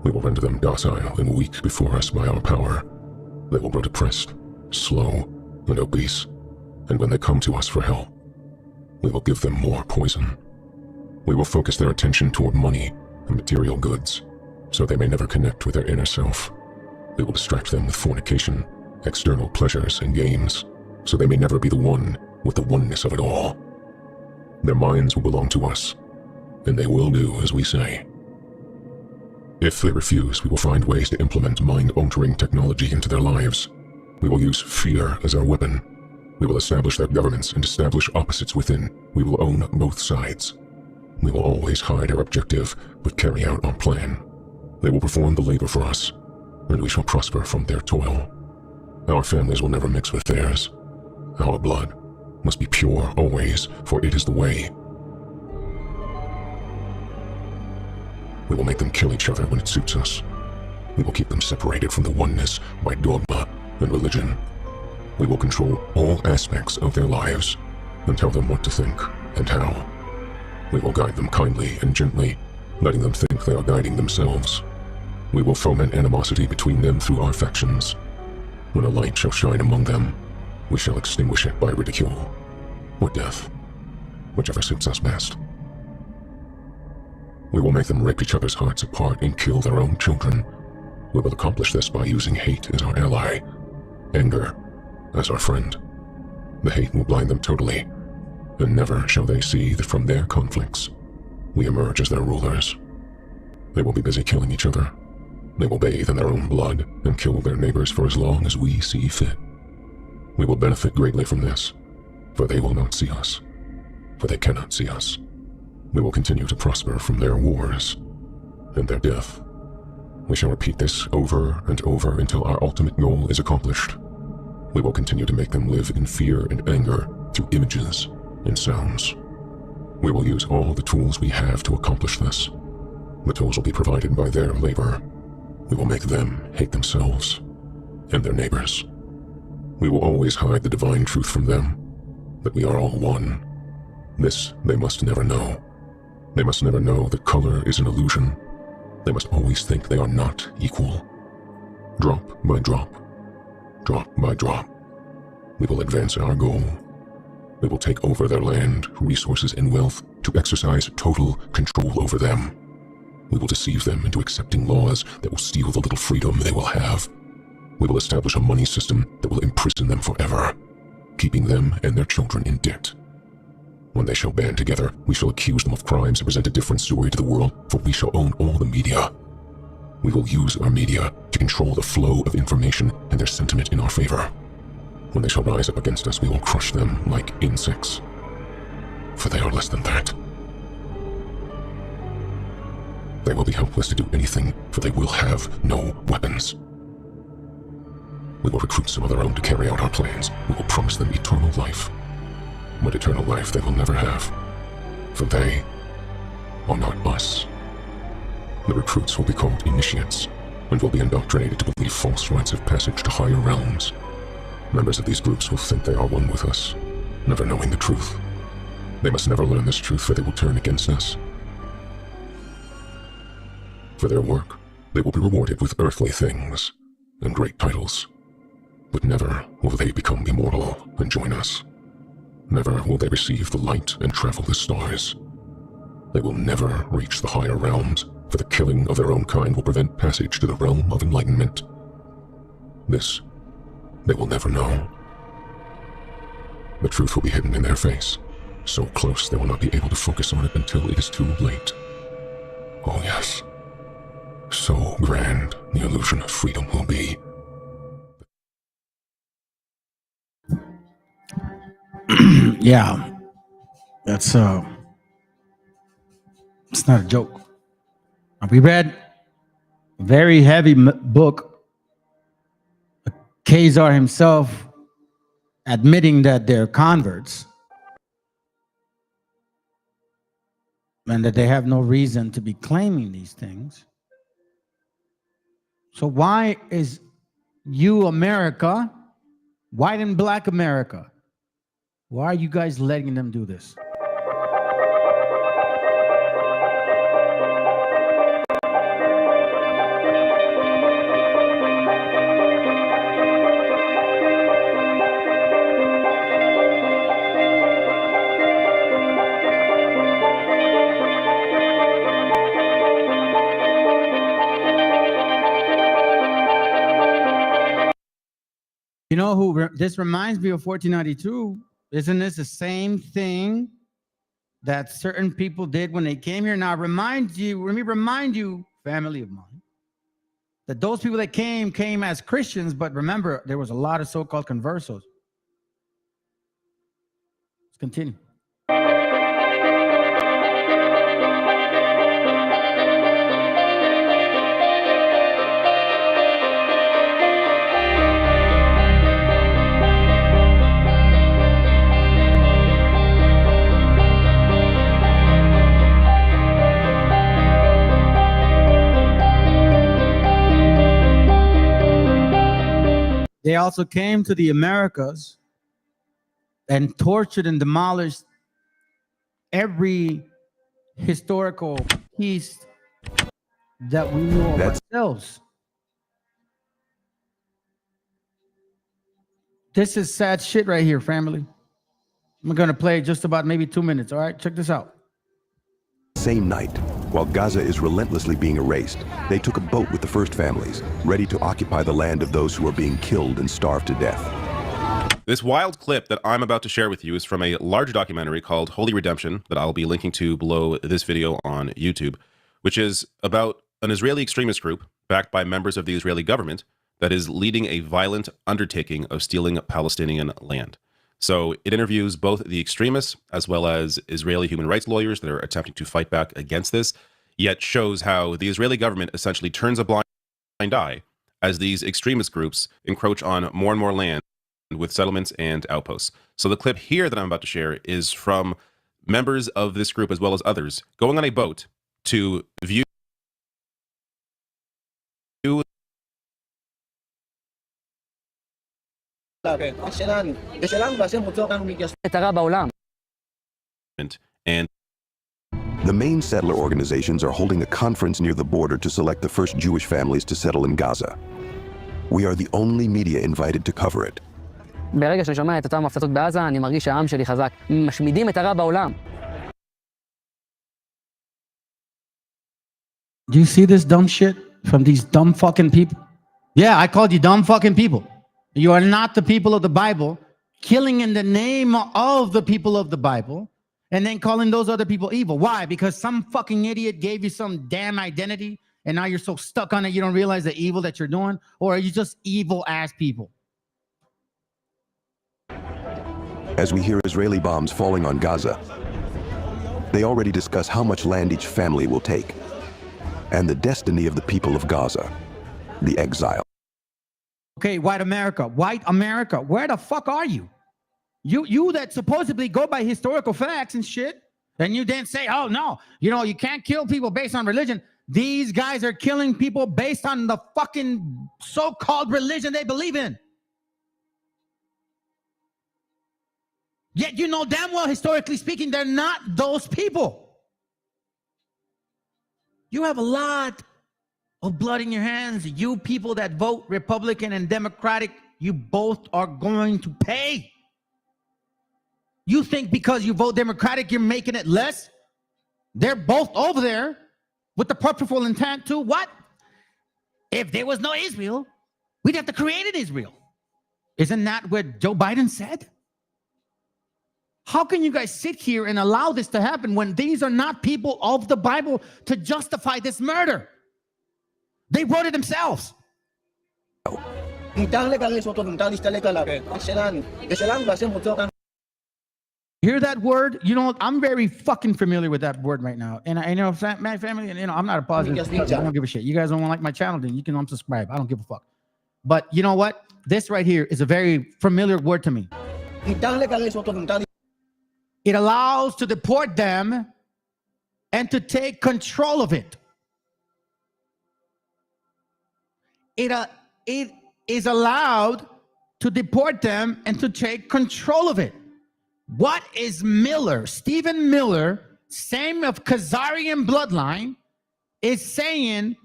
We will render them docile and weak before us by our power. They will grow depressed, slow, and obese, and when they come to us for help, we will give them more poison. We will focus their attention toward money and material goods, so they may never connect with their inner self. We will distract them with fornication, external pleasures, and games, so they may never be the one with the oneness of it all. Their minds will belong to us, and they will do as we say. If they refuse, we will find ways to implement mind-altering technology into their lives. We will use fear as our weapon. We will establish their governments and establish opposites within. We will own both sides. We will always hide our objective, but carry out our plan. They will perform the labor for us, and we shall prosper from their toil. Our families will never mix with theirs. Our blood must be pure always, for it is the way. We will make them kill each other when it suits us. We will keep them separated from the oneness by dogma and religion. We will control all aspects of their lives and tell them what to think and how. We will guide them kindly and gently, letting them think they are guiding themselves. We will foment animosity between them through our factions. When a light shall shine among them, we shall extinguish it by ridicule or death, whichever suits us best. We will make them rip each other's hearts apart and kill their own children. We will accomplish this by using hate as our ally, anger as our friend. The hate will blind them totally, and never shall they see that from their conflicts, we emerge as their rulers. They will be busy killing each other. They will bathe in their own blood and kill their neighbors for as long as we see fit. We will benefit greatly from this, for they will not see us, for they cannot see us. We will continue to prosper from their wars and their death. We shall repeat this over and over until our ultimate goal is accomplished. We will continue to make them live in fear and anger through images and sounds. We will use all the tools we have to accomplish this. The tools will be provided by their labor. We will make them hate themselves and their neighbors. We will always hide the divine truth from them, that we are all one. This they must never know. They must never know that color is an illusion. They must always think they are not equal. Drop by drop, drop by drop. We will advance our goal. We will take over their land, resources, and wealth to exercise total control over them. We will deceive them into accepting laws that will steal the little freedom they will have. We will establish a money system that will imprison them forever, keeping them and their children in debt. When they shall band together, we shall accuse them of crimes and present a different story to the world, for we shall own all the media. We will use our media to control the flow of information and their sentiment in our favor. When they shall rise up against us, we will crush them like insects, for they are less than that. They will be helpless to do anything, for they will have no weapons. We will recruit some of their own to carry out our plans. We will promise them eternal life. But eternal life they will never have, for they are not us. The recruits will be called initiates, and will be indoctrinated to believe false rites of passage to higher realms. Members of these groups will think they are one with us, never knowing the truth. They must never learn this truth, for they will turn against us. For their work, they will be rewarded with earthly things and great titles. But never will they become immortal and join us. Never will they receive the light and travel the stars. They will never reach the higher realms, for the killing of their own kind will prevent passage to the realm of enlightenment. This they will never know. The truth will be hidden in their face, so close they will not be able to focus on it until it is too late. Oh yes, so grand the illusion of freedom will be. Yeah, that's it's not a joke. We read a very heavy book. Khazar himself admitting that they're converts and that they have no reason to be claiming these things. So why is you, America, white and black America, why are you guys letting them do this? You know who this reminds me of 1492? Isn't this the same thing that certain people did when they came here? Now let me remind you, family of mine, that those people that came as Christians, but remember, there was a lot of so-called conversos. Let's continue. They also came to the Americas and tortured and demolished every historical piece that we knew of ourselves. This is sad shit right here, family. I'm going to play just about maybe 2 minutes. All right, check this out. Same night, while Gaza is relentlessly being erased, they took a boat with the first families, ready to occupy the land of those who are being killed and starved to death. This wild clip that I'm about to share with you is from a large documentary called Holy Redemption that I'll be linking to below this video on YouTube, which is about an Israeli extremist group backed by members of the Israeli government that is leading a violent undertaking of stealing Palestinian land. So it interviews both the extremists as well as Israeli human rights lawyers that are attempting to fight back against this, yet shows how the Israeli government essentially turns a blind eye as these extremist groups encroach on more and more land with settlements and outposts. So the clip here that I'm about to share is from members of this group as well as others going on a boat to view and the main settler organizations are holding a conference near the border to select the first Jewish families to settle in Gaza. We are the only media invited to cover it. ברגע שאני שומע את אותם הפצצות בעזה, אני מרגיש שהעם שלי חזק. משמידים את הרע בעולם. Do you see this dumb shit from these dumb fucking people? Yeah, I called you dumb fucking people. You are not the people of the Bible, killing in the name of the people of the Bible, and then calling those other people evil. Why? Because some fucking idiot gave you some damn identity, and now you're so stuck on it you don't realize the evil that you're doing? Or are you just evil-ass people? As we hear Israeli bombs falling on Gaza, they already discuss how much land each family will take, and the destiny of the people of Gaza, the exile. Okay, white America, where the fuck are you? You that supposedly go by historical facts and shit, and you then say, oh no, you can't kill people based on religion. These guys are killing people based on the fucking so-called religion they believe in. Yet you know damn well, historically speaking, they're not those people. You have a lot of blood in your hands. You people that vote Republican and Democratic, you both are going to pay. You think because you vote Democratic, you're making it less? They're both over there with the purposeful intent to what? If there was no Israel, we'd have to create an Israel. Isn't that what Joe Biden said? How can you guys sit here and allow this to happen when these are not people of the Bible to justify this murder? They wrote it themselves. Hear that word? I'm very fucking familiar with that word right now. And I know my family, and I'm not a positive. I don't give a shit. You guys don't want to like my channel, then you can unsubscribe. I don't give a fuck. But you know what? This right here is a very familiar word to me. It allows to deport them and to take control of it. It is allowed to deport them and to take control of it. What is Miller, Stephen Miller, same of Khazarian bloodline, is saying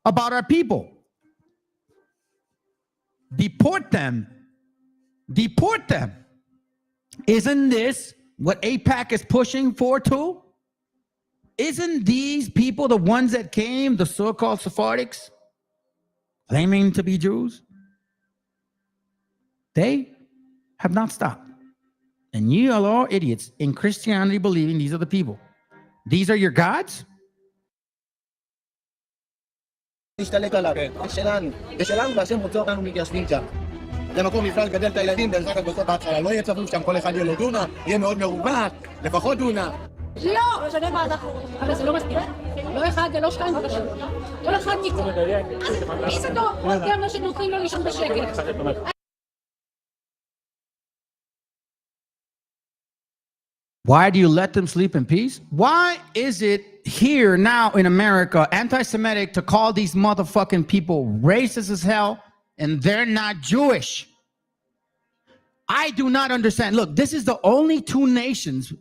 about our people? Deport them. Deport them. Isn't this what AIPAC is pushing for too? Isn't these people the ones that came, the so-called Sephardics, claiming to be Jews? They have not stopped. And you are all idiots in Christianity believing these are the people. These are your gods? למקום מפעל גדל את הילדים בעזרת הקבוצות בהתחלה. לא יהיה צפוף שם, כל אחד יהיה לו דונה, יהיה מאוד מרווח, לפחות דונה. לא, משנה מה אנחנו, אבל זה לא מספיק. לא אחד ולא שתיים ולא שלוש. כל אחד ניצור. מי זה טוב? גם לא שנותנים לו לישון בשקט. Why do you let them sleep in peace? Why is it here now in America anti-Semitic to call these motherfucking people racist as hell and they're not Jewish? I do not understand. Look, this is the only two nations,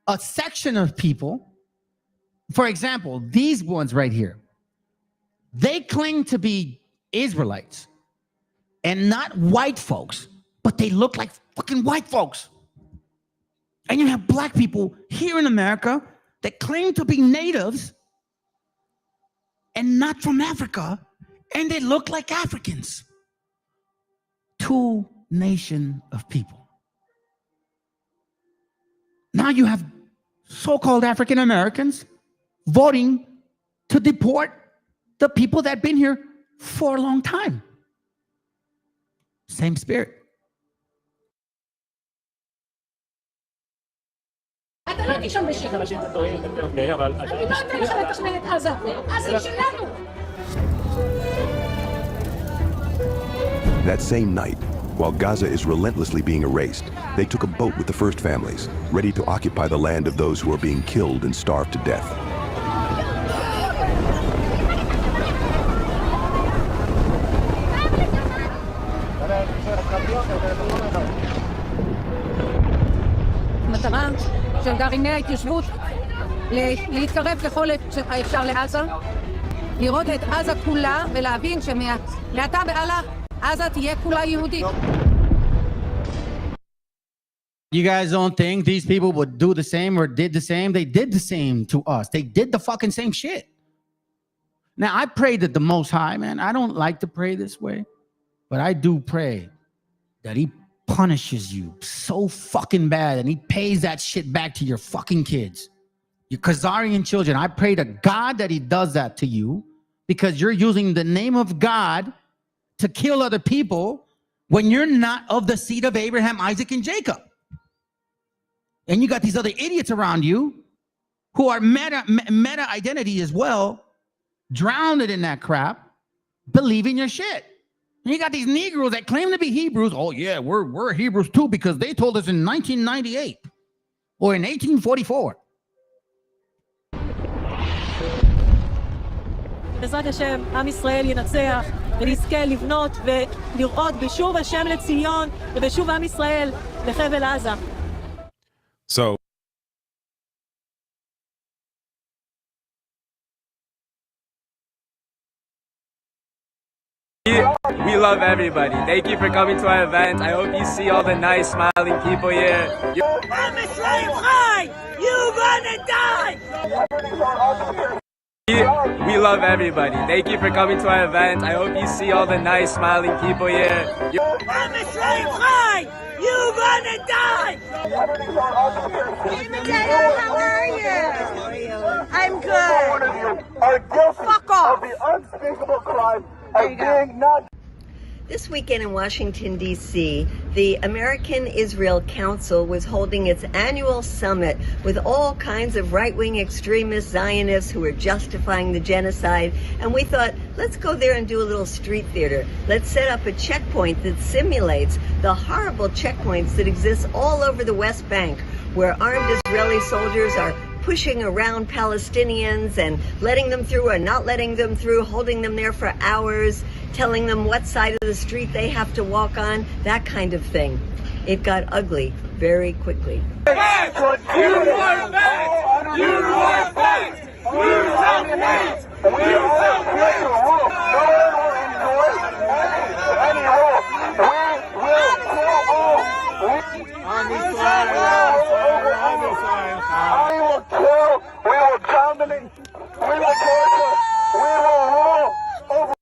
a section of people. For example, these ones right here, they claim to be Israelites and not white folks, but they look like fucking white folks. And you have black people here in America that claim to be natives and not from Africa, and they look like Africans. Two nation of people. Now you have so-called African Americans voting to deport the people that have been here for a long time. Same spirit. אתה לא תישון בשקט. אני לא אתן לך לתכנן את עזה. עזה היא שלנו. That same night, while Gaza is relentlessly being erased, they took a boat with the first families, ready to occupy the land of those who are being killed and starved to death. המטרה של גרעיני ההתיישבות להתקרב ככל האפשר לעזה, לראות את עזה כולה ולהבין שמעתה והלאה עזה תהיה כולה יהודית. You guys don't think these people would do the same or did the same? They did the same to us. They did the fucking same shit. Now, I pray that the Most High, man, I don't like to pray this way, but I do pray that he punishes you so fucking bad and he pays that shit back to your fucking kids, your Khazarian children. I pray to God that he does that to you because you're using the name of God to kill other people when you're not of the seed of Abraham, Isaac, and Jacob. And you got these other idiots around you who are meta identity as well, drowned in that crap, believing your shit. And you got these Negroes that claim to be Hebrews. Oh yeah, we're Hebrews too because they told us in 1998 or in 1844. בעזרת השם, עם ישראל ינצח ונזכה לבנות ולראות בשוב השם לציון ובשוב עם ישראל לחבל עזה. So we love everybody. Thank you for coming to our event. I hope you see all the nice smiling people here. I'm a slave high! You gonna die! We love everybody. Thank you for coming to our event. I hope you see all the nice smiling people here. I'm a slave high! You gonna die! Hey, Mateo, how are you? I'm good. Fuck off. The unspeakable crime There you go. not. This weekend in Washington, D.C., the American Israel Council was holding its annual summit with all kinds of right-wing extremist Zionists who were justifying the genocide. And we thought, let's go there and do a little street theater. Let's set up a checkpoint that simulates the horrible checkpoints that exist all over the West Bank, where armed Israeli soldiers are pushing around Palestinians and letting them through or not letting them through, holding them there for hours, telling them what side of the street they have to walk on, that kind of thing. It got ugly very quickly. You are back! You are back! You dominate! You dominate! We will kill, we will dominate, we will torture, we will rule over.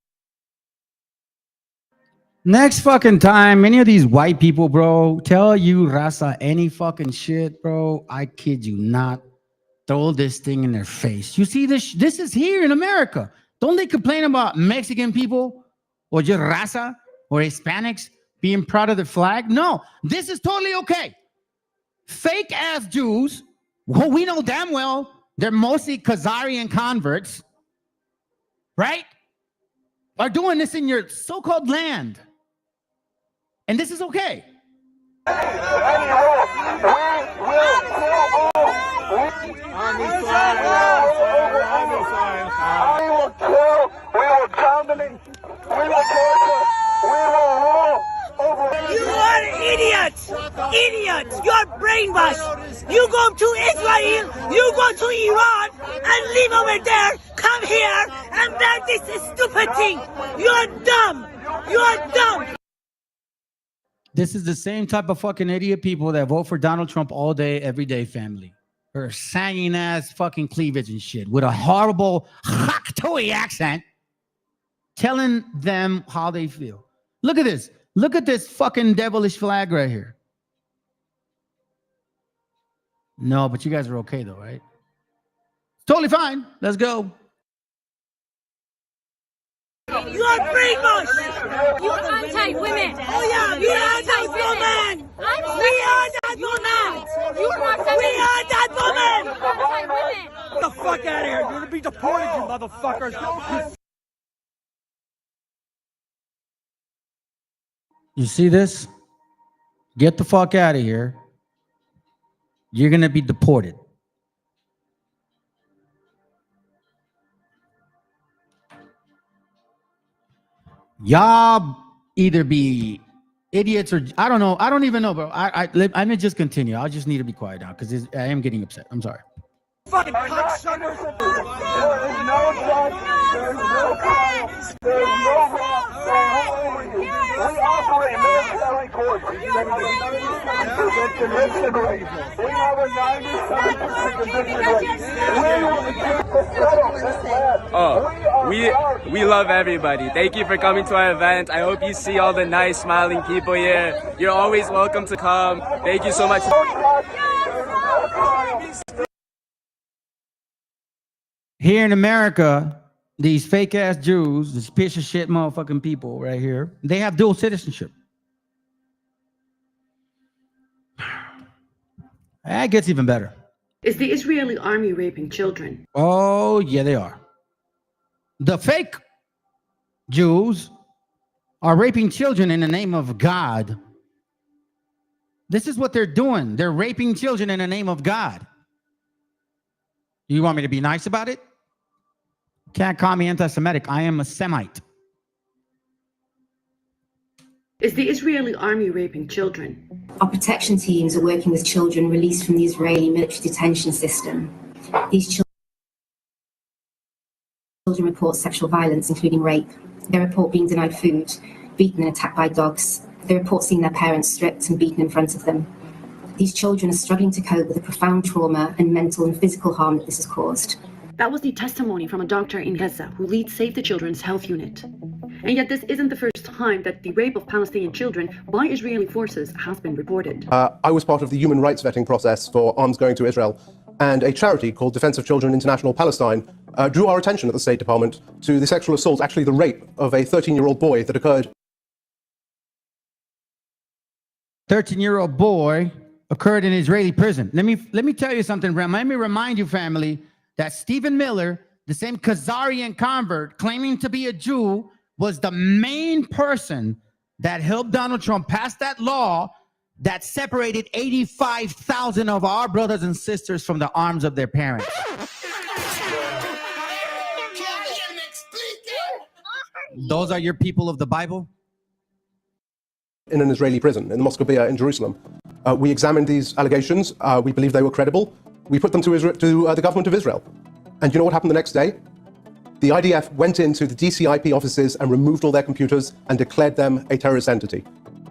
Next fucking time, any of these white people, bro, tell you Rasa any fucking shit, bro, I kid you not, throw this thing in their face. You see this? This is here in America. Don't they complain about Mexican people or just Rasa or Hispanics being proud of their flag? No, this is totally okay. Fake ass Jews, well, we know damn well they're mostly Khazarian converts, right? Are doing this in your so-called land. And this is okay. We will kill, we will dominate, we will torture, we will rule over. You are idiots! Idiots! You're brainwashed! You go to Israel, you go to Iran, and live over there, come here, and bear this stupid thing! You're dumb! You're dumb! This is the same type of fucking idiot people that vote for Donald Trump all day, every day, family. Her singing ass fucking cleavage and shit with a horrible Haktoi accent telling them how they feel. Look at this. Look at this fucking devilish flag right here. No, but you guys are okay though, right? Totally fine. Let's go. You are brainwashed! You are anti-women! Oh yeah, we are that woman! We are that woman! You are We are that woman! anti-women! Get the fuck out of here! You're gonna be deported, you motherfuckers! You see this? Get the fuck out of here. You're going to be deported. Y'all either be idiots or I don't know. I don't even know, bro. I may just continue. I'll just need to be quiet now because I am getting upset. I'm sorry. Fucking cocksuckers! There is no judge, there is no trial, there is no law, operate military courts. We have a 90% conviction rate. We have a 97% conviction rate. We will begin to settle this land. Oh, we love everybody. Thank you for coming to our event. I hope you see all the nice smiling people here. You're always welcome to come. Thank you so much. Here in America, these fake ass Jews, these piece of shit motherfucking people right here, they have dual citizenship. That gets even better. Is the Israeli army raping children? Oh, yeah, they are. The fake Jews are raping children in the name of God. This is what they're doing. They're raping children in the name of God. You want me to be nice about it? Can't call me anti-Semitic. I am a Semite. Is the Israeli army raping children? Our protection teams are working with children released from the Israeli military detention system. These children report sexual violence, including rape. They report being denied food, beaten and attacked by dogs. They report seeing their parents stripped and beaten in front of them. These children are struggling to cope with the profound trauma and mental and physical harm that this has caused. That was the testimony from a doctor in Gaza who leads Save the Children's Health Unit. And yet this isn't the first time that the rape of Palestinian children by Israeli forces has been reported. I was part of the human rights vetting process for arms going to Israel, and a charity called Defense of Children International Palestine drew our attention at the State Department to the sexual assault, actually the rape of a 13-year-old boy that occurred. 13-year-old boy occurred in Israeli prison. Let me tell you something. Let me remind you, family, that Stephen Miller, the same Khazarian convert claiming to be a Jew, was the main person that helped Donald Trump pass that law that separated 85,000 of our brothers and sisters from the arms of their parents. Those are your people of the Bible? In an Israeli prison, in the Mosque Bia in Jerusalem. We examined these allegations. We believed they were credible. We put them to the government of Israel. And you know what happened the next day? The IDF went into the DCIP offices and removed all their computers and declared them a terrorist entity.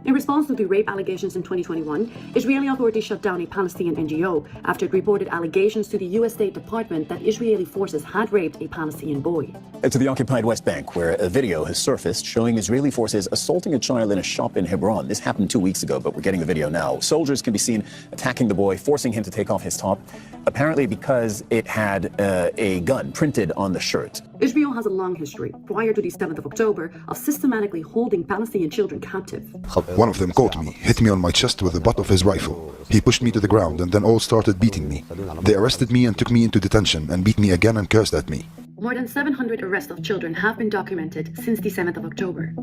In response to the rape allegations in 2021, Israeli authorities shut down a Palestinian NGO after it reported allegations to the U.S. State Department that Israeli forces had raped a Palestinian boy. To the occupied West Bank, where a video has surfaced showing Israeli forces assaulting a child in a shop in Hebron. This happened 2 weeks ago, but we're getting the video now. Soldiers can be seen attacking the boy, forcing him to take off his top, apparently because it had a gun printed on the shirt. Israel has a long history, prior to the 7th of October, of systematically holding Palestinian children captive. One of them caught me, hit me on my chest with the butt of his rifle. He pushed me to the ground and then all started beating me. They arrested me and took me into detention and beat me again and cursed at me. More than 700 arrests of children have been documented since the 7th of October.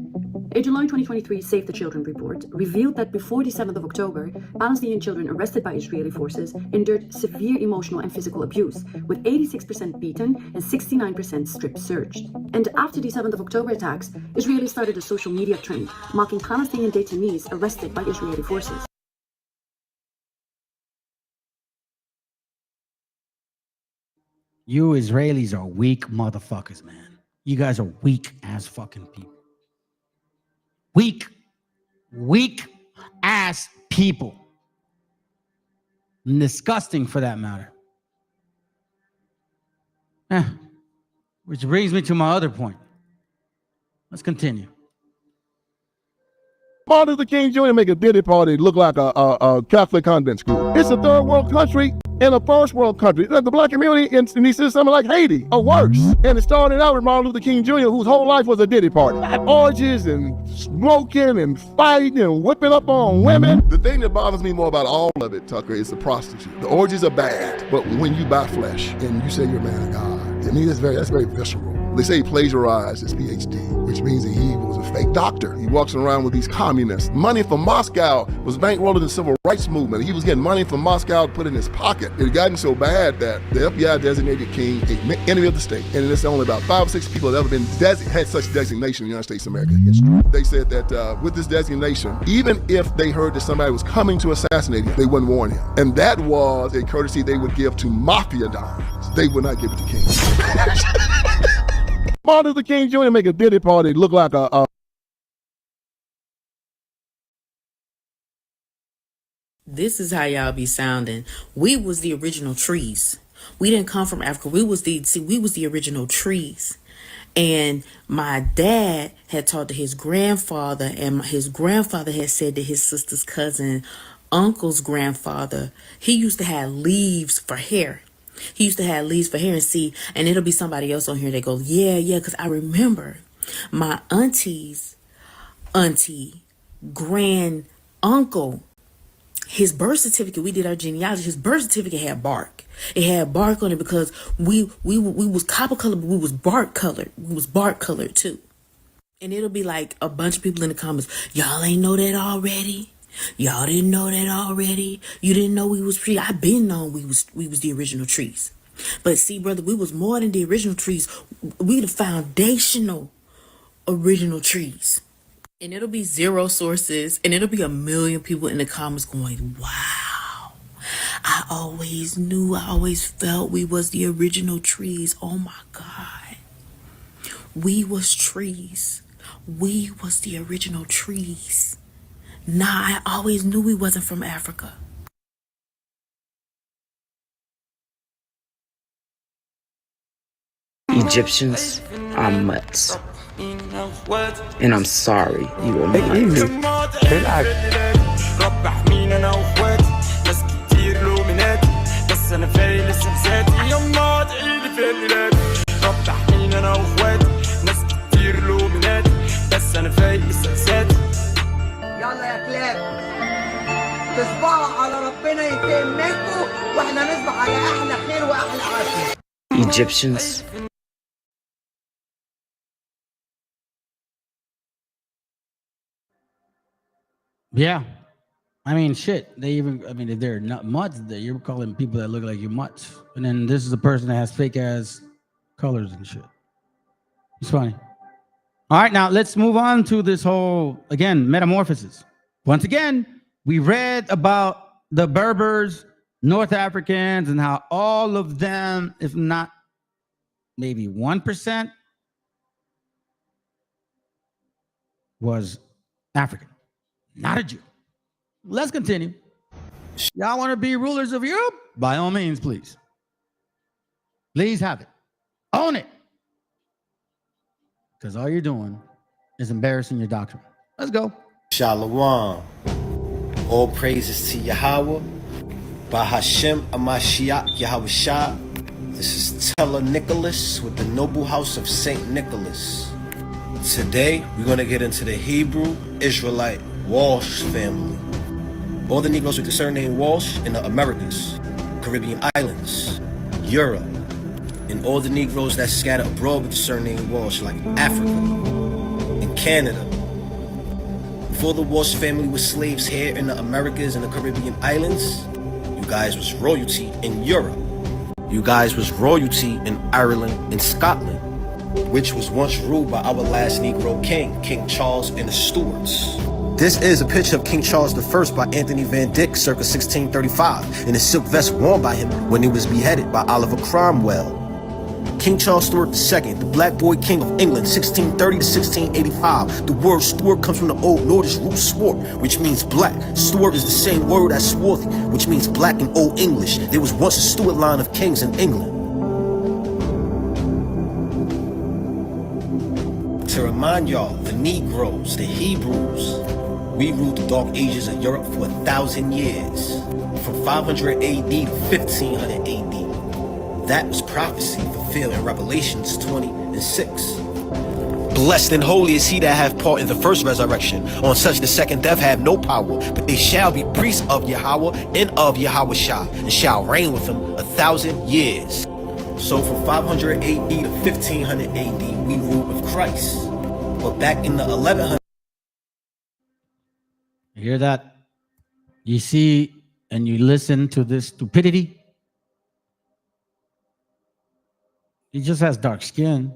A July 2023 Save the Children report revealed that before the 7th of October, Palestinian children arrested by Israeli forces endured severe emotional and physical abuse, with 86% beaten and 69% strip searched. And after the 7th of October attacks, Israelis started a social media trend mocking Palestinian detainees arrested by Israeli forces. You Israelis are weak motherfuckers, man. You guys are weak ass fucking people. Weak ass people. And disgusting for that matter. Which brings me to my other point. Let's continue. Martin Luther King Jr. make a Diddy party look like a Catholic convent school. It's a third world country and a first world country. The black community in these cities, something like Haiti or worse. And it started out with Martin Luther King Jr., whose whole life was a Diddy party. Orgies and smoking and fighting and whipping up on women. The thing that bothers me more about all of it, Tucker, is the prostitute. The orgies are bad, but when you buy flesh and you say you're a man of God, to me that's very visceral. They say he plagiarized his PhD, which means that he was a fake doctor. He walks around with these communists. Money from Moscow was bankrolled in the civil rights movement. He was getting money from Moscow to put in his pocket. It had gotten so bad that the FBI designated King an enemy of the state. And it's only about 5 or 6 people that have ever been had such designation in the United States of America history. They said that with this designation, even if they heard that somebody was coming to assassinate him, they wouldn't warn him. And that was a courtesy they would give to mafia dons. They would not give it to King. Martin Luther King Jr. make a Diddy party look like a This is how y'all be sounding. We was the original trees. We didn't come from Africa. We was the original trees. And my dad had talked to his grandfather, and his grandfather had said to his sister's cousin, uncle's grandfather, he used to have leaves for hair. He used to have leaves for hair, and see, and it'll be somebody else on here that goes, yeah, because I remember my auntie's grand uncle, his birth certificate, we did our genealogy, his birth certificate had bark. It had bark on it because we was copper colored, but we was bark colored. We was bark colored too. And it'll be like a bunch of people in the comments, y'all ain't know that already? Y'all didn't know that already? You didn't know we was trees? I been known we was the original trees. But see, brother, we was more than the original trees. We the foundational original trees. And it'll be zero sources, and it'll be a million people in the comments going, wow, I always knew, I always felt we was the original trees. Oh my God. We was trees. We was the original trees. Nah, I always knew we wasn't from Africa. Egyptians are mutts. And I'm sorry, you are not. يلا يا كلاب تصبحوا على ربنا ينتقم منكم واحنا نصبح على احلى خير واحلى عافيه. Egyptians. Yeah. I mean, shit. They even, I mean, if they're not mutts, you're calling people that look like you mutts. And then this is a person that has fake ass colors and shit. It's funny. All right, now let's move on to this whole, again, metamorphosis. Once again, we read about the Berbers, North Africans, and how all of them, if not maybe 1%, was African, not a Jew. Let's continue. Y'all want to be rulers of Europe? By all means, please. Please have it. Own it. Because all you're doing is embarrassing your doctrine. Let's go. Shalom. All praises to Yahweh. By Hashem Amashiach Yahweh Shah. This is Teller Nicholas with the Noble House of St. Nicholas. Today, we're going to get into the Hebrew Israelite Walsh family. All the Negroes with the surname Walsh in the Americas, Caribbean islands, Europe, and all the Negroes that scatter abroad with the surname Walsh, like Africa and Canada. Before the Walsh family was slaves here in the Americas and the Caribbean islands, you guys was royalty in Europe. You guys was royalty in Ireland and Scotland, which was once ruled by our last Negro king, King Charles and the Stuarts. This is a picture of King Charles I by Anthony Van Dyck circa 1635 in a silk vest worn by him when he was beheaded by Oliver Cromwell. King Charles Stuart II, the Black Boy King of England, 1630 to 1685. The word Stuart comes from the Old Nordish root swart, which means black. Stuart is the same word as swarthy, which means black in Old English. There was once a Stuart line of kings in England. To remind y'all, the Negroes, the Hebrews, we ruled the Dark Ages of Europe for 1,000 years, from 500 AD to 1500 AD. That was prophecy fulfilled in Revelations 20:6. Blessed and holy is he that hath part in the first resurrection. On such the second death have no power, but they shall be priests of Yahweh and of Yahweh Shah, and shall reign with him 1,000 years. So from 500 AD to 1500 AD, we ruled with Christ. But back in the 1100s, You hear that? You see and you listen to this stupidity? He just has dark skin,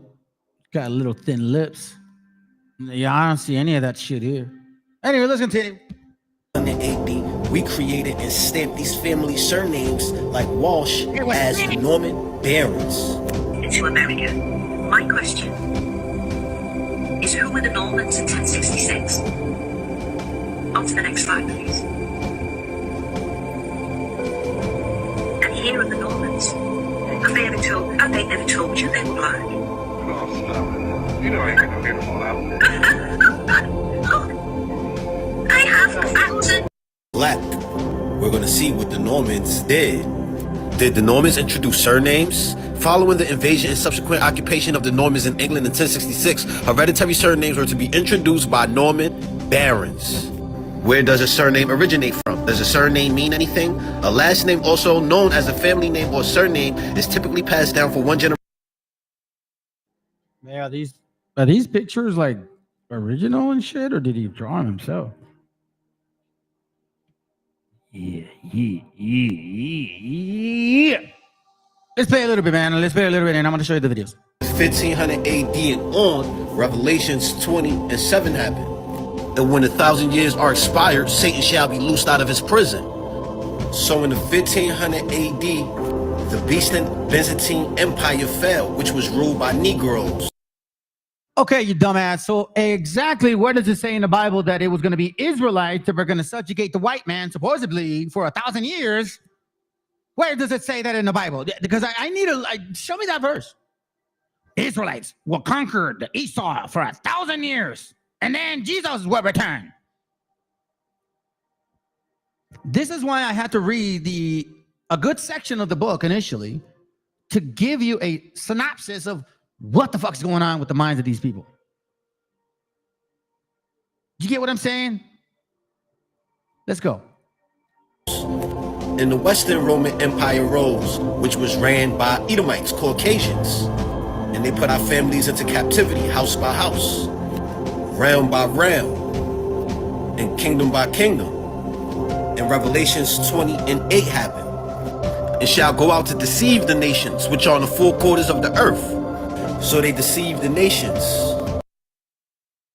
got little thin lips. Yeah, I don't see any of that shit here. Anyway, let's continue. AD, we created and stamped these family surnames like Walsh as Norman barons. Into America. My question is, who were the Normans in 1066? On to the next slide, please. hear of the Normans? Have they ever told you they were black? Oh, stop it. You know I ain't got no hair to fall out. They have 1,000. Black. We're gonna see what the Normans did. Did the Normans introduce surnames? Following the invasion and subsequent occupation of the Normans in England in 1066, hereditary surnames were to be introduced by Norman barons. Where does a surname originate from? Does a surname mean anything? A last name, also known as a family name or surname, is typically passed down for one generation. Yeah, are these pictures like original and shit, or did he draw them himself? Yeah. Let's play a little bit, man. Let's play a little bit, and I'm going to show you the videos. 1500 AD and on, Revelations 20 and 7 happened. And when 1,000 years are expired, Satan shall be loosed out of his prison. So in the 1500 AD, the Byzantine Byzantine Empire fell, which was ruled by Negroes. Okay, you dumbass. So exactly what does it say in the Bible that it was going to be Israelites that were going to subjugate the white man, supposedly, for 1,000 years? Where does it say that in the Bible? Because I need to, show me that verse. Israelites will conquer the Esau for 1,000 years, and then Jesus will return. This is why I had to read a good section of the book initially to give you a synopsis of what the fuck's going on with the minds of these people. Do you get what I'm saying? Let's go. And the Western Roman Empire rose, which was ran by Edomites, Caucasians. And they put our families into captivity, house by house, realm by realm, and kingdom by kingdom. And Revelations 20 and 8 happened. And shall go out to deceive the nations, which are on the four quarters of the earth. So they deceived the nations.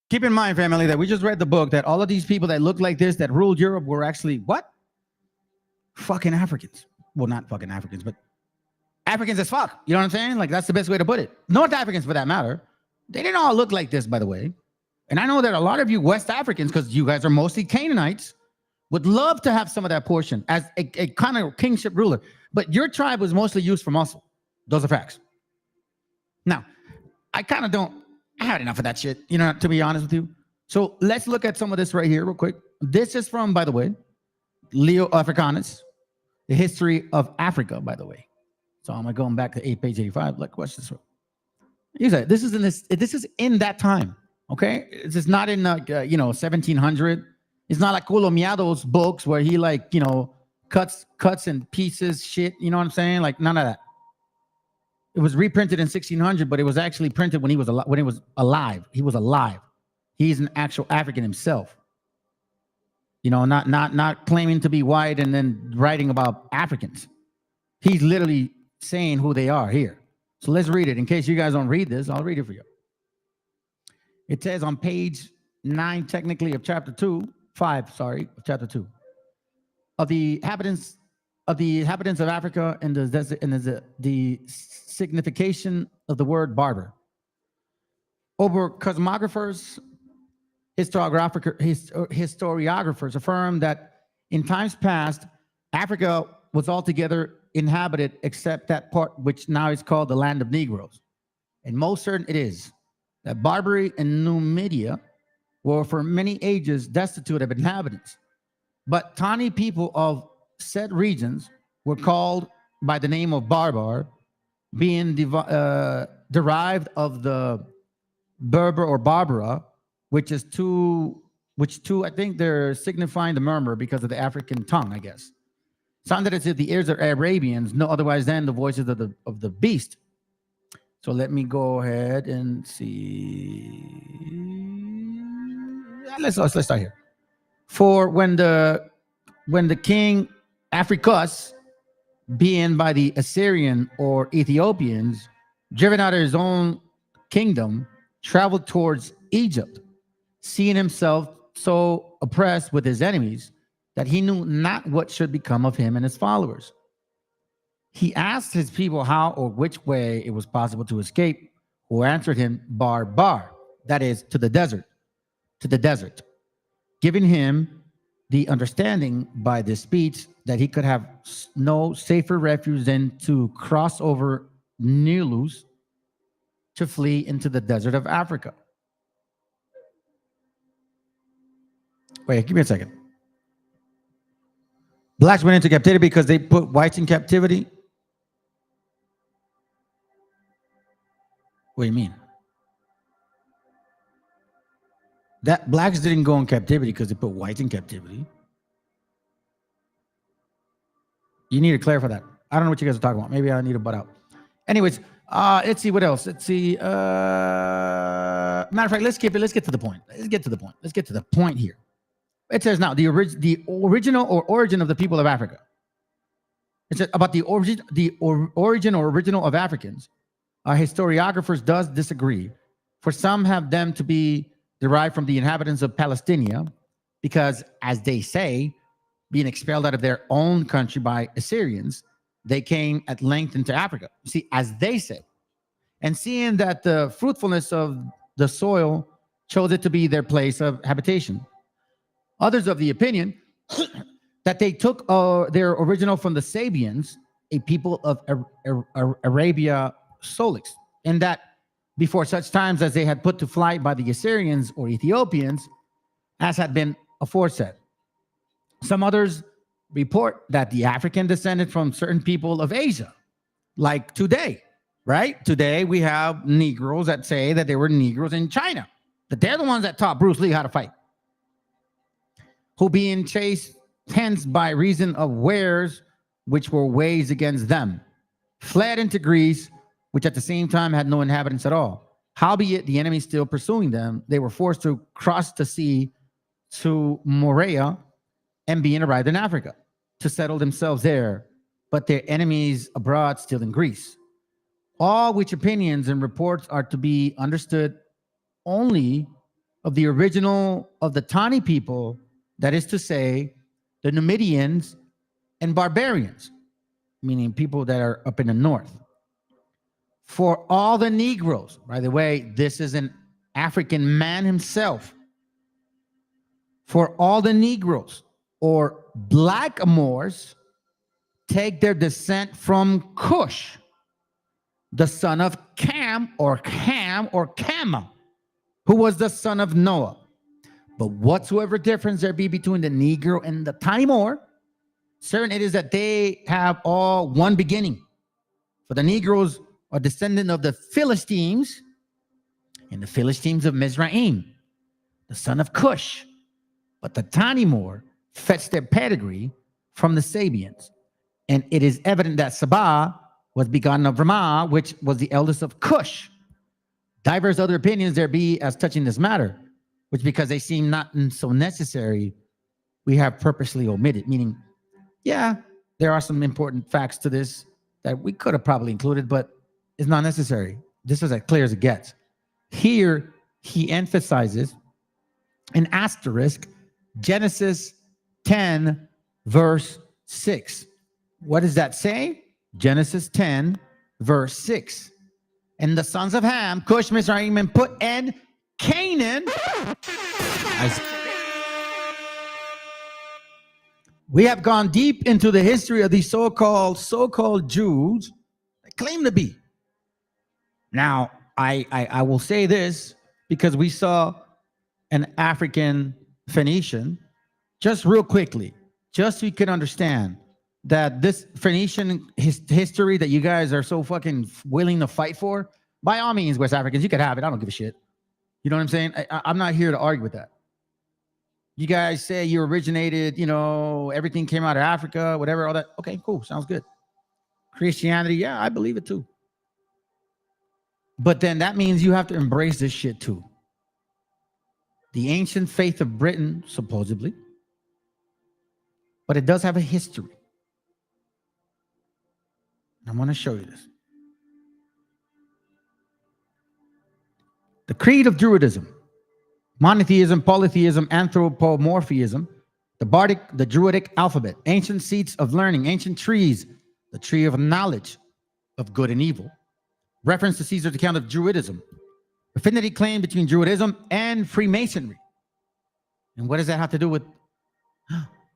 Keep in mind, family, that we just read the book that all of these people that looked like this, that ruled Europe, were actually what? Fucking Africans. Well, not fucking Africans, but Africans as fuck. You know what I'm saying? Like, that's the best way to put it. North Africans, for that matter. They didn't all look like this, by the way. And I know that a lot of you West Africans, because you guys are mostly Canaanites, would love to have some of that portion as a kind of kingship ruler. But your tribe was mostly used for muscle. Those are facts. Now, I kind of don't, I had enough of that shit, you know, to be honest with you. So let's look at some of this right here real quick. This is from, by the way, Leo Africanus, the history of Africa, by the way. So I'm going back to page 85. Like, watch this. You said this is in that time. Okay, this is not in 1700. It's not like Colomiado's books where he cuts and pieces shit. You know what I'm saying? Like, none of that. It was reprinted in 1600, but it was actually printed when he was alive. He was alive. He's an actual African himself. You know, not claiming to be white and then writing about Africans. He's literally saying who they are here. So let's read it. In case you guys don't read this, I'll read it for you. It says on page 9, technically, of chapter 5, of chapter 2, of the inhabitants of Africa and the desert, and the signification of the word barber. Over cosmographers, historiographers affirm that in times past, Africa was altogether inhabited except that part which now is called the land of Negroes. And most certain it is that Barbary and Numidia were for many ages destitute of inhabitants. But tiny people of said regions were called by the name of Barbar, being derived of the Berber or Barbara, which I think they're signifying the murmur because of the African tongue, I guess. Sounded as if the ears of Arabians, no otherwise than the voices of the beast. So let me go ahead and see. Let's start here. For when the king Africus, being by the Assyrian or Ethiopians, driven out of his own kingdom, traveled towards Egypt, seeing himself so oppressed with his enemies that he knew not what should become of him and his followers. He asked his people how or which way it was possible to escape, who answered him, Bar, that is, to the desert, giving him the understanding by this speech that he could have no safer refuge than to cross over Nilus to flee into the desert of Africa. Wait, give me a second. Blacks went into captivity because they put whites in captivity? What do you mean? That blacks didn't go in captivity because they put whites in captivity. You need to clarify that. I don't know what you guys are talking about. Maybe I need to butt out. Anyways, let's see what else. Let's see. Matter of fact, let's get to the point. Let's get to the point here. It says now the original or origin of the people of Africa. It says about the origin or original of Africans. Historiographers does disagree. For some have them to be derived from the inhabitants of Palestine, because as they say, being expelled out of their own country by Assyrians, they came at length into Africa. See, as they say, and seeing that the fruitfulness of the soil chose it to be their place of habitation. Others of the opinion that they took their original from the Sabians, a people of Arabia Solix, and that before such times as they had put to flight by the Assyrians or Ethiopians, as had been aforesaid. Some others report that the African descended from certain people of Asia, like today, right? Today we have Negroes that say that they were Negroes in China, that they're the ones that taught Bruce Lee how to fight, who being chased hence by reason of wares which were waged against them, fled into Greece, which at the same time had no inhabitants at all. Howbeit the enemy still pursuing them, they were forced to cross the sea to Morea and being arrived in Africa to settle themselves there, but their enemies abroad still in Greece. All which opinions and reports are to be understood only of the original of the Tani people, that is to say, the Numidians and barbarians, meaning people that are up in the north. For all the Negroes, by the way, this is an African man himself. For all the Negroes or blackamoors take their descent from Cush, the son of Cam or Ham or Cama, who was the son of Noah. But whatsoever difference there be between the Negro and the Timor, certain it is that they have all one beginning. For the Negroes are descendant of the Philistines, and the Philistines of Mizraim, the son of Cush. But the Timor fetched their pedigree from the Sabians. And it is evident that Sabah was begotten of Ramah, which was the eldest of Cush. Divers other opinions there be as touching this matter, which because they seem not so necessary, we have purposely omitted, meaning, yeah, there are some important facts to this that we could have probably included, but it's not necessary. This is as clear as it gets. Here, he emphasizes an asterisk, Genesis 10, verse 6. What does that say? Genesis 10, verse 6. And the sons of Ham, Cush, Mizraim, and Put, and Canaan. We have gone deep into the history of these so-called Jews that claim to be. Now, I will say this because we saw an African Phoenician, just real quickly, just so you can understand that this Phoenician history that you guys are so fucking willing to fight for, by all means, West Africans, you could have it. I don't give a shit. You know what I'm saying? I'm not here to argue with that. You guys say you originated, you know, everything came out of Africa, whatever, all that. Okay, cool. Sounds good. Christianity, yeah, I believe it too. But then that means you have to embrace this shit too. The ancient faith of Britain, supposedly, but it does have a history. I want to show you this. The creed of Druidism, monotheism, polytheism, anthropomorphism, the Bardic, the Druidic alphabet, ancient seats of learning, ancient trees, the tree of knowledge of good and evil, reference to Caesar's account of Druidism, affinity claim between Druidism and Freemasonry. And what does that have to do with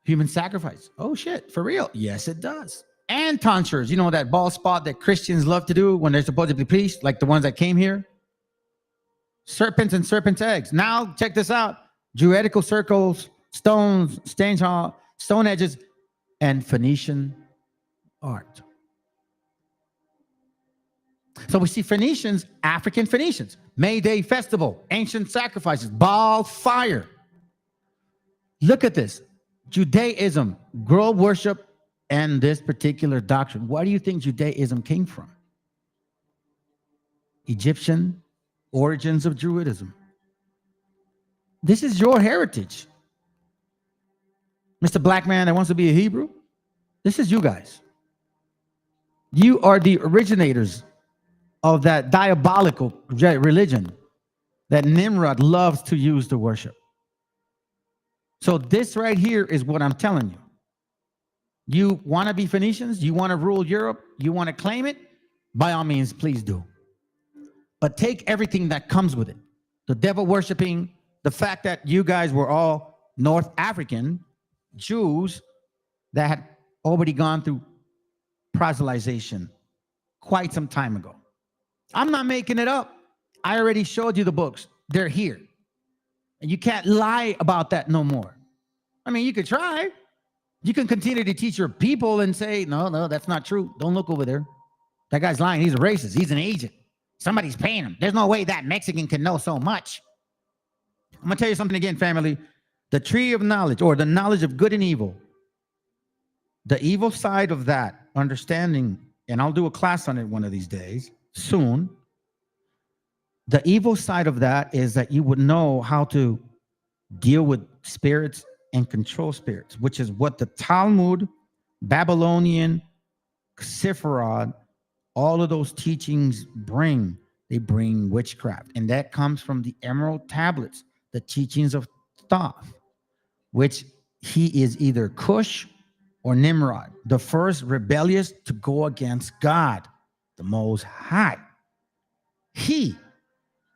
Human sacrifice. Oh shit, for real? Yes, it does. And tonsures, you know, that bald spot that Christians love to do when they're supposed to be priests, like the ones that came here. Serpents and serpents' eggs. Now, check this out. Druidical circles, stones, stone edges, and Phoenician art. So we see Phoenicians, African Phoenicians, May Day festival, ancient sacrifices, Baal fire. Look at this. Judaism, grove worship, and this particular doctrine. Where do you think Judaism came from? Egyptian origins of Druidism. This is your heritage. Mr. Black man that wants to be a Hebrew, this is you guys. You are the originators of that diabolical religion that Nimrod loves to use to worship. So this right here is what I'm telling you. You want to be Phoenicians? You want to rule Europe? You want to claim it? By all means, please do. But take everything that comes with it. The devil worshiping, the fact that you guys were all North African Jews that had already gone through proselytization quite some time ago. I'm not making it up. I already showed you the books. They're here. And you can't lie about that no more. I mean, you could try. You can continue to teach your people and say, no, that's not true. Don't look over there. That guy's lying. He's a racist. He's an agent. Somebody's paying him. There's no way that Mexican can know so much. I'm going to tell you something again, family. The tree of knowledge, or the knowledge of good and evil, the evil side of that understanding, and I'll do a class on it one of these days, soon. The evil side of that is that you would know how to deal with spirits and control spirits, which is what the Talmud, Babylonian, Sepharad, all of those teachings bring. They bring witchcraft. And that comes from the Emerald Tablets, the teachings of Thoth, which he is either Cush or Nimrod, the first rebellious to go against God, the Most High. He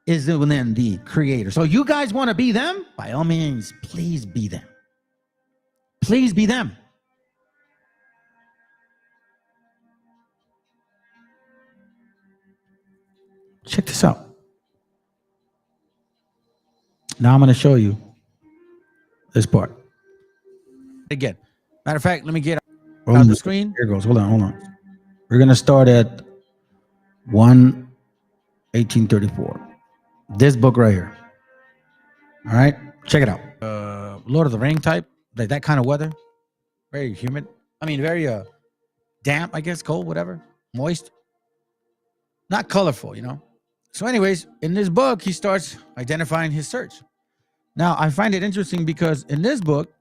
is then the creator. So you guys want to be them? By all means, please be them. Please be them. Check this out. Now I'm going to show you this part. Again. Matter of fact, let me get out the screen. Here it goes. Hold on. We're going to start at 1834. This book right here. All right. Check it out. Lord of the Ring type. Like that kind of weather. Very humid. I mean, very damp, I guess, cold, whatever. Moist. Not colorful, you know. So anyways, in this book, he starts identifying his search. Now, I find it interesting because in this book,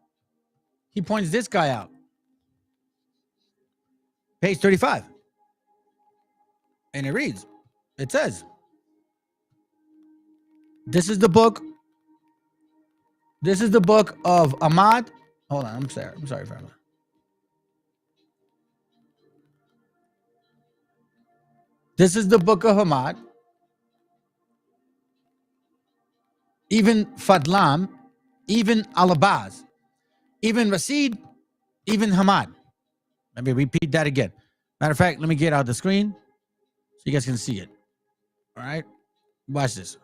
he points this guy out. Page 35. And it reads, it says, this is the book of Ahmad. Hold on, I'm sorry, family. This is the book of Ahmad. Even Fadlan, even Al-Abbas, even Rasid, even Hamad. Let me repeat that again. Matter of fact, let me get out the screen so you guys can see it. All right, watch this.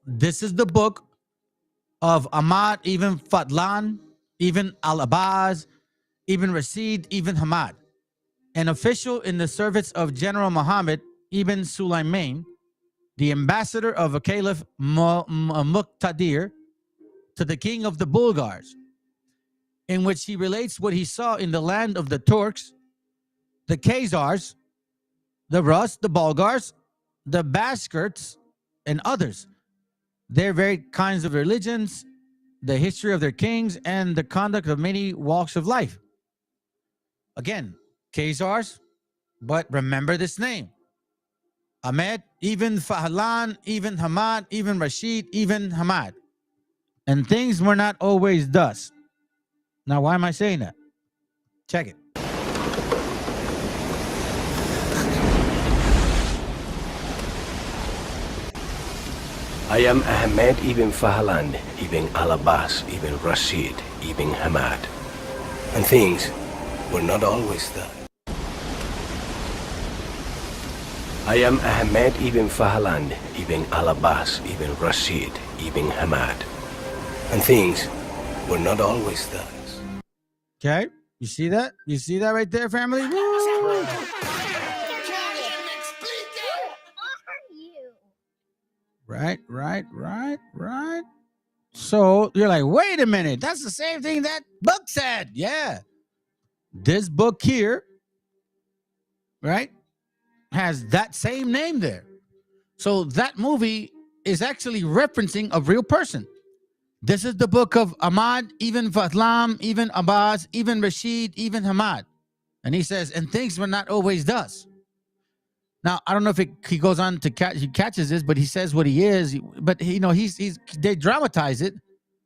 This is the book of Ahmad, even Fadlan, even Al-Abbas, even Rasid, even Hamad. An official in the service of General Muhammad ibn Sulaiman, the ambassador of a Caliph Muqtadir to the king of the Bulgars, in which he relates what he saw in the land of the Turks, the Khazars, the Rus, the Bulgars, the Bashkirts, and others, their very kinds of religions, the history of their kings, and the conduct of many walks of life. Again, Khazars, but remember this name. Ahmed, even Fahlan, even Hamad, even Rashid, even Hamad. And things were not always thus. Now, why am I saying that? Check it. I am Ahmed ibn Fahlan, ibn Al-Abbas, ibn Rashid, ibn Hamad. And things were not always that. I am Ahmed ibn Fahlan, ibn Al-Abbas, ibn Rashid, ibn Hamad. And things were not always that. Okay, you see that? You see that right there, family? Woo! Right. So you're like, wait a minute, that's the same thing that book said. Yeah. This book here, right, has that same name there. So that movie is actually referencing a real person. This is the book of Ahmad, ibn Fahlan, ibn Abbas, ibn Rashid, ibn Hamad. And he says, and things were not always thus. Now, I don't know if he goes on to he catches this, but he says what he is. But you know, they dramatize it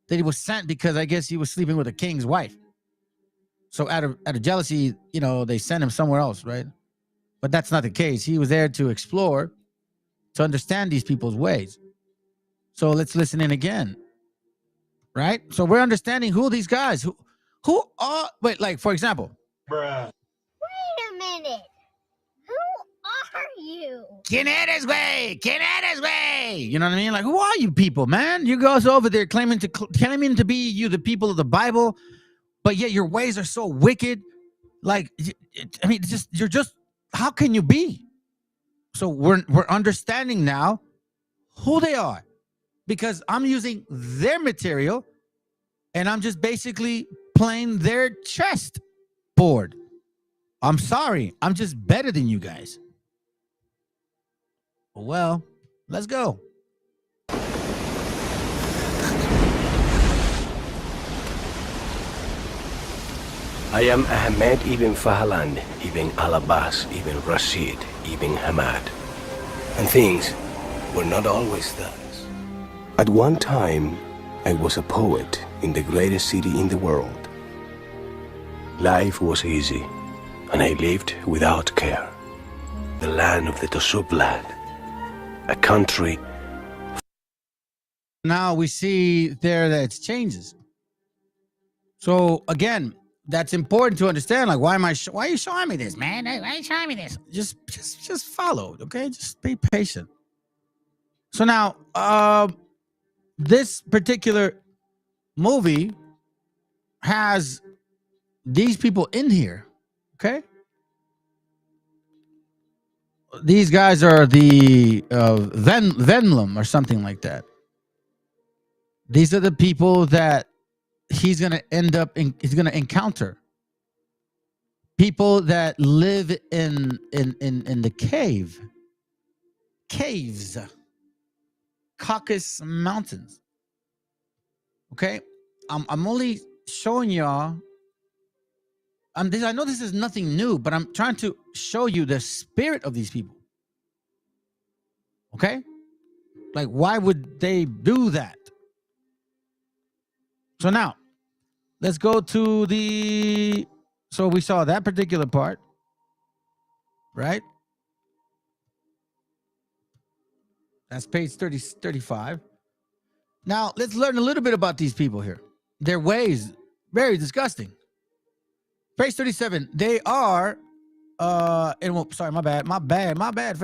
that he was sent because I guess he was sleeping with a king's wife. So out of jealousy, you know, they sent him somewhere else, right? But that's not the case. He was there to explore, to understand these people's ways. So let's listen in again, right? So we're understanding who these guys who are. Wait, like for example, Bruh. Wait a minute. Who are you? ¿Quién eres, güey? ¿Quién eres, güey? You know what I mean? Like, who are you people, man? You guys over there claiming to be you, the people of the Bible, but yet your ways are so wicked. Like, I mean, you're just. How can you be? So we're understanding now who they are, because I'm using their material, and I'm just basically playing their chess board. I'm sorry, I'm just better than you guys. Well, let's go. I am Ahmed ibn Fahlan, ibn Al-Abbas, ibn Rashid, ibn Hamad. And things were not always thus. At one time, I was a poet in the greatest city in the world. Life was easy, and I lived without care. The land of the Tosublan, a country. Now we see there that it changes. So again, that's important to understand. Like, why are you showing me this, man? Why are you showing me this? Just follow, okay? Just be patient. So now, this particular movie has these people in here, okay? These guys are the Venlum or something like that. These are the people that he's going to encounter. People that live in the caves, Caucasus Mountains. Okay, I'm only showing y'all. I know this is nothing new, but I'm trying to show you the spirit of these people. Okay, like why would they do that? So now, let's go to the. So we saw that particular part, right? That's page 35. Now, let's learn a little bit about these people here. Their ways, very disgusting. Page 37, they are, sorry, my bad, fam, my bad.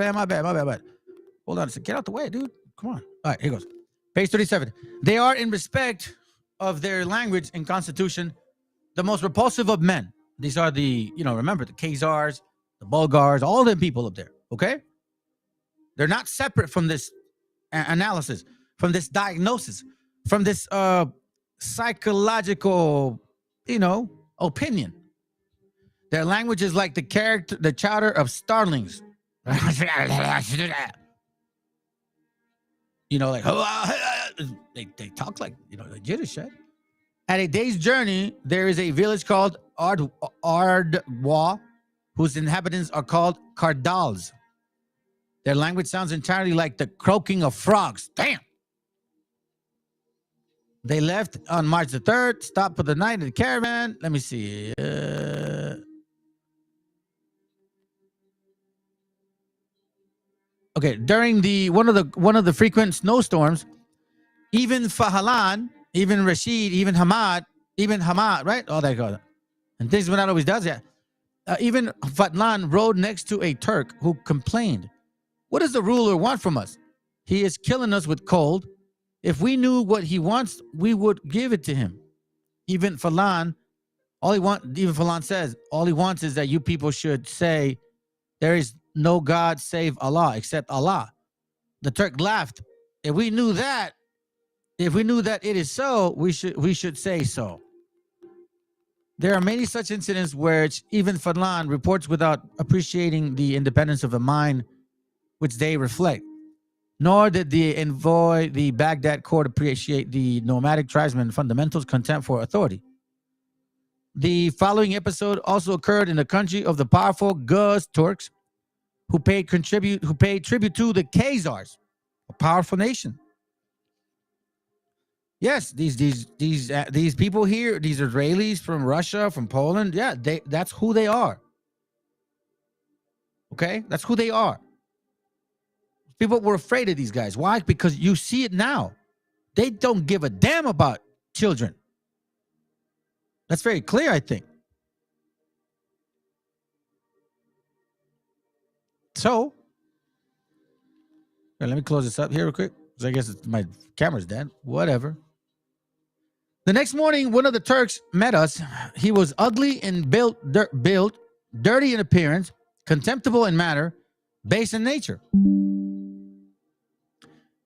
Hold on a second, get out the way, dude. Come on. All right, here goes. Page 37, they are in respect of their language and constitution, the most repulsive of men. These are the, remember, the Khazars, the Bulgars, all them people up there, okay? They're not separate from this analysis, from this diagnosis, from this psychological, opinion. Their language is like the chatter of starlings. Like, they talk like, like Yiddish, right? At a day's journey, there is a village called Ardwa, whose inhabitants are called Kardals. Their language sounds entirely like the croaking of frogs. Damn! They left on March the 3rd, stopped for the night in the caravan. Let me see. Okay, during one of the frequent snowstorms, even Fahalan, even Rashid, even Hamad, right? All that goes. And things not always does that. Even Fatlan rode next to a Turk who complained, "What does the ruler want from us? He is killing us with cold. If we knew what he wants, we would give it to him." Even Falan says, all he wants is that you people should say, "There is no God save Allah, except Allah." The Turk laughed. If we knew that it is so, we should say so. There are many such incidents where even Fadlan reports without appreciating the independence of the mind which they reflect. Nor did the envoy the Baghdad court appreciate the nomadic tribesmen fundamentals contempt for authority. The following episode also occurred in the country of the powerful Guz Turks, who paid tribute to the Khazars, a powerful nation. Yes, these people here, these Israelis from Russia, from Poland, yeah, that's who they are. Okay, that's who they are. People were afraid of these guys. Why? Because you see it now. They don't give a damn about children. That's very clear, I think. So, let me close this up here real quick, because I guess my camera's dead. Whatever. The next morning, one of the Turks met us. He was ugly and built, dirty in appearance, contemptible in manner, base in nature.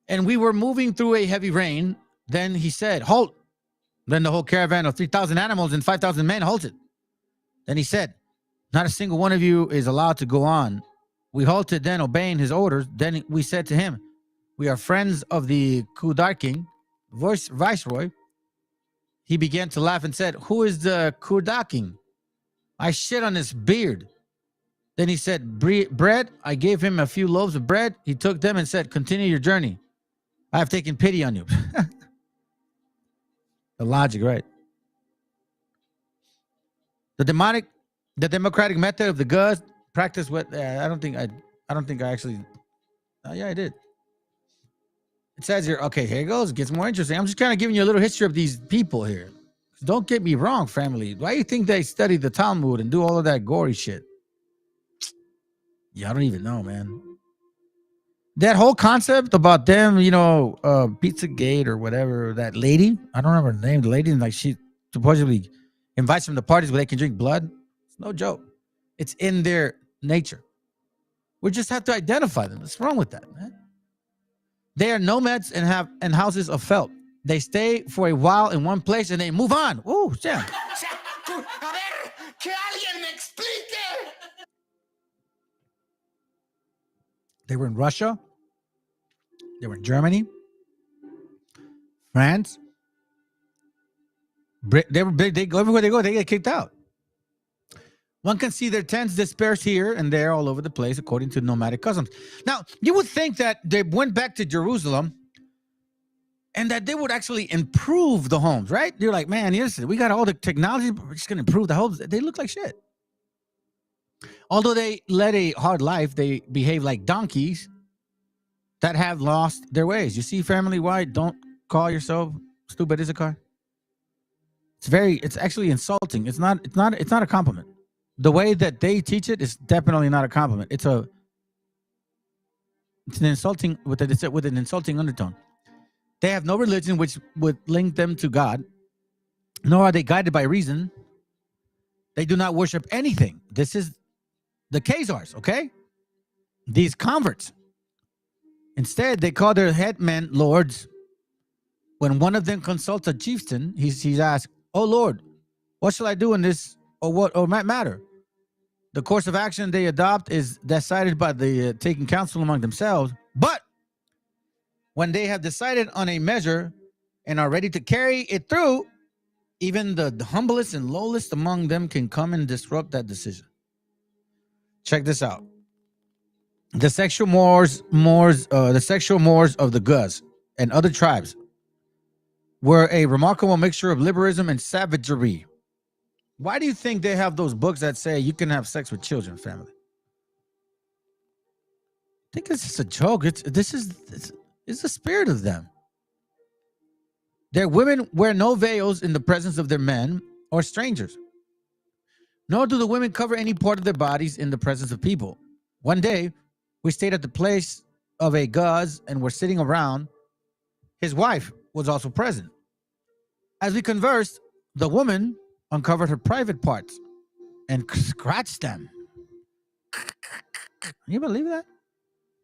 And we were moving through a heavy rain. Then he said, "Halt." Then the whole caravan of 3,000 animals and 5,000 men halted. Then he said, "Not a single one of you is allowed to go on." We halted, then obeying his orders. Then we said to him, "We are friends of the Kudar king, viceroy." He began to laugh and said, "Who is the Kudar king? I shit on his beard." Then he said, "Bread." I gave him a few loaves of bread. He took them and said, "Continue your journey. I have taken pity on you." The logic, right? The democratic method of the Guz practice what I don't think I actually. Yeah, I did. It says here, okay, here it goes. It gets more interesting. I'm just kind of giving you a little history of these people here. Don't get me wrong, family. Why do you think they study the Talmud and do all of that gory shit? Yeah, I don't even know, man. That whole concept about them, Pizzagate or whatever, that lady, I don't remember her name, the lady, like she supposedly invites them to parties where they can drink blood. It's no joke. It's in their nature. We just have to identify them. What's wrong with that, man? They are nomads and have houses of felt. They stay for a while in one place and they move on. Ooh, yeah. They were in Russia. They were in Germany, France. They were big. They go everywhere they go. They get kicked out. One can see their tents dispersed here and there all over the place according to nomadic customs. Now, you would think that they went back to Jerusalem and that they would actually improve the homes, right? You're like, man, yes, we got all the technology, but we're just going to improve the homes. They look like shit. Although they led a hard life, they behave like donkeys that have lost their ways. You see, family, why don't call yourself stupid Issachar? It's actually insulting. It's not a compliment. The way that they teach it is definitely not a compliment. It's an insulting with an insulting undertone. They have no religion which would link them to God, nor are they guided by reason. They do not worship anything. This is the Khazars, okay? These converts. Instead, they call their headmen lords. When one of them consults a chieftain, he's asked, "Oh Lord, what shall I do in this or might matter?" The course of action they adopt is decided by the taking counsel among themselves. But when they have decided on a measure and are ready to carry it through, even the humblest and lowest among them can come and disrupt that decision. Check this out. The sexual mores of the Guz and other tribes were a remarkable mixture of liberalism and savagery. Why do you think they have those books that say you can have sex with children, family? think this is a joke. It's the spirit of them. Their women wear no veils in the presence of their men or strangers. Nor do the women cover any part of their bodies in the presence of people. One day, we stayed at the place of a Guz and were sitting around. His wife was also present. As we conversed, the woman uncovered her private parts and scratched them. Can you believe that?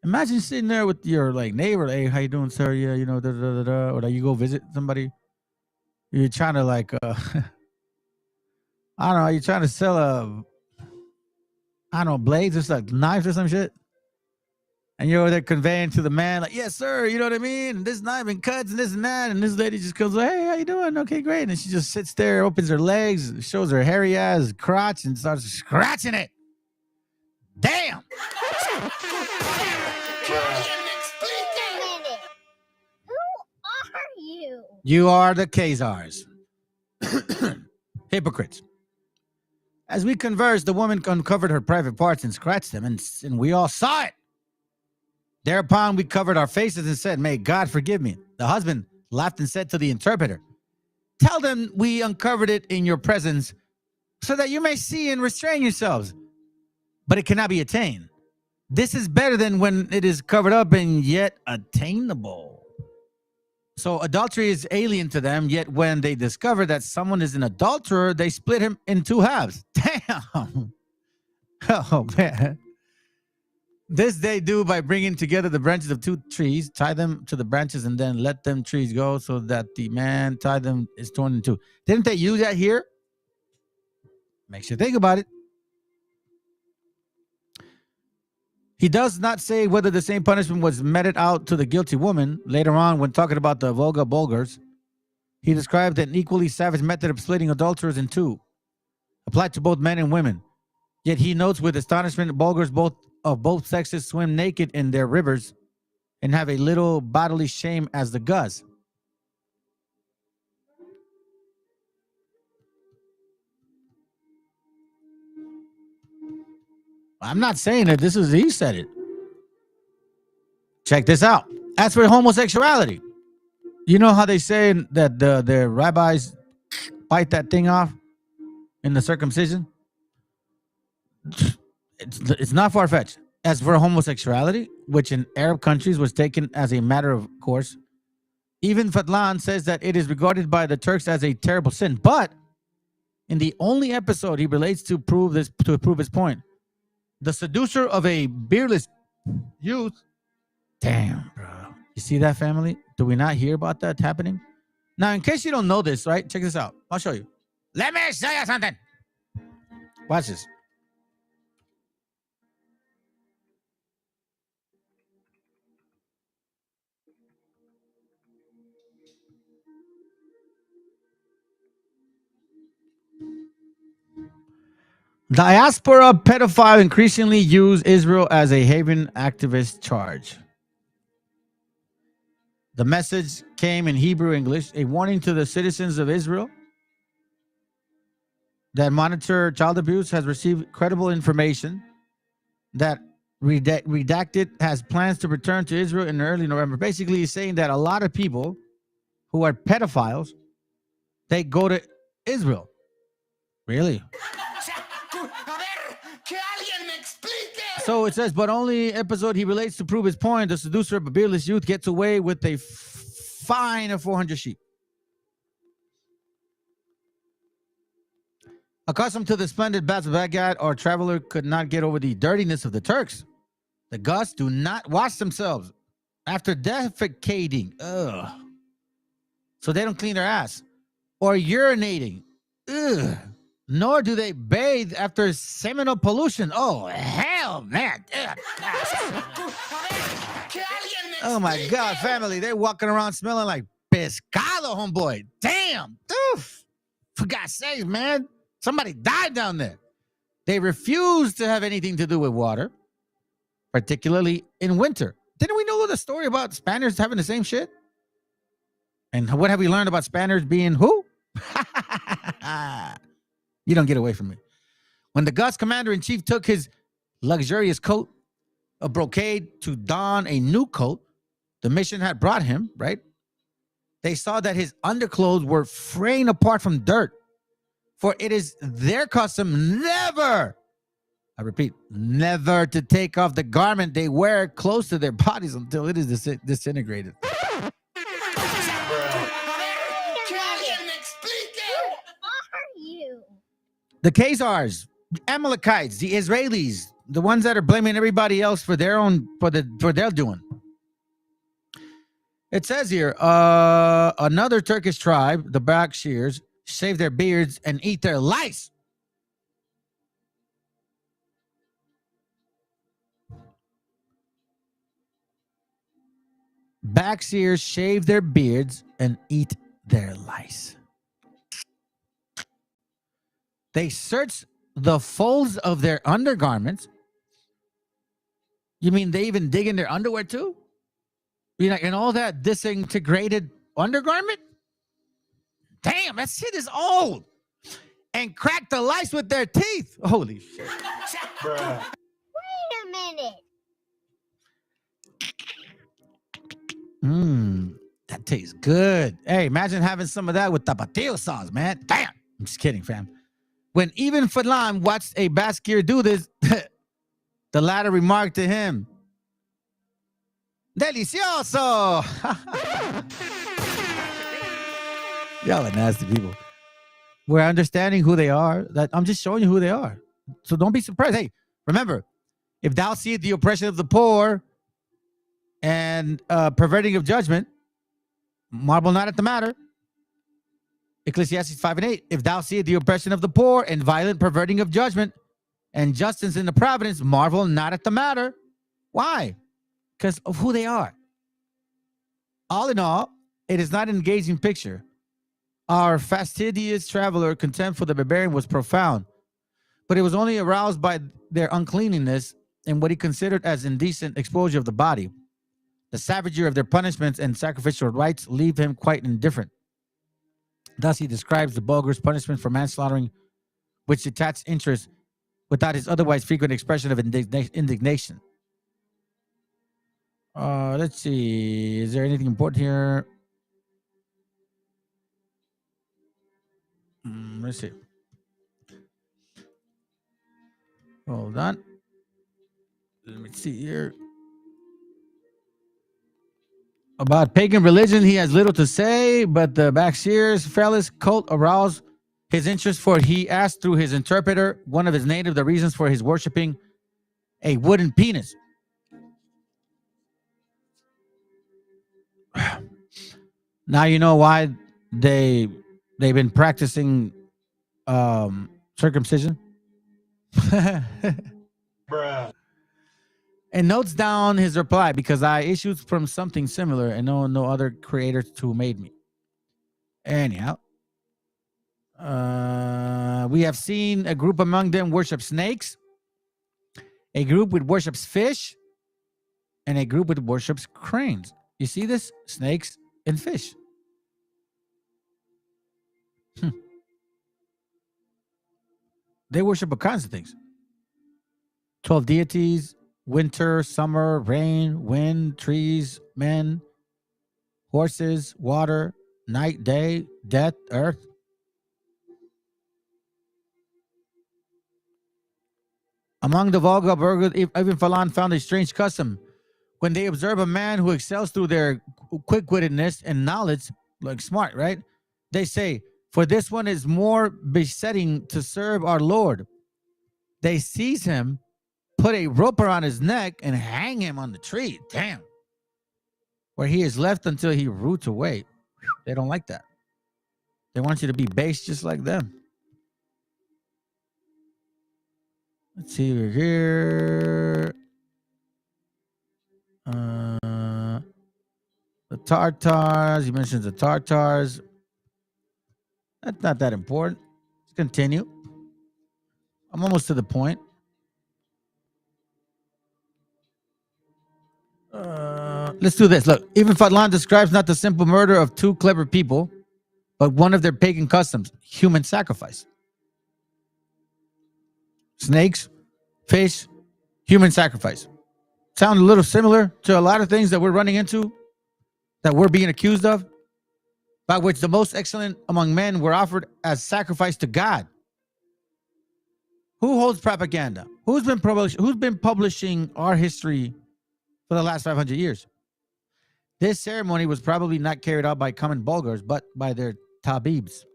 Imagine sitting there with your like neighbor. Hey, how you doing, sir? Yeah, you know, da, da, da, da. Or like you go visit somebody. You're trying to like, I don't know. You're trying to sell blades or like knives or some shit. And you're over there conveying to the man like, yes, sir. You know what I mean? And this knife and cuts and this and that. And this lady just goes, hey, how you doing? Okay, great. And she just sits there, opens her legs, shows her hairy ass crotch and starts scratching it. Damn. You are the Khazars. Hypocrites. As we conversed, the woman uncovered her private parts and scratched them, and we all saw it. Thereupon, we covered our faces and said, may God forgive me. The husband laughed and said to the interpreter, tell them we uncovered it in your presence so that you may see and restrain yourselves, but it cannot be attained. This is better than when it is covered up and yet attainable. So adultery is alien to them, yet when they discover that someone is an adulterer, they split him in two halves. Damn. Oh, man. This they do by bringing together the branches of two trees, tie them to the branches, and then let them trees go so that the man tied them is torn in two. Didn't they use that here? Makes you think about it. He does not say whether the same punishment was meted out to the guilty woman. Later on, when talking about the Volga Bulgars, he described an equally savage method of splitting adulterers in two, applied to both men and women. Yet he notes with astonishment, Bulgars of both sexes swim naked in their rivers and have a little bodily shame as the Guz. I'm not saying it. He said it. Check this out. As for homosexuality, you know how they say that the rabbis bite that thing off in the circumcision? It's not far-fetched. As for homosexuality, which in Arab countries was taken as a matter of course, even Fadlan says that it is regarded by the Turks as a terrible sin. But in the only episode he relates to prove his point, the seducer of a beardless youth. Damn, bro. You see that, family? Do we not hear about that happening? Now, in case you don't know this, right? Check this out. I'll show you. Let me show you something. Watch this. Diaspora pedophile increasingly use Israel as a haven activist charge. The message came in Hebrew English, a warning to the citizens of Israel that monitor child abuse has received credible information that Redacted has plans to return to Israel in early November. Basically, he's saying that a lot of people who are pedophiles, they go to Israel. Really? So it says, but only episode he relates to prove his point. The seducer of a beardless youth gets away with a fine of 400 sheep. Accustomed to the splendid baths of Baghdad, our traveler could not get over the dirtiness of the Turks. The Gus do not wash themselves after defecating. Ugh. So they don't clean their ass. Or urinating. Ugh. Nor do they bathe after seminal pollution. Oh, hell, man. Oh, my God, family. They're walking around smelling like pescado, homeboy. Damn. Oof. For God's sake, man. Somebody died down there. They refuse to have anything to do with water, particularly in winter. Didn't we know the story about Spaniards having the same shit? And what have we learned about Spaniards being who? You don't get away from me. When the Gus commander-in-chief took his luxurious coat a brocade to don a new coat the mission had brought him, right? They saw that his underclothes were fraying apart from dirt, for it is their custom never, I repeat, never to take off the garment they wear close to their bodies until it is disintegrated. Who are you? The Khazars, the Amalekites, the Israelis, the ones that are blaming everybody else for their doing. It says here, another Turkish tribe, the Bakshirs, shave their beards and eat their lice. Bakshirs shave their beards and eat their lice. They search the folds of their undergarments. You mean they even dig in their underwear too? You know, and all that disintegrated undergarment? Damn, that shit is old. And crack the lice with their teeth. Holy shit. Wait a minute. That tastes good. Hey, imagine having some of that with tapatio sauce, man. Damn. I'm just kidding, fam. When even Fadlan watched a Baskir do this, the latter remarked to him, Delicioso. Y'all are nasty people. We're understanding who they are. That I'm just showing you who they are. So don't be surprised. Hey, remember, if thou seest the oppression of the poor and perverting of judgment, marvel not at the matter. Ecclesiastes 5:8. If thou seest the oppression of the poor and violent perverting of judgment and justice in the providence, marvel not at the matter. Why? Because of who they are. All in all, it is not an engaging picture. Our fastidious traveler contempt for the barbarian was profound, but it was only aroused by their uncleanliness and what he considered as indecent exposure of the body. The savagery of their punishments and sacrificial rites leave him quite indifferent. Thus he describes the Bulgars' punishment for manslaughtering, which detached interest without his otherwise frequent expression of indignation. Let's see. Is there anything important here? Let's see. Hold on. Let me see here. About pagan religion, he has little to say, but the Bakshirs Fellis cult aroused his interest, for he asked through his interpreter, one of his native, the reasons for his worshiping a wooden penis. Now you know why they've been practicing circumcision. Bruh. And notes down his reply, because I issued from something similar and no other creators who made me. Anyhow, we have seen a group among them worship snakes, a group which worships fish, and a group which worships cranes. You see this? Snakes and fish. They worship all kinds of things. 12 deities, winter, summer, rain, wind, trees, men, horses, water, night, day, death, earth. Among the Volga burghers, Ibn Falan found a strange custom. When they observe a man who excels through their quick-wittedness and knowledge, like smart, right? They say, for this one is more besetting to serve our Lord. They seize him, put a rope around his neck, and hang him on the tree. Damn. Where he is left until he roots away. They don't like that. They want you to be base just like them. Let's see over here. The Tartars. He mentions the Tartars. That's not that important. Let's continue. I'm almost to the point. Let's do this. Look, even Fadlan describes not the simple murder of two clever people, but one of their pagan customs, human sacrifice. Snakes, fish, human sacrifice. sound a little similar to a lot of things that we're running into, that we're being accused of, by which the most excellent among men were offered as sacrifice to God. Who holds propaganda? Who's been publishing our history for the last 500 years? This ceremony was probably not carried out by common Bulgars, but by their tabibs.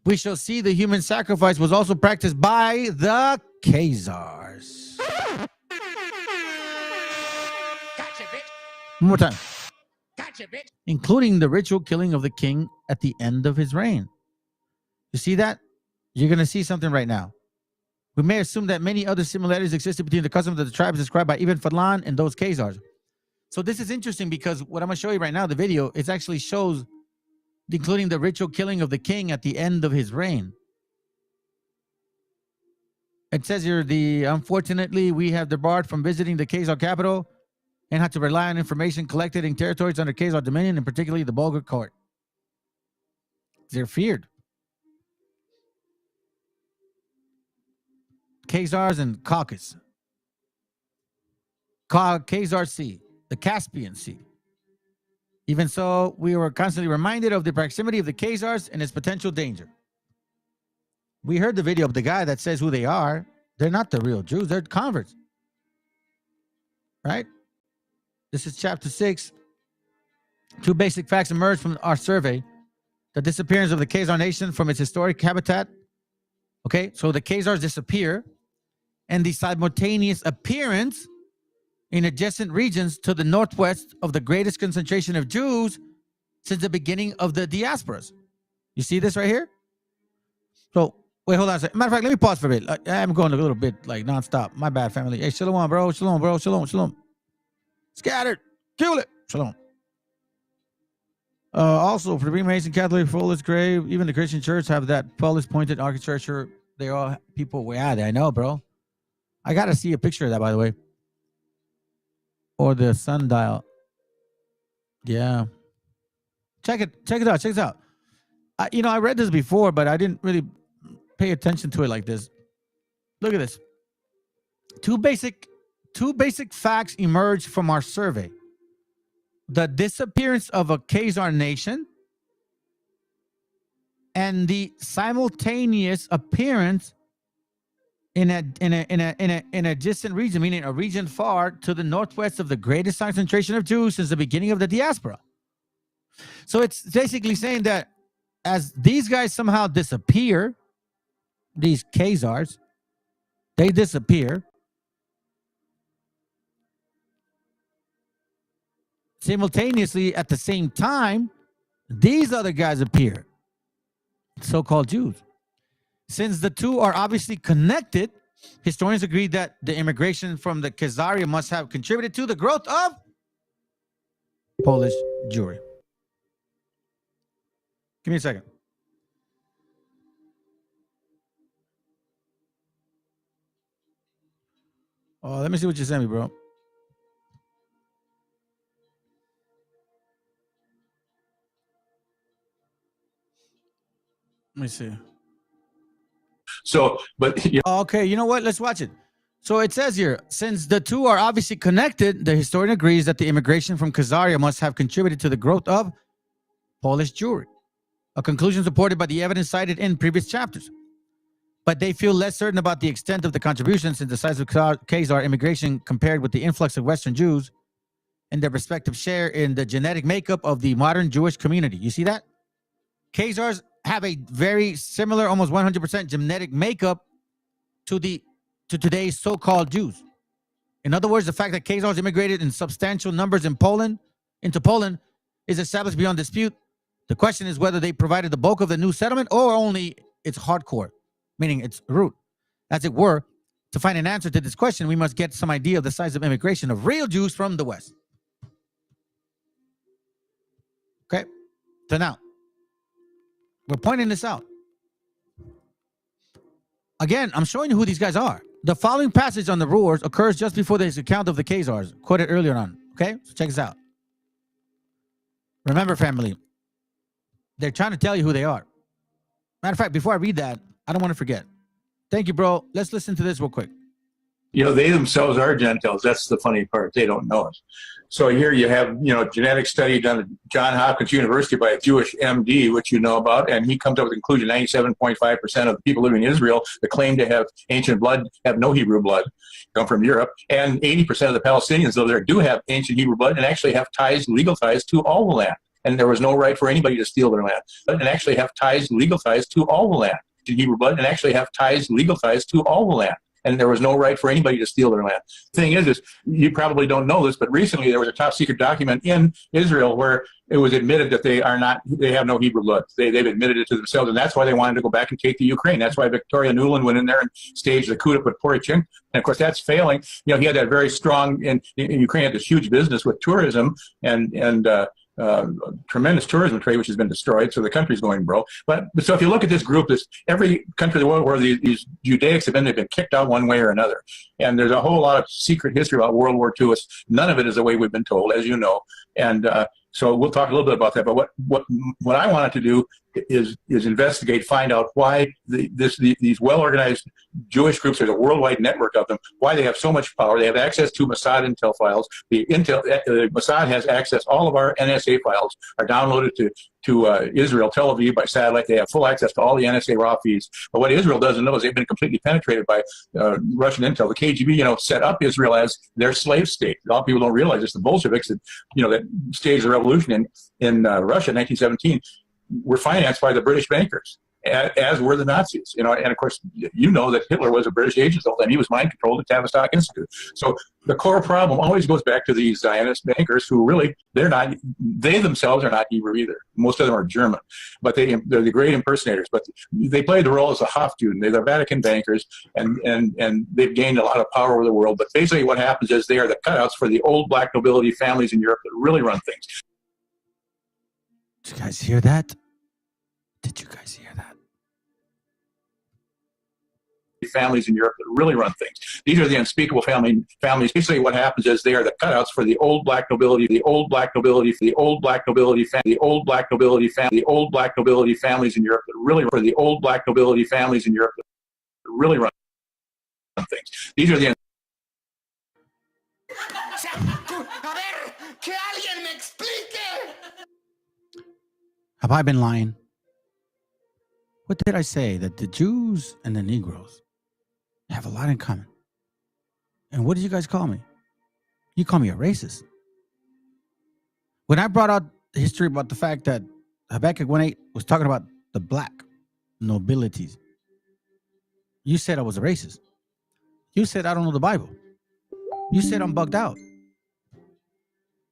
We shall see the human sacrifice was also practiced by the Khazars. Gotcha, bitch. One more time. Gotcha, bitch. Including the ritual killing of the king at the end of his reign. You see that? You're going to see something right now. We may assume that many other similarities existed between the customs of the tribes described by Ibn Fadlan and those Khazars. So this is interesting because what I'm going to show you right now, the video, it actually shows including the ritual killing of the king at the end of his reign. It says here, unfortunately, we have debarred from visiting the Khazar capital and had to rely on information collected in territories under Khazar dominion, and particularly the Bulgar court. They're feared. Khazars and Caucasus. Khazar Sea, the Caspian Sea. Even so, we were constantly reminded of the proximity of the Khazars and its potential danger. We heard the video of the guy that says who they are. They're not the real Jews. They're converts. Right? This is chapter 6. 2 basic facts emerged from our survey. The disappearance of the Khazar nation from its historic habitat. Okay, so the Khazars disappear. And the simultaneous appearance in adjacent regions to the northwest of the greatest concentration of Jews since the beginning of the diasporas. You see this right here? So, wait, hold on a second. Matter of fact, let me pause for a bit. I'm going a little bit like nonstop. My bad, family. Hey, shalom, bro. Shalom, bro. Shalom, shalom. Scattered. Kill it. Shalom. Also, for the Freemason, Catholic, Fullest grave, even the Christian church have that Polish pointed architecture. They all people. Where are they? I know, bro. I got to see a picture of that, by the way. Or the sundial. Yeah. Check it out. Check it out. I read this before, but I didn't really pay attention to it like this. Look at this. Two basic facts emerged from our survey. The disappearance of a Khazar nation and the simultaneous appearance in a distant region, meaning a region far to the northwest of the greatest concentration of Jews since the beginning of the diaspora. So it's basically saying that as these guys somehow disappear, these Khazars, they disappear. Simultaneously, at the same time, these other guys appear, so-called Jews. Since the two are obviously connected, historians agree that the immigration from the Khazaria must have contributed to the growth of Polish Jewry. Give me a second. Oh, let me see what you sent me, bro. Let me see. So, but yeah. Okay, you know what? Let's watch it. So it says here, since the two are obviously connected, the historian agrees that the immigration from Khazaria must have contributed to the growth of Polish Jewry, a conclusion supported by the evidence cited in previous chapters. But they feel less certain about the extent of the contribution since the size of Khazar immigration compared with the influx of Western Jews and their respective share in the genetic makeup of the modern Jewish community. You see that? Khazars have a very similar, almost 100% genetic makeup to today's so-called Jews. In other words, the fact that Khazars immigrated in substantial numbers into Poland is established beyond dispute. The question is whether they provided the bulk of the new settlement or only its hardcore, meaning its root. As it were, to find an answer to this question, we must get some idea of the size of immigration of real Jews from the West. Okay? So now, we're pointing this out. Again, I'm showing you who these guys are. The following passage on the rulers occurs just before this account of the Khazars, quoted earlier on. Okay? So check this out. Remember, family, they're trying to tell you who they are. Matter of fact, before I read that, I don't want to forget. Thank you, bro. Let's listen to this real quick. They themselves are Gentiles. That's the funny part. They don't know it. So here you have, genetic study done at Johns Hopkins University by a Jewish MD, which you know about, and he comes up with the conclusion 97.5% of the people living in Israel that claim to have ancient blood have no Hebrew blood, come from Europe, and 80% of the Palestinians, though, there do have ancient Hebrew blood and actually have ties, legal ties to all the land. And there was no right for anybody to steal their land. And actually have ties, legal ties to all the land. Hebrew blood, and actually have ties, legal ties to all the land. And there was no right for anybody to steal their land. The thing is you probably don't know this, but recently there was a top secret document in Israel where it was admitted that they have no Hebrew blood. They've admitted it to themselves, and that's why they wanted to go back and take the Ukraine. That's why Victoria Nuland went in there and staged the coup to put Poroshenko. And of course, that's failing. He had that very strong, in Ukraine had this huge business with tourism and tremendous tourism trade, which has been destroyed, so the country's going broke. But so if you look at this group, every country in the world where these Judaics have they've been kicked out one way or another. And there's a whole lot of secret history about World War II. None of it is the way we've been told, as you know. And so we'll talk a little bit about that. But what I wanted to do is investigate, find out why these well-organized Jewish groups, there's a worldwide network of them, why they have so much power. They have access to Mossad intel files. Mossad has access. All of our NSA files are downloaded to Israel, Tel Aviv by satellite. They have full access to all the NSA raw feeds. But what Israel doesn't know is they've been completely penetrated by Russian intel. The KGB, set up Israel as their slave state. A lot of people don't realize this. The Bolsheviks that staged the revolution in Russia in 1917 were financed by the British bankers, as were the Nazis. And of course, that Hitler was a British agent the whole time. He was mind controlled at Tavistock Institute. So the core problem always goes back to these Zionist bankers who really, they themselves are not Hebrew either. Most of them are German, but they're the great impersonators. But they play the role as a Hofjuden. They're the Vatican bankers, and they've gained a lot of power over the world. But basically what happens is they are the cutouts for the old black nobility families in Europe that really run things. Did you guys hear that? Did you guys hear that? Families in Europe that really run things. These are the unspeakable families. Basically, what happens is they are the cutouts for the old black nobility, the old black nobility, the old black nobility family, the old black nobility family, the old black nobility families in Europe that really for the old black nobility families in Europe that really run things. These are the Have I been lying? What did I say? That the Jews and the Negroes have a lot in common. And what did you guys call me? You call me a racist. When I brought out the history about the fact that Habakkuk 1:8 was talking about the black nobilities, you said I was a racist. You said I don't know the Bible. You said I'm bugged out.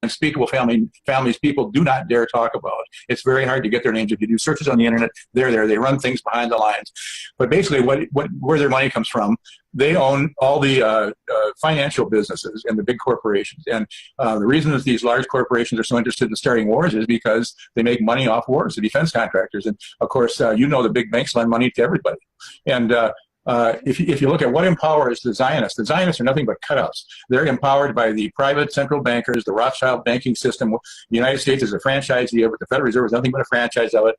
Unspeakable families people do not dare talk about. It's very hard to get their names. If you do searches on the internet, they're there. They run things behind the lines. But basically, where their money comes from, they own all the financial businesses and the big corporations. And the reason that these large corporations are so interested in starting wars is because they make money off wars, the defense contractors. And of course, the big banks lend money to everybody. And if you look at what empowers the Zionists are nothing but cutouts. They're empowered by the private central bankers, the Rothschild banking system. The United States is a franchisee of it. The Federal Reserve is nothing but a franchise of it.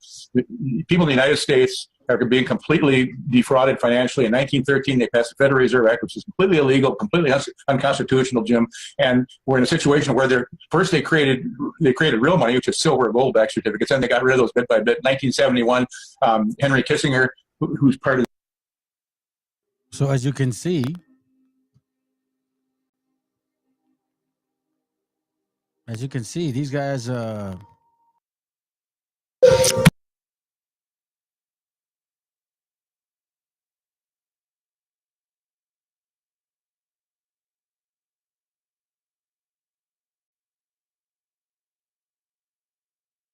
People in the United States are being completely defrauded financially. In 1913, they passed the Federal Reserve Act, which is completely illegal, completely unconstitutional, Jim. And we're in a situation where they created real money, which is silver and gold-backed certificates, and they got rid of those bit by bit. 1971, Henry Kissinger, who's part of So as you can see, these guys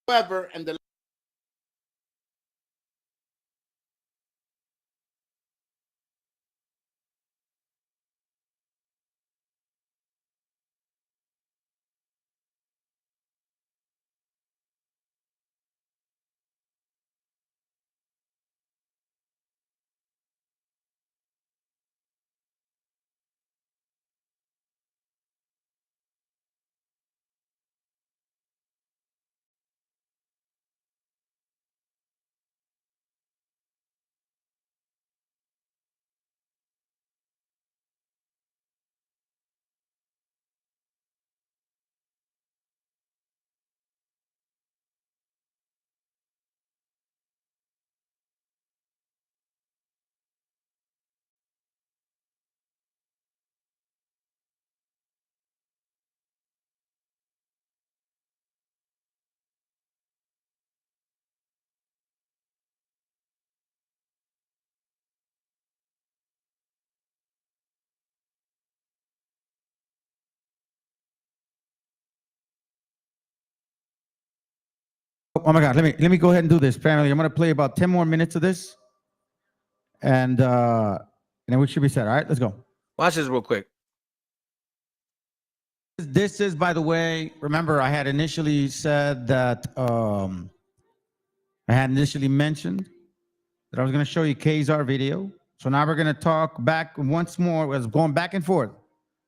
However, and the Oh my God, let me go ahead and do this. Apparently, I'm gonna play about 10 more minutes of this, and then we should be set. All right, let's go. Watch this real quick. This is, by the way, remember I had initially said that I had initially mentioned that I was gonna show you Kazar video. So now we're gonna talk back once more. We're going back and forth.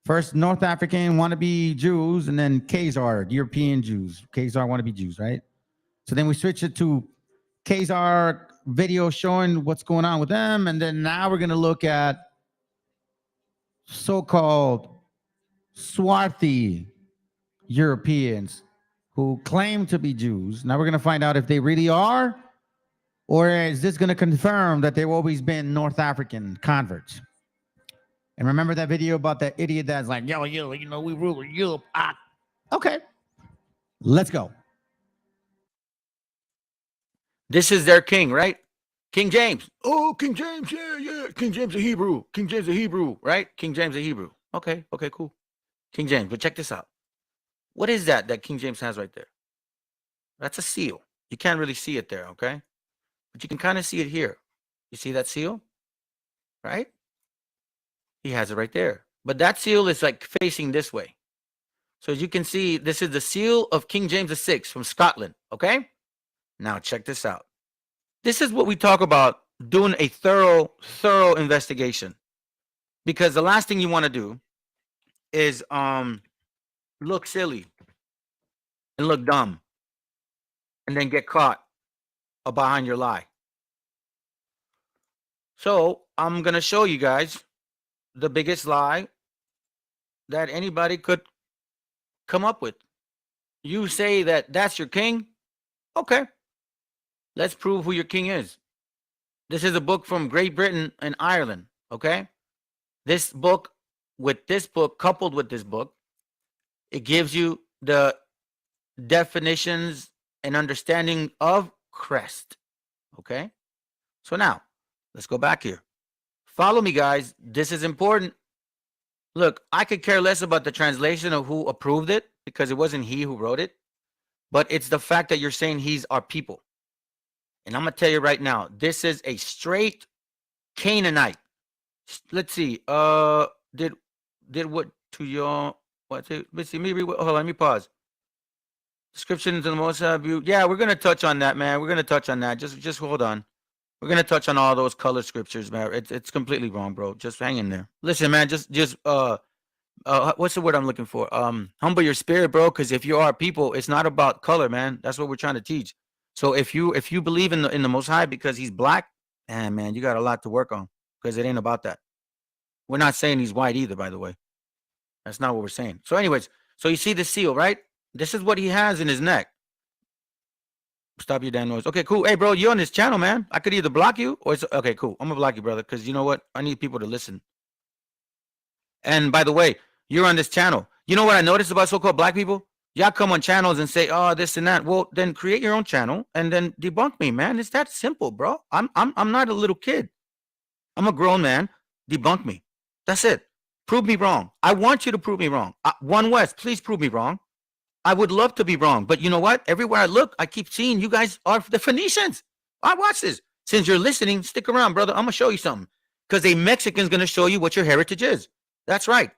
First, North African wannabe Jews, and then Kazar, European Jews. Kazar wannabe Jews, right? So then we switch it to Kazar video showing what's going on with them. And then now we're going to look at so-called swarthy Europeans who claim to be Jews. Now we're going to find out if they really are, or is this going to confirm that they've always been North African converts? And remember that video about that idiot that's like, yo, you know, we rule Europe. Ah. Okay, let's go. This is their king, right? King James. Oh, King James, yeah. King James a Hebrew. King James a Hebrew, right? King James a Hebrew. Okay, cool. King James, but check this out. What is that King James has right there? That's a seal. You can't really see it there, okay? But you can kind of see it here. You see that seal? Right? He has it right there. But that seal is like facing this way. So as you can see, this is the seal of King James VI from Scotland, okay? Now check this out. This is what we talk about, doing a thorough investigation. Because the last thing you want to do is look silly and look dumb and then get caught behind your lie. So I'm going to show you guys the biggest lie that anybody could come up with. You say that that's your king? Okay. Let's prove who your king is. This is a book from Great Britain and Ireland, okay? This book, coupled with this book, it gives you the definitions and understanding of crest, okay? So now, let's go back here. Follow me, guys. This is important. Look, I could care less about the translation of who approved it because it wasn't he who wrote it, but it's the fact that you're saying he's our people. And I'm going to tell you right now, this is a straight Canaanite. Let's see. Did what to your, let's see, maybe, hold on, let me pause. Descriptions of the Most High view. Yeah, we're going to touch on that, man. We're going to touch on that. Just hold on. We're going to touch on all those color scriptures, man. It's completely wrong, bro. Just hang in there. Listen, man, just what's the word I'm looking for? Humble your spirit, bro, because if you are people, it's not about color, man. That's what we're trying to teach. So if you believe in the Most High because he's black, man, you got a lot to work on because it ain't about that. We're not saying he's white either, by the way. That's not what we're saying. So anyways, so you see the seal, right? This is what he has in his neck. Stop your damn noise. Okay, cool. Hey, bro, you on this channel, man. I could either block you or it's okay, cool. I'm gonna block you, brother, because you know what? I need people to listen. And by the way, you're on this channel. You know what I noticed about so-called black people? Y'all come on channels and say, oh, this and that. Well, then create your own channel and then debunk me, man. It's that simple, bro. I'm not a little kid. I'm a grown man. Debunk me. That's it. Prove me wrong. I want you to prove me wrong. One West, please prove me wrong. I would love to be wrong, but you know what? Everywhere I look, I keep seeing you guys are the Phoenicians. I watch this. Since you're listening, stick around, brother. I'm going to show you something. Because a Mexican's going to show you what your heritage is. That's right.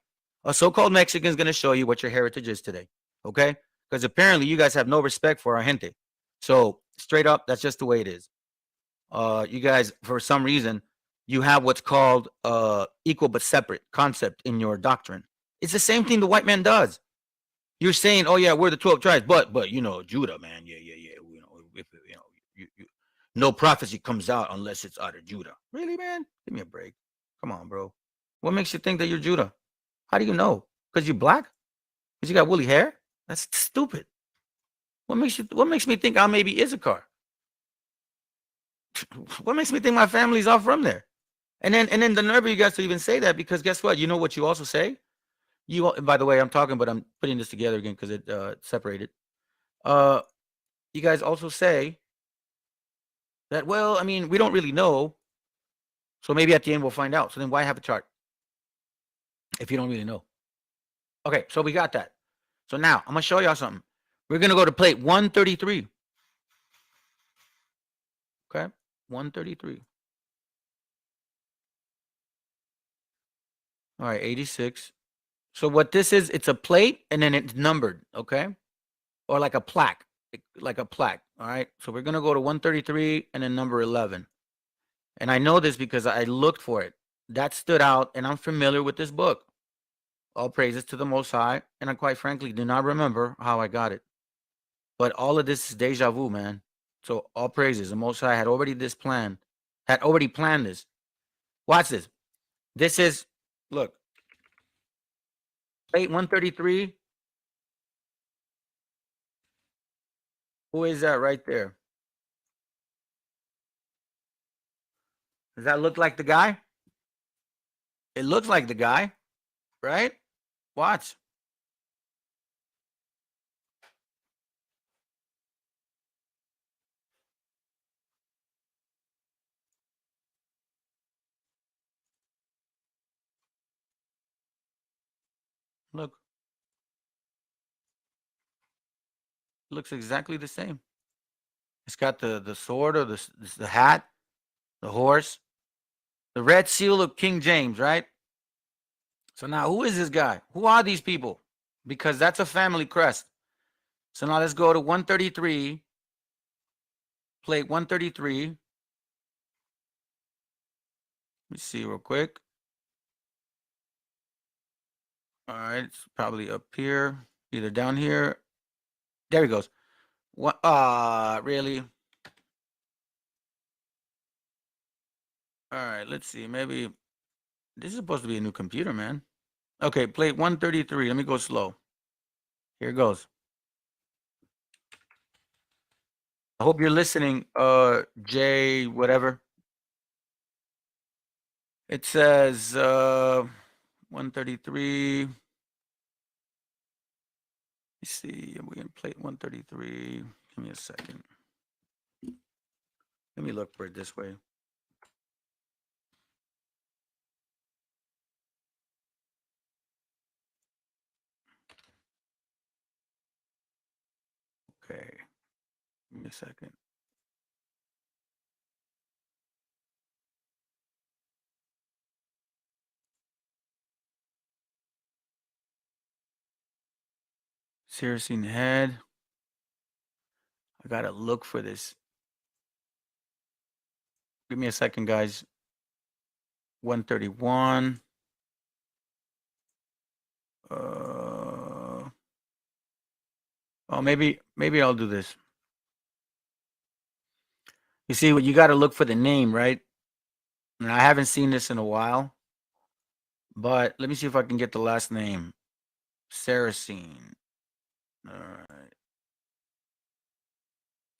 A so-called Mexican's going to show you what your heritage is today. Okay? Because apparently you guys have no respect for our gente. So straight up, that's just the way it is. You guys, for some reason, you have what's called equal but separate concept in your doctrine. It's the same thing the white man does. You're saying, oh yeah, we're the 12 tribes, but you know, Judah, man, yeah. You know, if, no prophecy comes out unless it's out of Judah. Really, man? Give me a break. Come on, bro. What makes you think that you're Judah? How do you know? Because you're black? Because you got woolly hair? That's stupid. What makes me think I may be Issachar? What makes me think my family's all from there? And then the nerve of you guys to even say that, because guess what? You know what you also say? By the way, I'm talking, but I'm putting this together again because it separated. You guys also say that, well, I mean, we don't really know. So maybe at the end we'll find out. So then why have a chart if you don't really know? Okay, so we got that. So now I'm going to show y'all something. We're going to go to plate 133. 133. All right, 86. So what this is, it's a plate and then it's numbered, okay? Or like a plaque, like a plaque, all right? So we're going to go to 133 and then number 11. And I know this because I looked for it. That stood out, and I'm familiar with this book. All praises to the Most High, and I quite frankly do not remember how I got it. But all of this is deja vu, man. So all praises. The Most High had already planned this. Watch this. This is, look, plate 133. Who is that right there? Does that look like the guy? It looks like the guy, right? Watch. Look. Looks exactly the same. It's got the sword or the hat, the horse, the red seal of King James, right? So now who is this guy? Who are these people? Because that's a family crest. So now let's go to 133, plate 133. Let me see real quick. All right, it's probably up here, either down here. There he goes. What? Really? All right, let's see. Maybe this is supposed to be a new computer, man. Okay, plate 133. Let me go slow. Here it goes. I hope you're listening, Jay, whatever. It says 133. Let's see. We're in plate 133. Give me a second. Let me look for it this way. Okay. Give me a second. Seriously, in the head. I gotta look for this. Give me a second, guys. 131. Oh, maybe I'll do this. You see, what you got to look for the name, right? And I haven't seen this in a while, but let me see if I can get the last name. Saracen. All right.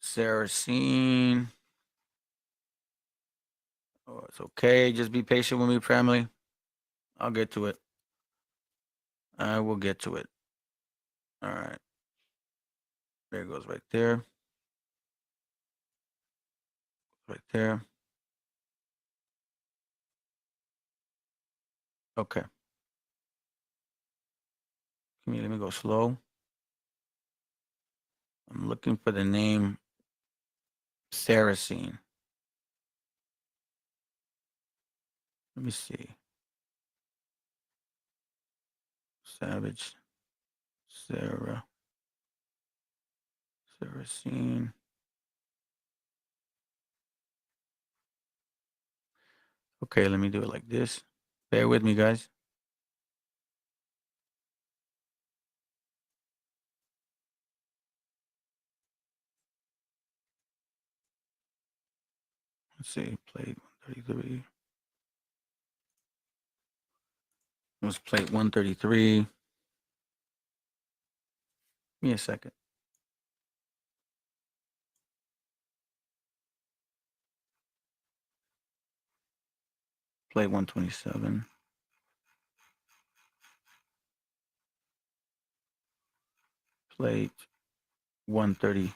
Saracen. Oh, it's okay. Just be patient with me, family. I'll get to it. I will get to it. All right. There it goes right there. Right there. Okay. Let me go slow. I'm looking for the name Saracen. Let me see. Savage. Saracen. Okay, let me do it like this. Bear with me, guys. Let's see, plate 133. Let's plate 133. Give me a second. Plate 127. Plate 130.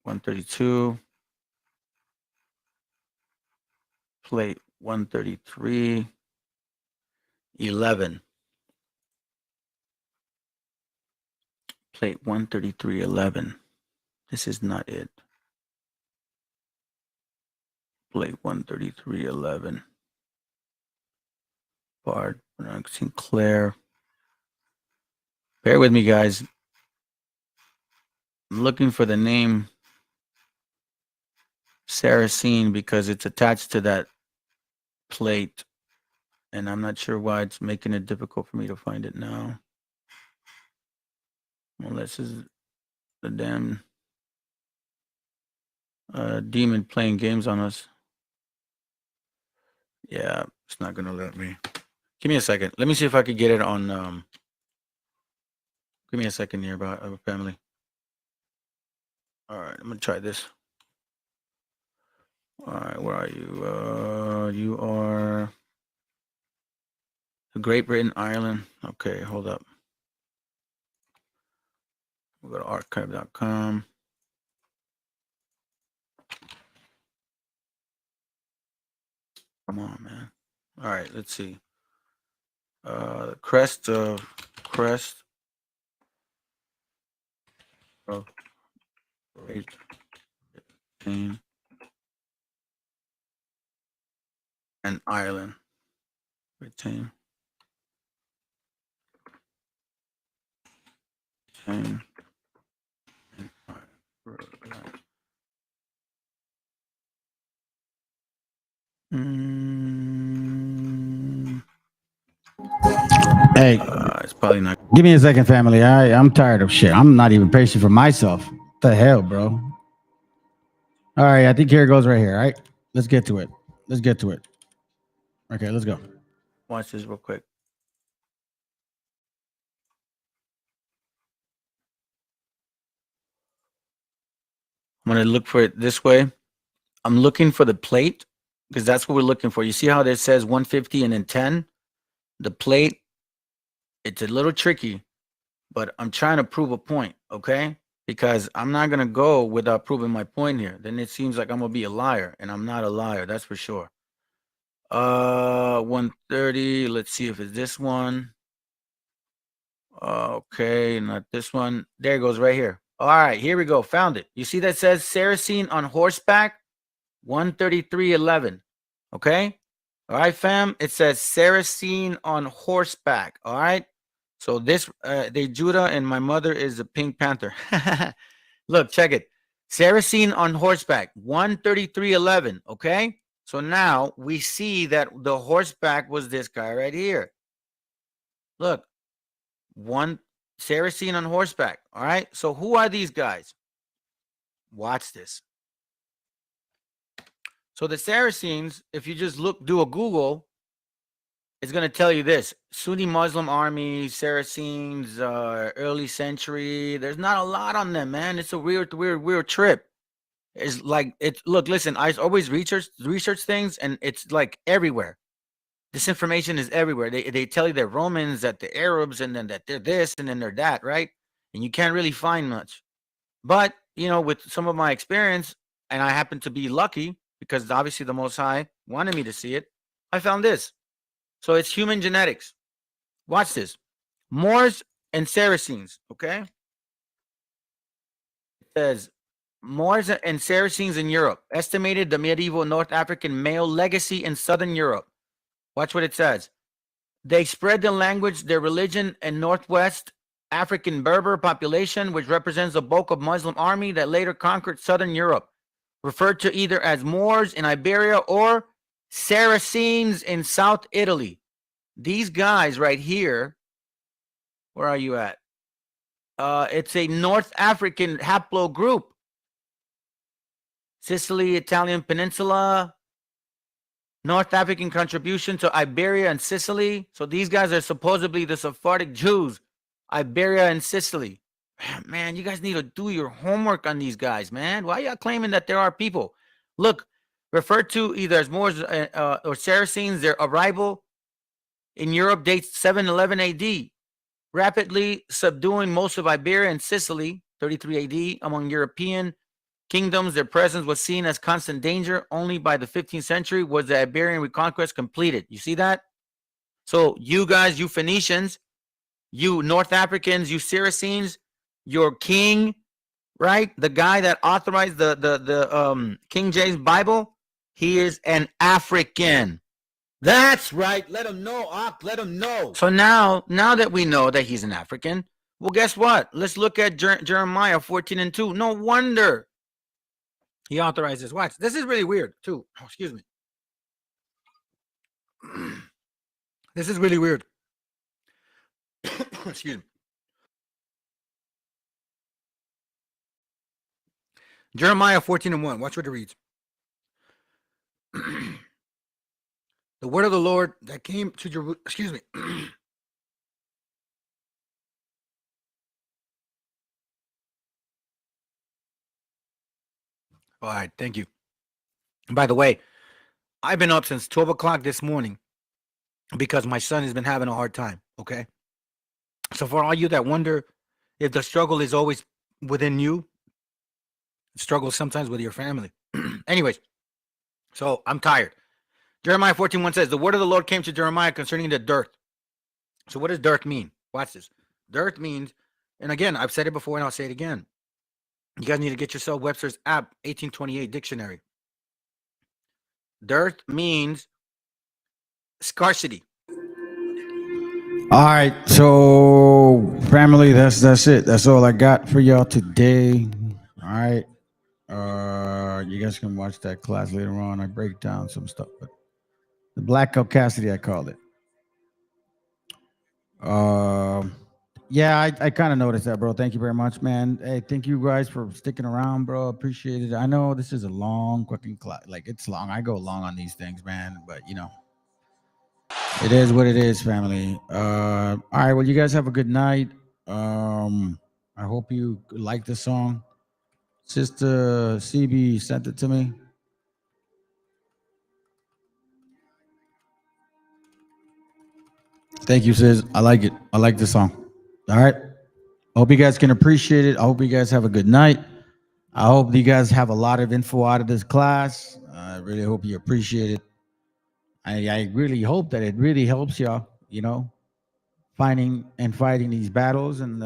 132. Plate 133. 11. Plate 133, 11. This is not it. Plate 13311. Bard Sinclair. Bear with me, guys. I'm looking for the name Saracen because it's attached to that plate, and I'm not sure why it's making it difficult for me to find it now. Well, this is the damn demon playing games on us. Yeah, it's not gonna let me. Give me a second. Let me see if I could get it on. Give me a second here, about family. All right, I'm gonna try this. All right, where are you? You are Great Britain, Ireland. Okay, hold up. We'll go to archive.com. Come on, man. All right, let's see. Crest of Great Britain and Ireland. Britain. And Hey, it's probably not. Give me a second, family. I'm tired of shit. I'm not even patient for myself. What the hell, bro? All right, I think here it goes right here. All right, let's get to it. Okay, let's go. Watch this real quick. I'm gonna look for it this way. I'm looking for the plate because that's what we're looking for. You see how it says 150 and then 10? The plate, it's a little tricky, but I'm trying to prove a point, okay? Because I'm not gonna go without proving my point here. Then it seems like I'm gonna be a liar, and I'm not a liar, that's for sure. 130. Let's see if it's this one. Okay, not this one. There it goes right here. All right, here we go. Found it. You see that says Saracen on horseback, 13311. Okay. All right, fam. It says Saracen on horseback. All right. So this, they Judah, and my mother is a Pink Panther. Look, check it. Saracen on horseback, 13311. Okay. So now we see that the horseback was this guy right here. Look, one Saracen on horseback. All right. So who are these guys? Watch this. So the Saracens, if you just do a Google, it's going to tell you this: Sunni Muslim army, Saracens, early century. There's not a lot on them, man. It's a weird trip. It's like look, listen, I always research things, and it's like everywhere. This information is everywhere. They tell you they're Romans, that they're Arabs, and then that they're this, and then they're that, right? And you can't really find much. But, with some of my experience, and I happen to be lucky because obviously the Most High wanted me to see it, I found this. So it's human genetics. Watch this. Moors and Saracens, okay? It says, Moors and Saracens in Europe. Estimated the medieval North African male legacy in Southern Europe. Watch what it says. They spread their language, their religion, and Northwest African Berber population, which represents the bulk of Muslim army that later conquered Southern Europe, referred to either as Moors in Iberia or Saracens in South Italy. These guys right here, where are you at? It's a North African haplogroup. Sicily, Italian Peninsula, North African contribution to Iberia and Sicily. So these guys are supposedly the Sephardic Jews, Iberia and Sicily. Man, you guys need to do your homework on these guys, man. Why are y'all claiming that there are people? Look, referred to either as Moors or Saracens, their arrival in Europe dates 711 AD, rapidly subduing most of Iberia and Sicily, 33 AD, among European kingdoms. Their presence was seen as constant danger. Only by the 15th century was the Iberian reconquest completed. You see that? So you guys, you Phoenicians, you North Africans, you Saracens, your king, right? The guy that authorized the King James Bible, He is an African. That's right. Let him know, Ak. Let him know. So now that we know that he's an African, well, guess what? Let's look at Jeremiah 14:2. No wonder he authorized this. Watch. This is really weird, too. Oh, excuse me. This is really weird. Excuse me. Jeremiah 14:1. Watch what it reads. The word of the Lord that came to Jerusalem. Excuse me. All right, thank you. And by the way, I've been up since 12 o'clock this morning because my son has been having a hard time, okay? So for all you that wonder if the struggle is always within you, struggle sometimes with your family. Anyways, so I'm tired. Jeremiah 14:1 says, the word of the Lord came to Jeremiah concerning the dearth. So what does dearth mean? Watch this. Dearth means, and again, I've said it before and I'll say it again. You guys need to get yourself Webster's app, 1828 dictionary. Dearth means scarcity. All right, so family, that's it. That's all I got for y'all today. All right. You guys can watch that class later on. I break down some stuff, but the Black Caucasity, I called it. Yeah, I kind of noticed that, bro. Thank you very much, man. Hey, thank you guys for sticking around, bro. Appreciate it. I know this is a long fucking class. Like, it's long. I go long on these things, man. But, you know, it is what it is, family. All right, well, you guys have a good night. I hope you like the song. Sister CB sent it to me. Thank you, sis. I like it. I like the song. All right. I hope you guys can appreciate it. I hope you guys have a good night. I hope you guys have a lot of info out of this class. I really hope you appreciate it. I really hope that it really helps y'all, you know, finding and fighting these battles and,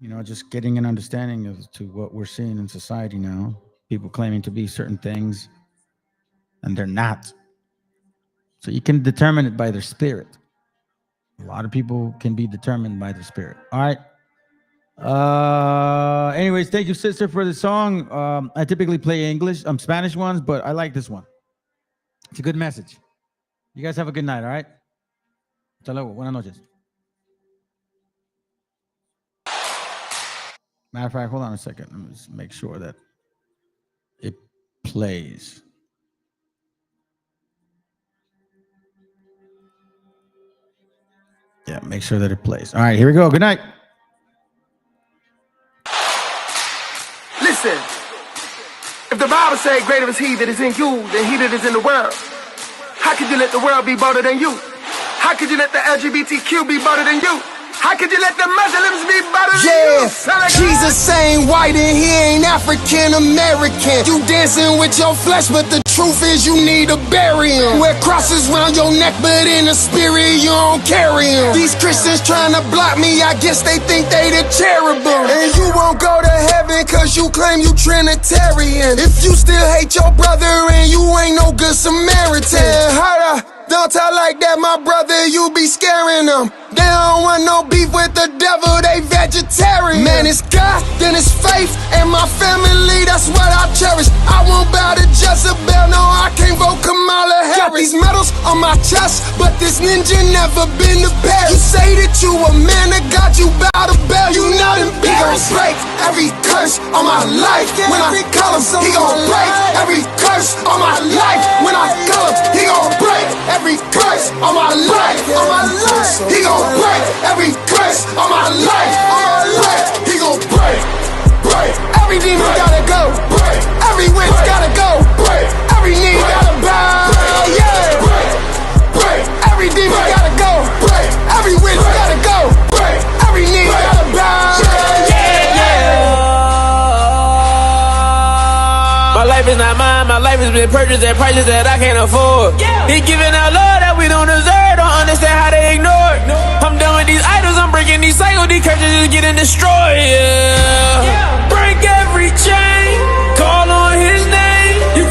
you know, just getting an understanding as to what we're seeing in society now. People claiming to be certain things and they're not. So you can determine it by their spirit. A lot of people can be determined by their spirit. All right. Anyways, thank you, sister, for the song. I typically play Spanish ones, but I like this one. It's a good message. You guys have a good night, all right? Hasta luego. Buenas noches. Matter of fact, hold on a second. Let me just make sure that it plays. Yeah, make sure that it plays. All right, here we go. Good night. Listen, if the Bible says greater is he that is in you than he that is in the world, how could you let the world be better than you? How could you let the LGBTQ be better than you? How could you let the Muslims be better than you? Yeah, Jesus ain't white and he ain't African American. You dancing with your flesh, but the truth is you need to bury him. Wear crosses round your neck, but in the spirit you don't carry him. These Christians trying to block me, I guess they think they the cherubim. And you won't go to heaven cause you claim you Trinitarian. If you still hate your brother and you ain't no good Samaritan. Don't talk like that, my brother, you be scaring them. They don't want no beef with the devil, they vegetarian. Man, it's God, then it's faith, and my family, that's what I cherish. I won't bow to Jezebel, no, I can't vote Kamala Harris. Got these medals on my chest, but this ninja never been to Paris. You say that you a man of God, you bow to Bell, you not embarrassed. He gon' break every curse on my life. When I call him, he gon' break every curse on my life. When I call him, he gon' break every curse on my life. He gon' break every curse on my life. He gon' break. Every demon gotta go. Every witch gotta go. Every knee gotta bow. Yeah. Every demon gotta go. Every witch gotta go. Every knee gotta bow. My life is not mine, my life has been purchased at prices that I can't afford. He giving out love that we don't deserve, don't understand how they ignore it. I'm done with these idols, I'm breaking these cycles, these curses is getting destroyed, yeah. Break every chain, call on his name. You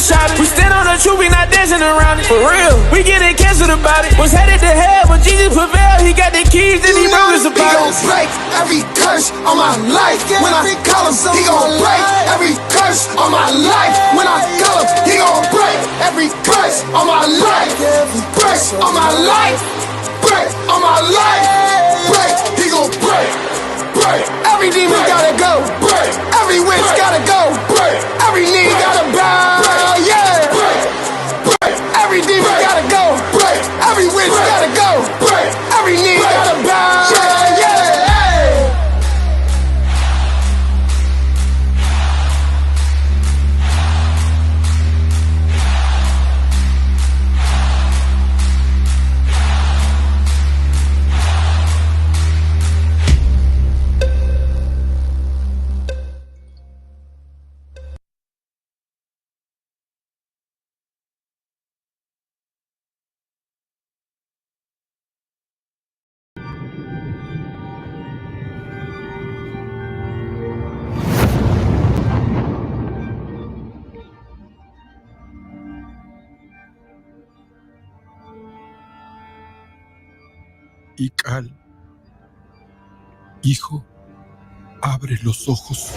shouting. We stand on the truth, we not dancing around it. For real, we getting canceled about it. Was headed to hell, but Jesus prevailed. He got the keys, and he wrote us about it. He gon' break every curse on my life. When I call him, he gon' break every curse on my life. When I call him, he gon' break every curse on my life. Break on my life. Break on my life. Break, he gon' break. Break. Every demon gotta go. Break. Every witch gotta go. Break. Every knee gotta bow. Yeah. Break. Break. Every demon gotta go. Break. Every witch gotta go. Break. Every knee gotta bow. Yeah. Yeah. Ical, hijo, abre los ojos.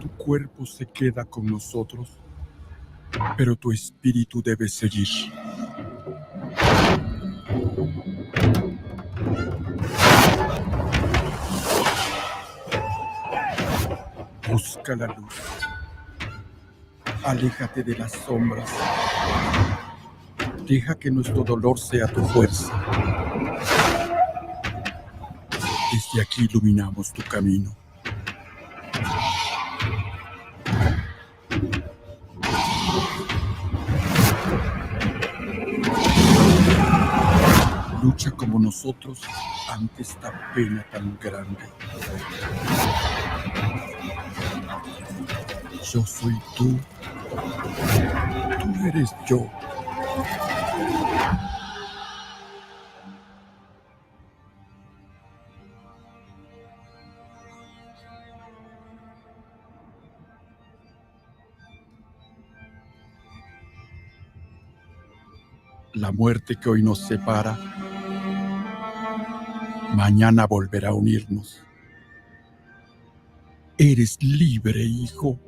Tu cuerpo se queda con nosotros, pero tu espíritu debe seguir. Busca la luz. Aléjate de las sombras. Deja que nuestro dolor sea tu fuerza. Desde aquí iluminamos tu camino. Lucha como nosotros ante esta pena tan grande. Yo soy tú. Tú eres yo. La muerte que hoy nos separa, mañana volverá a unirnos. Eres libre, hijo.